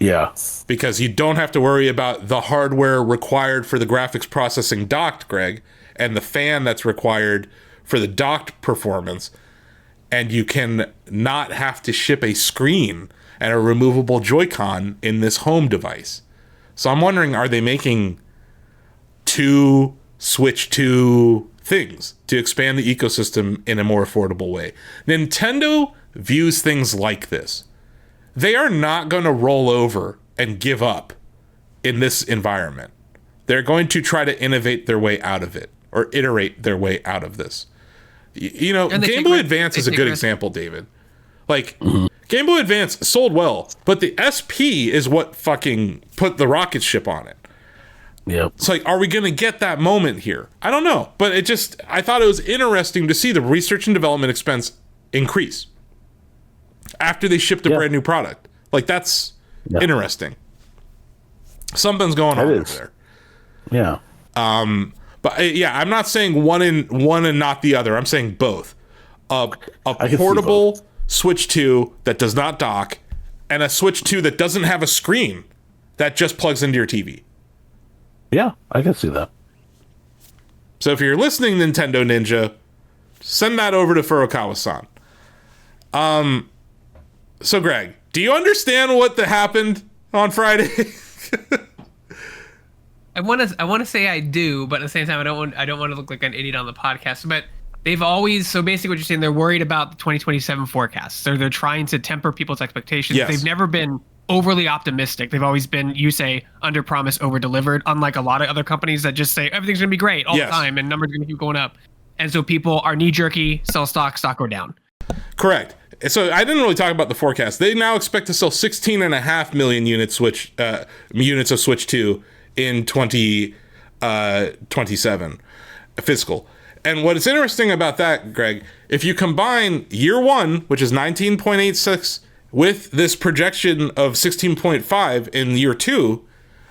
Yeah. Because you don't have to worry about the hardware required for the graphics processing docked, Greg, and the fan that's required for the docked performance. And you can not have to ship a screen and a removable Joy-Con in this home device. So I'm wondering, are they making two Switch 2 things to expand the ecosystem in a more affordable way? Nintendo views things like this. They are not going to roll over and give up in this environment. They're going to try to innovate their way out of it, or iterate their way out of this. Game Boy Advance is a good example, David. Like, Game Boy Advance sold well, but the SP is what fucking put the rocket ship on it. Yep. It's like, are we going to get that moment here? I don't know. But I thought it was interesting to see the research and development expense increase after they shipped a brand new product. Like, that's interesting. Something's going on over there. Yeah. But I'm not saying one and not the other. I'm saying both. A portable Switch 2 that does not dock, and a Switch 2 that doesn't have a screen that just plugs into your TV. Yeah, I can see that. So if you're listening, Nintendo Ninja, send that over to Furukawa-san. So Greg, do you understand what happened on Friday? I want to say I do, but at the same time, I don't want to look like an idiot on the podcast. But they've always, so basically what you're saying, they're worried about the 2027 forecasts. They're trying to temper people's expectations. Yes. They've never been overly optimistic. They've always been, you say, under promise, over delivered, unlike a lot of other companies that just say everything's going to be great all the time and numbers are going to keep going up. And so people are knee jerky, sell stock go down. Correct. So I didn't really talk about the forecast. They now expect to sell 16.5 million units of Switch 2 in 2027 fiscal. And what is interesting about that, Greg, if you combine year one, which is 19.86, with this projection of 16.5 in year two,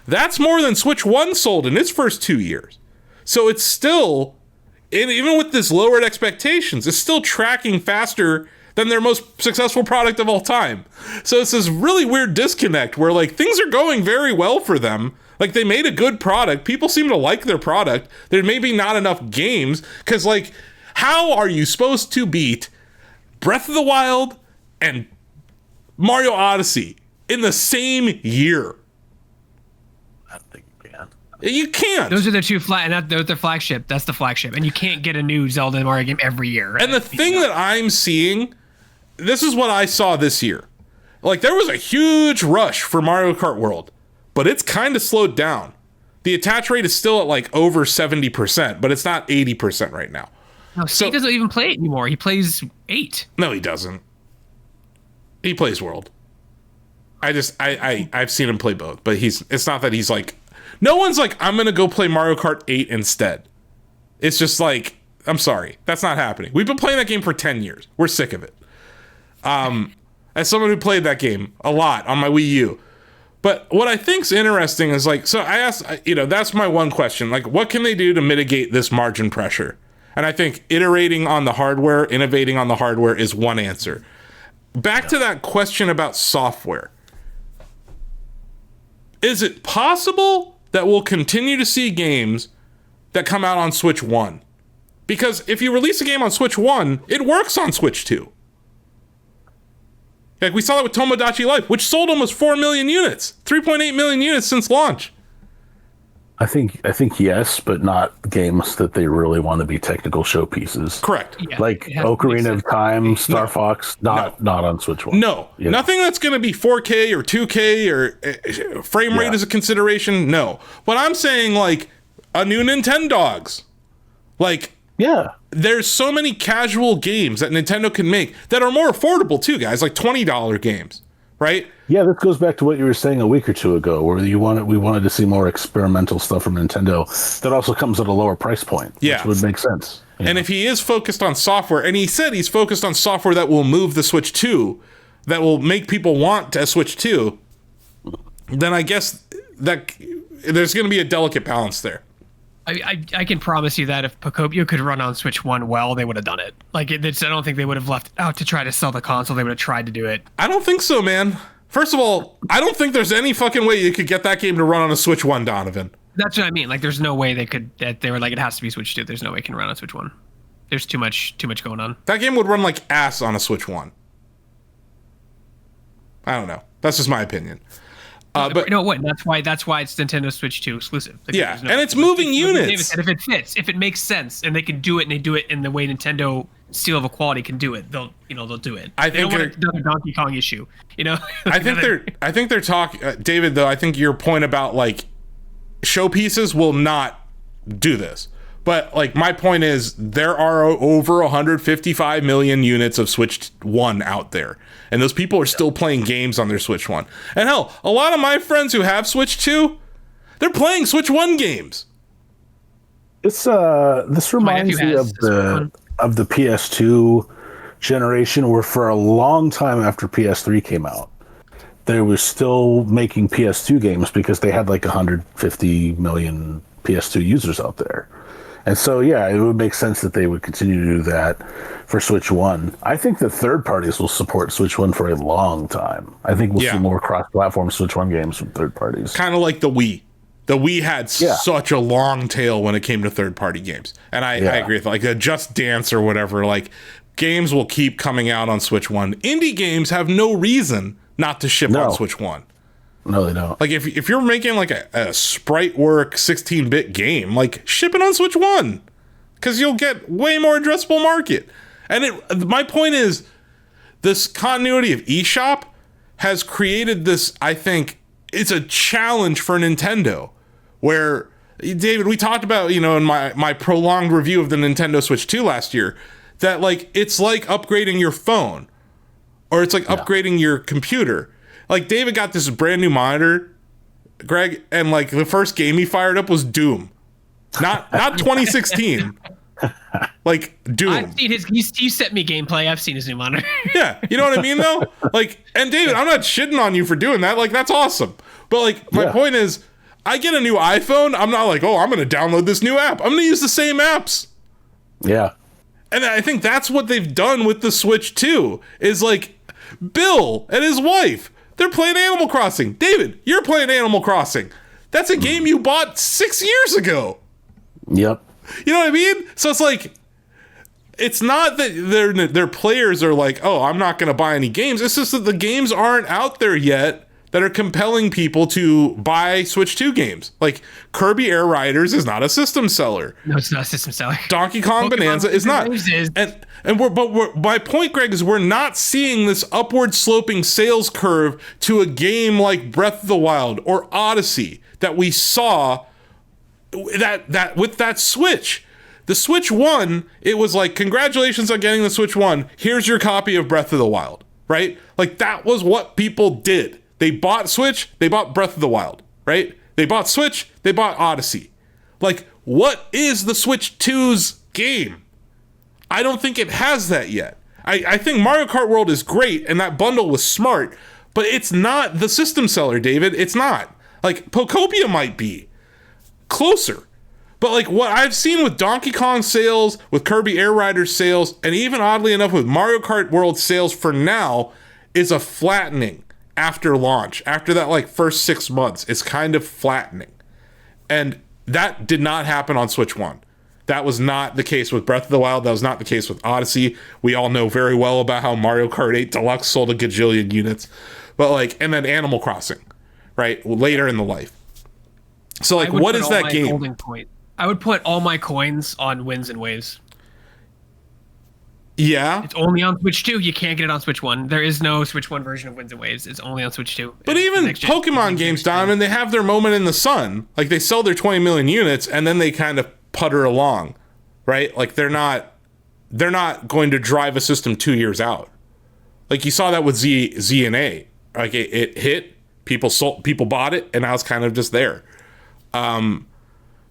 that's more than Switch 1 sold in its first 2 years. So it's still, and even with this lowered expectations, it's still tracking faster than their most successful product of all time. So it's this really weird disconnect where like things are going very well for them. Like they made a good product. People seem to like their product. There may be not enough games because like how are you supposed to beat Breath of the Wild and Mario Odyssey in the same year? I don't think you can. You can't. Those are the two they're the flagship. That's the flagship. And you can't get a new Zelda and Mario game every year. And the thing that I'm seeing, this is what I saw this year. Like there was a huge rush for Mario Kart World, but it's kind of slowed down. The attach rate is still at like over 70%, but it's not 80% right now. No, Steve doesn't even play it anymore. He plays 8. No, he doesn't. He plays World. I've seen him play both, but it's not that he's like, no one's like, I'm going to go play Mario Kart 8 instead. It's just like, I'm sorry, that's not happening. We've been playing that game for 10 years. We're sick of it. As someone who played that game a lot on my Wii U. But what I think's interesting is like, so I asked, that's my one question. Like, what can they do to mitigate this margin pressure? And I think iterating on the hardware, innovating on the hardware is one answer. Back to that question about software. Is it possible that we'll continue to see games that come out on Switch 1? Because if you release a game on Switch 1, it works on Switch 2. Like we saw that with Tomodachi Life, which sold almost 4 million units, 3.8 million units since launch. I think yes, but not games that they really want to be technical showpieces. Correct. Yeah, like Ocarina of Time, Star No. Fox, not on Switch 1. No, nothing that's going to be 4K or 2K or frame rate is a consideration. No, but I'm saying like a new Nintendogs, like there's so many casual games that Nintendo can make that are more affordable too, guys, like $20 games, right? Yeah, this goes back to what you were saying a week or two ago, where we wanted to see more experimental stuff from Nintendo that also comes at a lower price point, which would make sense. And if he is focused on software, and he said he's focused on software that will move the Switch 2, that will make people want to Switch 2, then I guess that there's going to be a delicate balance there. I can promise you that if Pokopia could run on Switch 1 well, they would have done it. Like, I don't think they would have left out to try to sell the console. They would have tried to do it. I don't think so, man. First of all, I don't think there's any fucking way you could get that game to run on a Switch 1, Donovan. That's what I mean. Like, there's no way they were like, it has to be Switch 2. There's no way it can run on Switch 1. There's too much going on. That game would run like ass on a Switch 1. I don't know. That's just my opinion. But no, what? That's why it's Nintendo Switch 2 exclusive. Like, and it's moving units. And if it fits, if it makes sense, and they can do it, and they do it in the way Nintendo seal of equality can do it, they'll do it. I they think don't want another Donkey Kong issue. I think they're talking, David. Though I think your point about like showpieces will not do this, But like my point is, there are over 155 million units of Switch 1 out there, and those people are still playing games on their Switch 1. And hell, a lot of my friends who have Switch 2, they're playing Switch 1 games. This reminds me of the PS2 generation, where for a long time after PS3 came out, they were still making PS2 games because they had like 150 million PS2 users out there. And so, yeah, it would make sense that they would continue to do that for Switch 1. I think the third parties will support Switch 1 for a long time. I think we'll see more cross-platform Switch 1 games from third parties. Kind of like the Wii. The Wii had such a long tail when it came to third-party games. And I agree with that. Like a Just Dance or whatever, like games will keep coming out on Switch 1. Indie games have no reason not to ship on Switch 1. No, they don't. Like if you're making like a sprite work 16-bit game, like ship it on Switch 1, because you'll get way more addressable market. And my point is, this continuity of eShop has created this, I think, it's a challenge for Nintendo, where, David, we talked about, in my prolonged review of the Nintendo Switch 2 last year, that like it's like upgrading your phone, or it's like upgrading your computer. Like, David got this brand new monitor, Greg, and like the first game he fired up was Doom. Not 2016. Like Doom. I've seen he sent me gameplay. I've seen his new monitor. Yeah, you know what I mean though? Like, and David, I'm not shitting on you for doing that. Like, that's awesome. But like my point is, I get a new iPhone, I'm not like, oh, I'm gonna download this new app. I'm gonna use the same apps. Yeah. And I think that's what they've done with the Switch 2, is like Bill and his wife, they're playing Animal Crossing. David, you're playing Animal Crossing. That's a game you bought 6 years ago. Yep. You know what I mean? So it's like, it's not that their players are like, oh, I'm not going to buy any games. It's just that the games aren't out there yet that are compelling people to buy Switch 2 games. Like Kirby Air Riders is not a system seller. No, it's not a system seller. Donkey Kong Bonanza is not. My point, Greg, is we're not seeing this upward sloping sales curve to a game like Breath of the Wild or Odyssey that we saw that with that Switch. The Switch 1, it was like, congratulations on getting the Switch 1. Here's your copy of Breath of the Wild, right? Like, that was what people did. They bought Switch, they bought Breath of the Wild, right? They bought Switch, they bought Odyssey. Like, what is the Switch 2's game? I don't think it has that yet. I think Mario Kart World is great, and that bundle was smart, but it's not the system seller, David. It's not. Like, Pokopia might be closer. But like what I've seen with Donkey Kong sales, with Kirby Air Riders sales, and even oddly enough with Mario Kart World sales for now, is a flattening after launch. After that like first 6 months, it's kind of flattening. And that did not happen on Switch 1. That was not the case with Breath of the Wild. That was not the case with Odyssey. We all know very well about how Mario Kart 8 Deluxe sold a gajillion units. But like, and then Animal Crossing, right? Later in the life. So like, what is that game? I would put all my coins on Winds and Waves. Yeah. It's only on Switch 2. You can't get it on Switch 1. There is no Switch 1 version of Winds and Waves. It's only on Switch 2. But even Pokemon games, Donovan, they have their moment in the sun. Like, they sell their 20 million units, and then they kind of putter along, right? Like, they're not going to drive a system 2 years out. Like, you saw that with Z and A. Like, it hit, people bought it, and now it's kind of just there.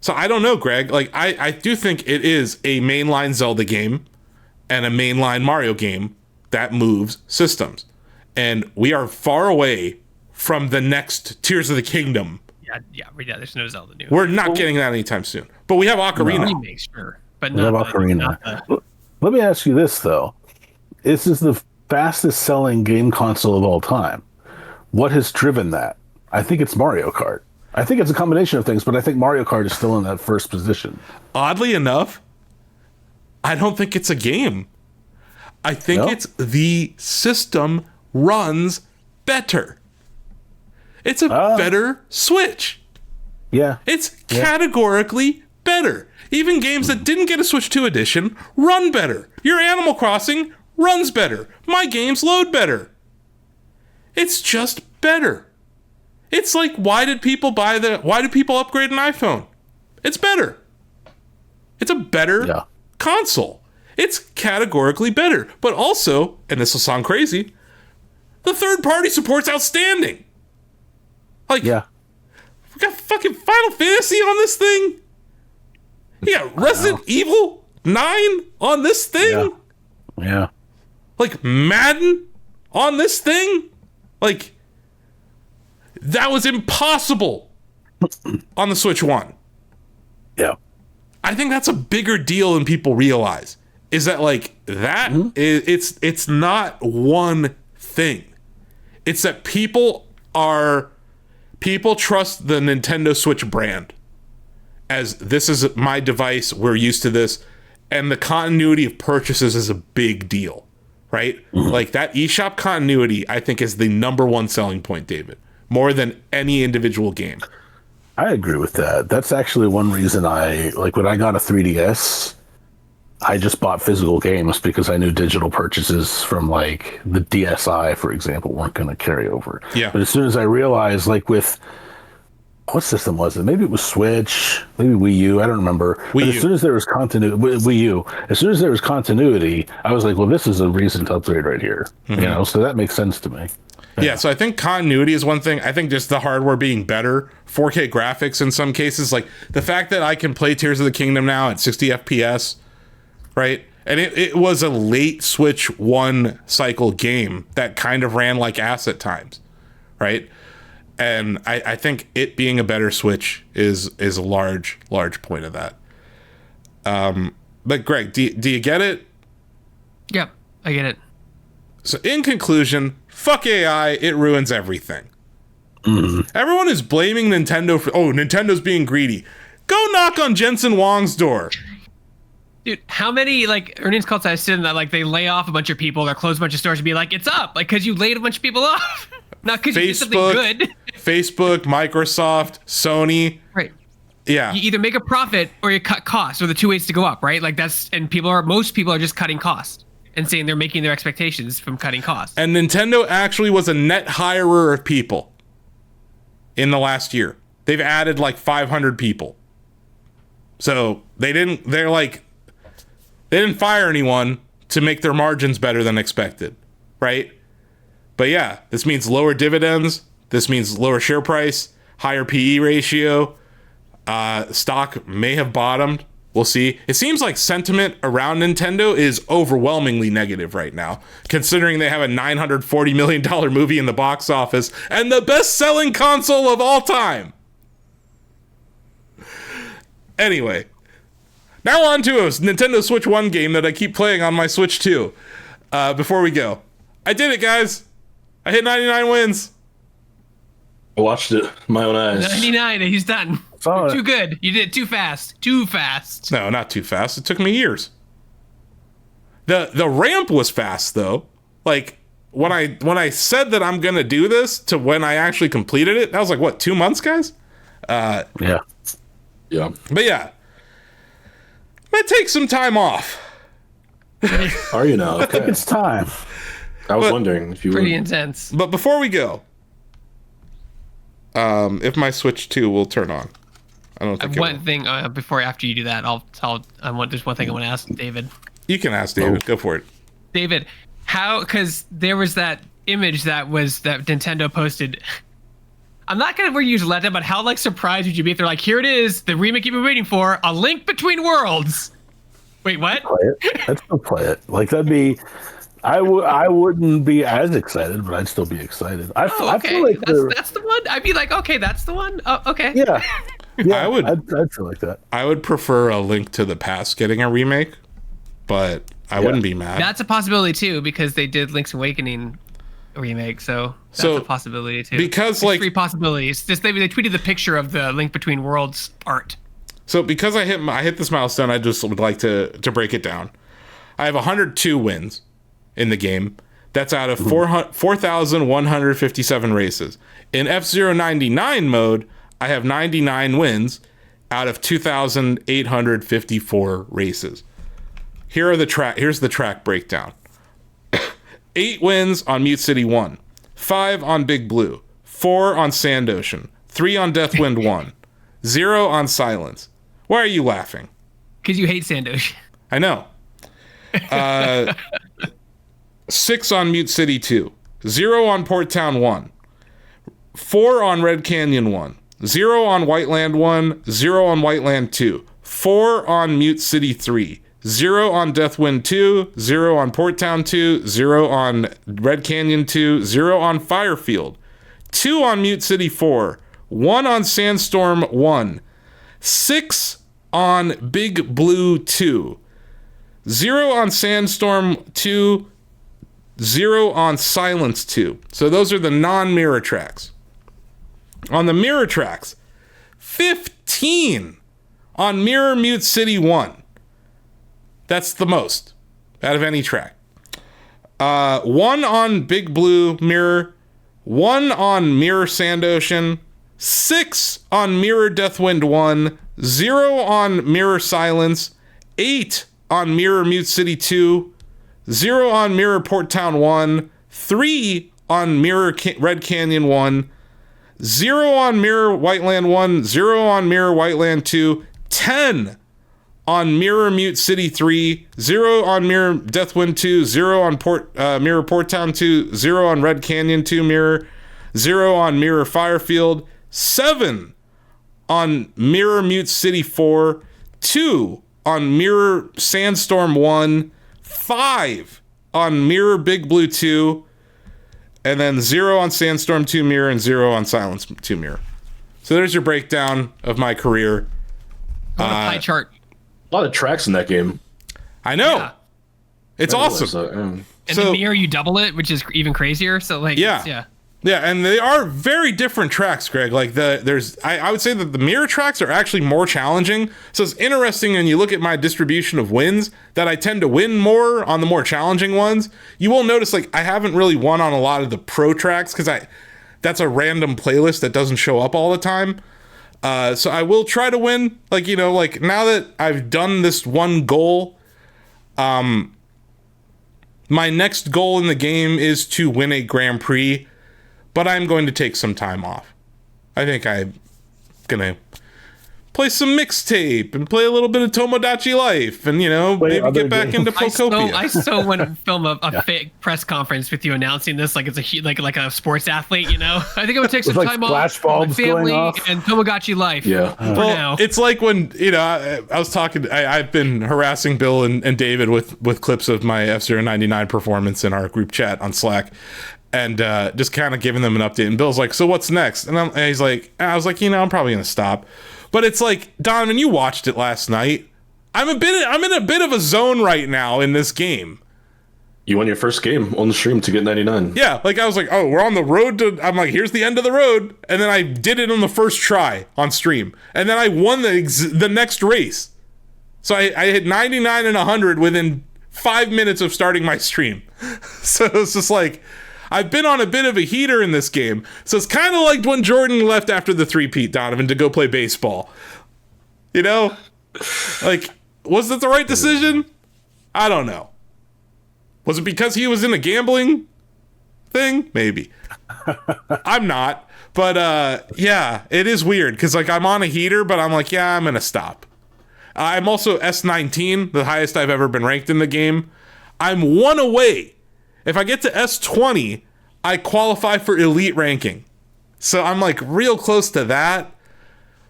So I don't know, Greg. Like, I do think it is a mainline Zelda game and a mainline Mario game that moves systems. And we are far away from the next Tears of the Kingdom. Yeah, there's no Zelda new. We're not getting that anytime soon. But we have Ocarina. Sure, but we have Ocarina. Let me ask you this, though. This is the fastest selling game console of all time. What has driven that? I think it's Mario Kart. I think it's a combination of things, but I think Mario Kart is still in that first position. Oddly enough, I don't think it's a game. I think it's the system runs better. It's a better Switch. Yeah. It's categorically better. Even games that didn't get a Switch 2 edition run better. Your Animal Crossing runs better. My games load better. It's just better. It's like, why do people upgrade an iPhone? It's better. It's a better console. It's categorically better. But also, and this will sound crazy, the third-party support's outstanding. Like, we got fucking Final Fantasy on this thing. You got Resident Evil 9 on this thing. Yeah. Like, Madden on this thing. Like, that was impossible on the Switch 1. Yeah. I think that's a bigger deal than people realize. Is that, like, that it's not one thing. It's that people trust the Nintendo Switch brand as this is my device, we're used to this, and the continuity of purchases is a big deal, right? Like, that eShop continuity, I think, is the number one selling point, David, more than any individual game. I agree with that. That's actually one reason when I got a 3DS, I just bought physical games because I knew digital purchases from, like, the DSi, for example, weren't going to carry over. Yeah. But as soon as I realized, like, with what system was it? Maybe it was Switch, maybe Wii U. I don't remember. But as soon as there was continuity, Wii U. As soon as there was continuity, I was like, well, this is a reason to upgrade right here. You know, so that makes sense to me. Yeah, so I think continuity is one thing. I think just the hardware being better, 4K graphics in some cases, like the fact that I can play Tears of the Kingdom now at 60 FPS, right? And it was a late Switch 1 cycle game that kind of ran like ass at times, right? And I think it being a better Switch is a large point of that. But Greg, do you get it? Yep, I get it. So in conclusion, fuck AI, it ruins everything. Everyone is blaming Nintendo for, Nintendo's being greedy. Go knock on Jensen Huang's door. Dude, how many, like, earnings calls I've seen that, like, they lay off a bunch of people or close a bunch of stores and be like, it's up, like, because you laid a bunch of people off. Not because you did something good. Facebook, Microsoft, Sony. Right. Yeah. You either make a profit or you cut costs, or the two ways to go up, right? Like, most people are just cutting costs and saying they're making their expectations from cutting costs. And Nintendo actually was a net hirer of people in the last year. They've added like 500 people. So they didn't fire anyone to make their margins better than expected, right? But yeah, this means lower dividends. This means lower share price, higher PE ratio. Stock may have bottomed. We'll see. It seems like sentiment around Nintendo is overwhelmingly negative right now, considering they have a $940 million movie in the box office and the best-selling console of all time. Anyway, now on to a Nintendo Switch 1 game that I keep playing on my Switch 2. Before we go, I did it, guys. I hit 99 wins. I watched it with my own eyes. 99, and he's done. You're too good. You did it too fast. Too fast. No, not too fast. It took me years. The ramp was fast though. Like when I said that I'm gonna do this to when I actually completed it, that was like what, 2 months, guys? Yeah. But yeah, might take some time off. Are you now? I think it's time. I was wondering if you pretty were. intense. But before we go, if my Switch 2 will turn on. I don't think one thing after you do that, there's one thing I want to ask David. You can ask David. Go for it. David, because there was that image that Nintendo posted. I'm not gonna use letdown, but how like surprised would you be if they're like, here it is, the remake you've been waiting for, A Link Between Worlds. Wait, what? Play it. I'd still play it. Like that'd be. I wouldn't be as excited, but I'd still be excited. I feel like that's the one. I'd be like, okay, that's the one. Oh, okay. Yeah. Yeah, I'd feel like that. I would prefer A Link to the Past getting a remake, but I wouldn't be mad. That's a possibility too, because they did Link's Awakening remake, so that's a possibility too. Because there's 3 possibilities. Just they tweeted the picture of the Link Between Worlds art. So because I hit this milestone, I just would like to break it down. I have 102 wins in the game. That's out of 4,157 races. In F099 mode, I have 99 wins out of 2,854 races. Here's the track breakdown. 8 wins on Mute City 1, 5 on Big Blue, 4 on Sand Ocean, 3 on Deathwind 1, 0 on Silence. Why are you laughing? Because you hate Sandosh. I know. 6 on Mute City 2. 0 on Port Town 1. 4 on Red Canyon 1. 0 on Whiteland 1. 0 on Whiteland 2. 4 on Mute City 3. 0 on Deathwind 2, 0 on Port Town 2, 0 on Red Canyon 2, 0 on Firefield, 2 on Mute City 4, 1 on Sandstorm 1, 6 on Big Blue 2, 0 on Sandstorm 2, 0 on Silence 2. So those are the non-mirror tracks. On the mirror tracks, 15 on Mirror Mute City 1. That's the most out of any track. 1 on Big Blue Mirror, 1 on Mirror Sand Ocean, 6 on Mirror Deathwind 1, 0 on Mirror Silence, 8 on Mirror Mute City 2, 0 on Mirror Port Town 1, 3 on Mirror Red Canyon 1, 0 on Mirror Whiteland 1, 0 on Mirror Whiteland 2, 10 on Mirror Mute City 3, 0 on Mirror Deathwind 2, 0 on Mirror Port Town 2, 0 on Red Canyon 2 Mirror, 0 on Mirror Firefield, 7 on Mirror Mute City 4, 2 on Mirror Sandstorm 1, 5 on Mirror Big Blue 2, and then 0 on Sandstorm 2 Mirror and 0 on Silence 2 Mirror. So there's your breakdown of my career. On a pie chart. A lot of tracks in that game. I know. Yeah. It's awesome. And the mirror, you double it, which is even crazier. So like, yeah, and they are very different tracks, Greg. Like I would say that the mirror tracks are actually more challenging. So it's interesting when you look at my distribution of wins that I tend to win more on the more challenging ones. You will notice like I haven't really won on a lot of the pro tracks because that's a random playlist that doesn't show up all the time. So I will try to win, like, you know, like now that I've done this one goal, my next goal in the game is to win a Grand Prix, but I'm going to take some time off. I think I'm gonna play some Mixtape and play a little bit of Tomodachi Life and, you know, maybe get back into Pokopia. I so want to film a fake press conference with you announcing this like it's like a sports athlete, you know? I think I would take some time off with my family and Tomodachi Life. Yeah. For now. It's like when, you know, I was talking, I've been harassing Bill and David with clips of my F-099 performance in our group chat on Slack. And just kind of giving them an update. And Bill's like, so what's next? And he's like, I was like, you know, I'm probably going to stop. But it's like, Donovan, you watched it last night. I'm in a bit of a zone right now in this game. You won your first game on the stream to get 99. Yeah, like I was like, oh, we're on the road to, I'm like, here's the end of the road. And then I did it on the first try on stream. And then I won the next race. So I hit 99 and 100 within 5 minutes of starting my stream. So it's just like, I've been on a bit of a heater in this game. So it's kind of like when Jordan left after the three-peat, Donovan, to go play baseball. You know? Like, was it the right decision? I don't know. Was it because he was in a gambling thing? Maybe. I'm not. But, yeah, it is weird. Because, like, I'm on a heater, but I'm like, yeah, I'm going to stop. I'm also S19, the highest I've ever been ranked in the game. I'm one away. If I get to S20, I qualify for elite ranking. So I'm like real close to that.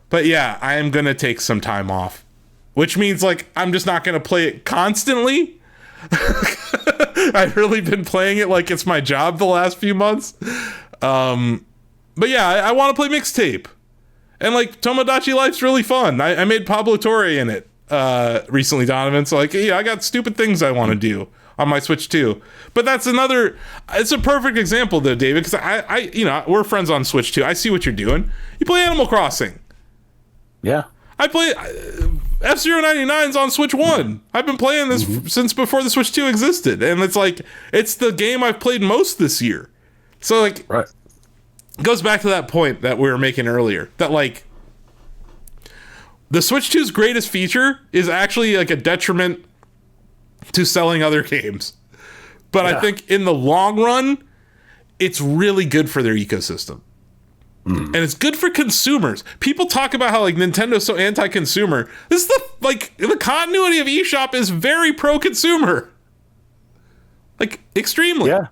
But yeah, I am going to take some time off. Which means like I'm just not going to play it constantly. I've really been playing it like it's my job the last few months. But yeah, I want to play Mixtape. And like Tomodachi Life's really fun. I made Pablo Torre in it recently, Donovan. So like, yeah, I got stupid things I want to do on my Switch too. But that's it's a perfect example though, David, because I you know, we're friends on Switch too. I see what you're doing. You play Animal Crossing. Yeah. I play F-099's on Switch 1. I've been playing this since before the Switch 2 existed. And it's like, it's the game I've played most this year. So like, right. It goes back to that point that we were making earlier, that like, the Switch 2's greatest feature is actually like a detriment to selling other games. But yeah. I think in the long run, it's really good for their ecosystem. And it's good for consumers. People talk about how like Nintendo's so anti-consumer. This is the continuity of eShop is very pro-consumer. Like extremely. Yeah,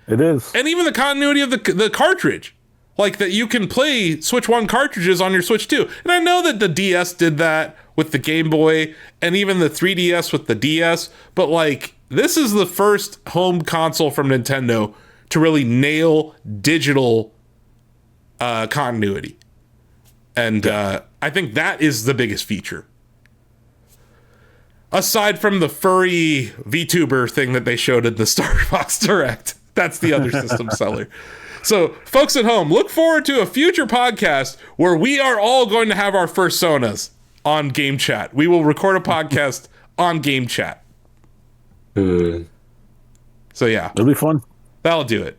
it is. And even the continuity of the cartridge. Like that you can play Switch 1 cartridges on your Switch 2. And I know that the DS did that with the Game Boy and even the 3DS with the DS, but like this is the first home console from Nintendo to really nail digital continuity. And I think that is the biggest feature. Aside from the furry VTuber thing that they showed in the Star Fox Direct. That's the other system seller. So, folks at home, look forward to a future podcast where we are all going to have our personas on Game Chat. We will record a podcast on Game Chat. So, yeah. It'll be fun. That'll do it.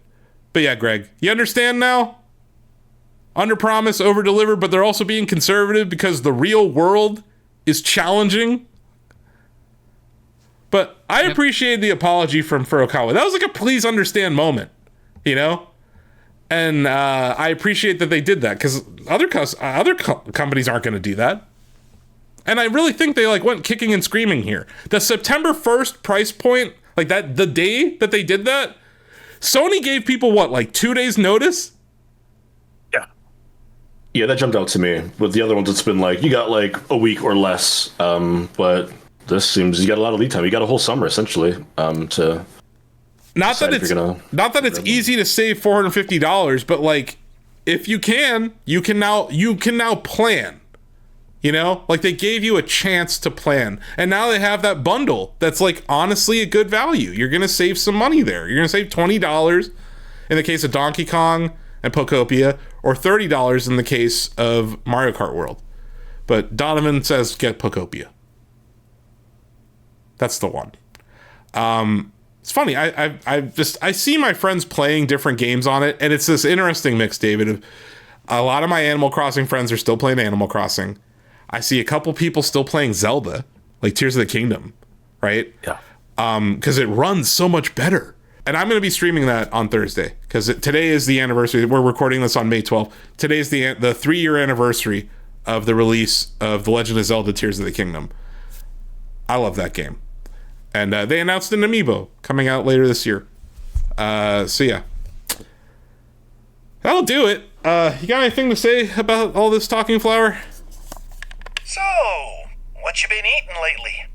But yeah, Greg, you understand now? Under promise, over deliver, but they're also being conservative because the real world is challenging. But I appreciate the apology from Furukawa. That was like a please understand moment, you know? And I appreciate that they did that because other companies aren't going to do that. And I really think they like went kicking and screaming here. The September 1st price point, like that, the day that they did that, Sony gave people what, like 2 days notice? Yeah, that jumped out to me. With the other ones, it's been like, you got like a week or less. But this seems, you got a lot of lead time. You got a whole summer, essentially, to... Not that it's easy to save $450, but like, if you can now plan. You know? Like, they gave you a chance to plan. And now they have that bundle that's like, honestly, a good value. You're going to save some money there. You're going to save $20 in the case of Donkey Kong and Pokopia, or $30 in the case of Mario Kart World. But Donovan says get Pokopia. That's the one. It's funny. I see my friends playing different games on it, and it's this interesting mix, David. A lot of my Animal Crossing friends are still playing Animal Crossing. I see a couple people still playing Zelda, like Tears of the Kingdom, right? Yeah. Because it runs so much better. And I'm going to be streaming that on Thursday because today is the anniversary. We're recording this on May 12th. Today's the 3-year anniversary of the release of The Legend of Zelda Tears of the Kingdom. I love that game. And they announced an amiibo coming out later this year. So yeah. That'll do it. You got anything to say about all this talking flower? So, what you been eating lately?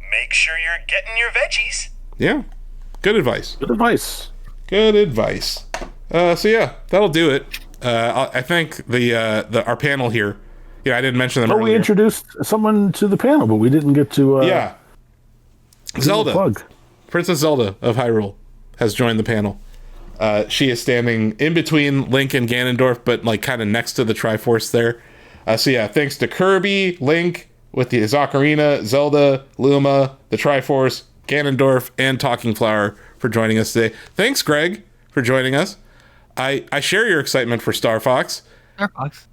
Make sure you're getting your veggies. Yeah. Good advice. Good advice. So yeah, that'll do it. I think our panel here. Yeah, I didn't mention them earlier. We introduced someone to the panel, but we didn't get to. Yeah. Zelda, Princess Zelda of Hyrule, has joined the panel. She is standing in between Link and Ganondorf, but like kind of next to the Triforce there. So yeah, thanks to Kirby, Link with the Ocarina, Zelda, Luma, the Triforce, Ganondorf, and Talking Flower for joining us today. Thanks, Greg, for joining us. I share your excitement for Star Fox.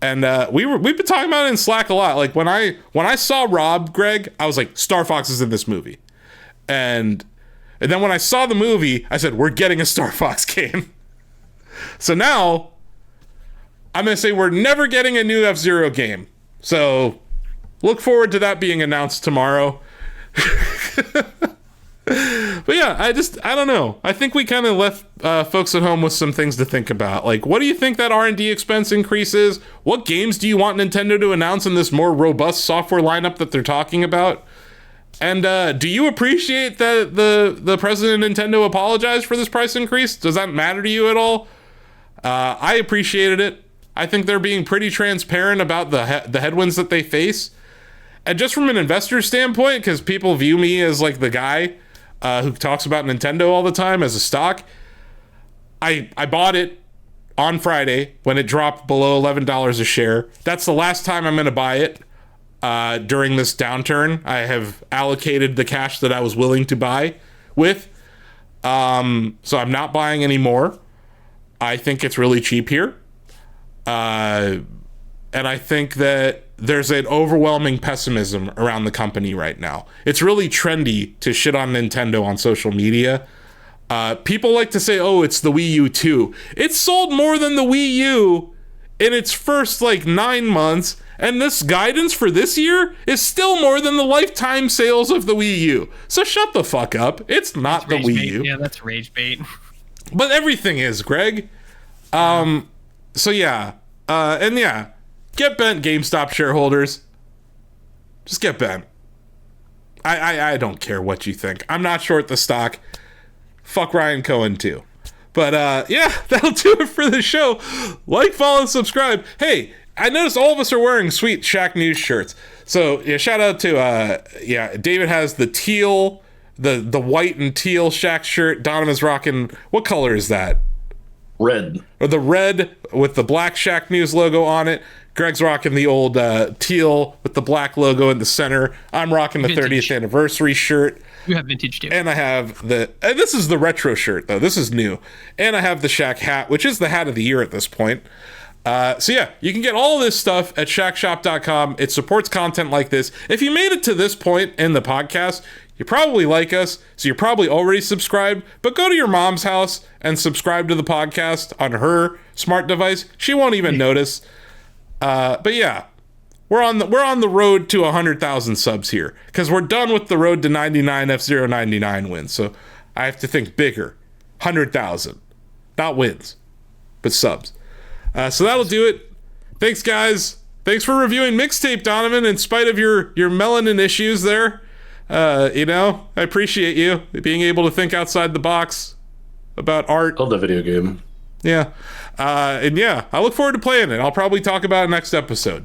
And we've been talking about it in Slack a lot. Like when I saw Rob, Greg, I was like, Star Fox is in this movie. And then when I saw the movie, I said, we're getting a Star Fox game. So now I'm going to say we're never getting a new F-Zero game. So look forward to that being announced tomorrow. But yeah, I don't know. I think we kind of left folks at home with some things to think about. Like, what do you think that R&D expense increase is? What games do you want Nintendo to announce in this more robust software lineup that they're talking about? And do you appreciate that the president of Nintendo apologized for this price increase? Does that matter to you at all? I appreciated it. I think they're being pretty transparent about the headwinds that they face. And just from an investor standpoint, because people view me as like the guy who talks about Nintendo all the time as a stock, I bought it on Friday when it dropped below $11 a share. That's the last time I'm going to buy it during this downturn. I have allocated the cash that I was willing to buy with. So I'm not buying any more. I think it's really cheap here. And I think that there's an overwhelming pessimism around the company right now. It's really trendy to shit on Nintendo on social media. People like to say, oh, it's the Wii U 2. It sold more than the Wii U in its first like 9 months, and this guidance for this year is still more than the lifetime sales of the Wii U. So shut the fuck up. It's not the Wii U. Yeah, that's rage bait. But everything is, Greg. So yeah. And yeah. Get bent, GameStop shareholders. Just get bent. I don't care what you think. I'm not short the stock. Fuck Ryan Cohen too. But yeah, that'll do it for the show. Like, follow, and subscribe. Hey, I noticed all of us are wearing sweet Shacknews shirts. So yeah, shout out to David has the teal, the white and teal Shack shirt. Donovan's rocking, what color is that? Red. Or the red with the black Shacknews logo on it. Greg's rocking the old teal with the black logo in the center. I'm rocking the vintage 30th anniversary shirt. You have vintage too. And I have and this is the retro shirt though. This is new. And I have the Shack hat, which is the hat of the year at this point. So yeah, you can get all this stuff at shackshop.com. It supports content like this. If you made it to this point in the podcast, you probably like us, so you're probably already subscribed, but go to your mom's house and subscribe to the podcast on her smart device. She won't even notice. But yeah, we're on the road to 100,000 subs here, because we're done with the road to 99 F099 wins. So I have to think bigger. 100,000. Not wins, but subs. So that'll do it. Thanks, guys. Thanks for reviewing Mixtape, Donovan, in spite of your melanin issues there. I appreciate you being able to think outside the box about art. Love the video game. Yeah. And yeah, I look forward to playing it. I'll probably talk about it next episode.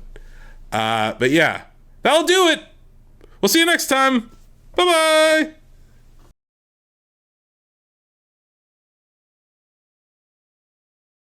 But yeah, that'll do it. We'll see you next time. Bye-bye.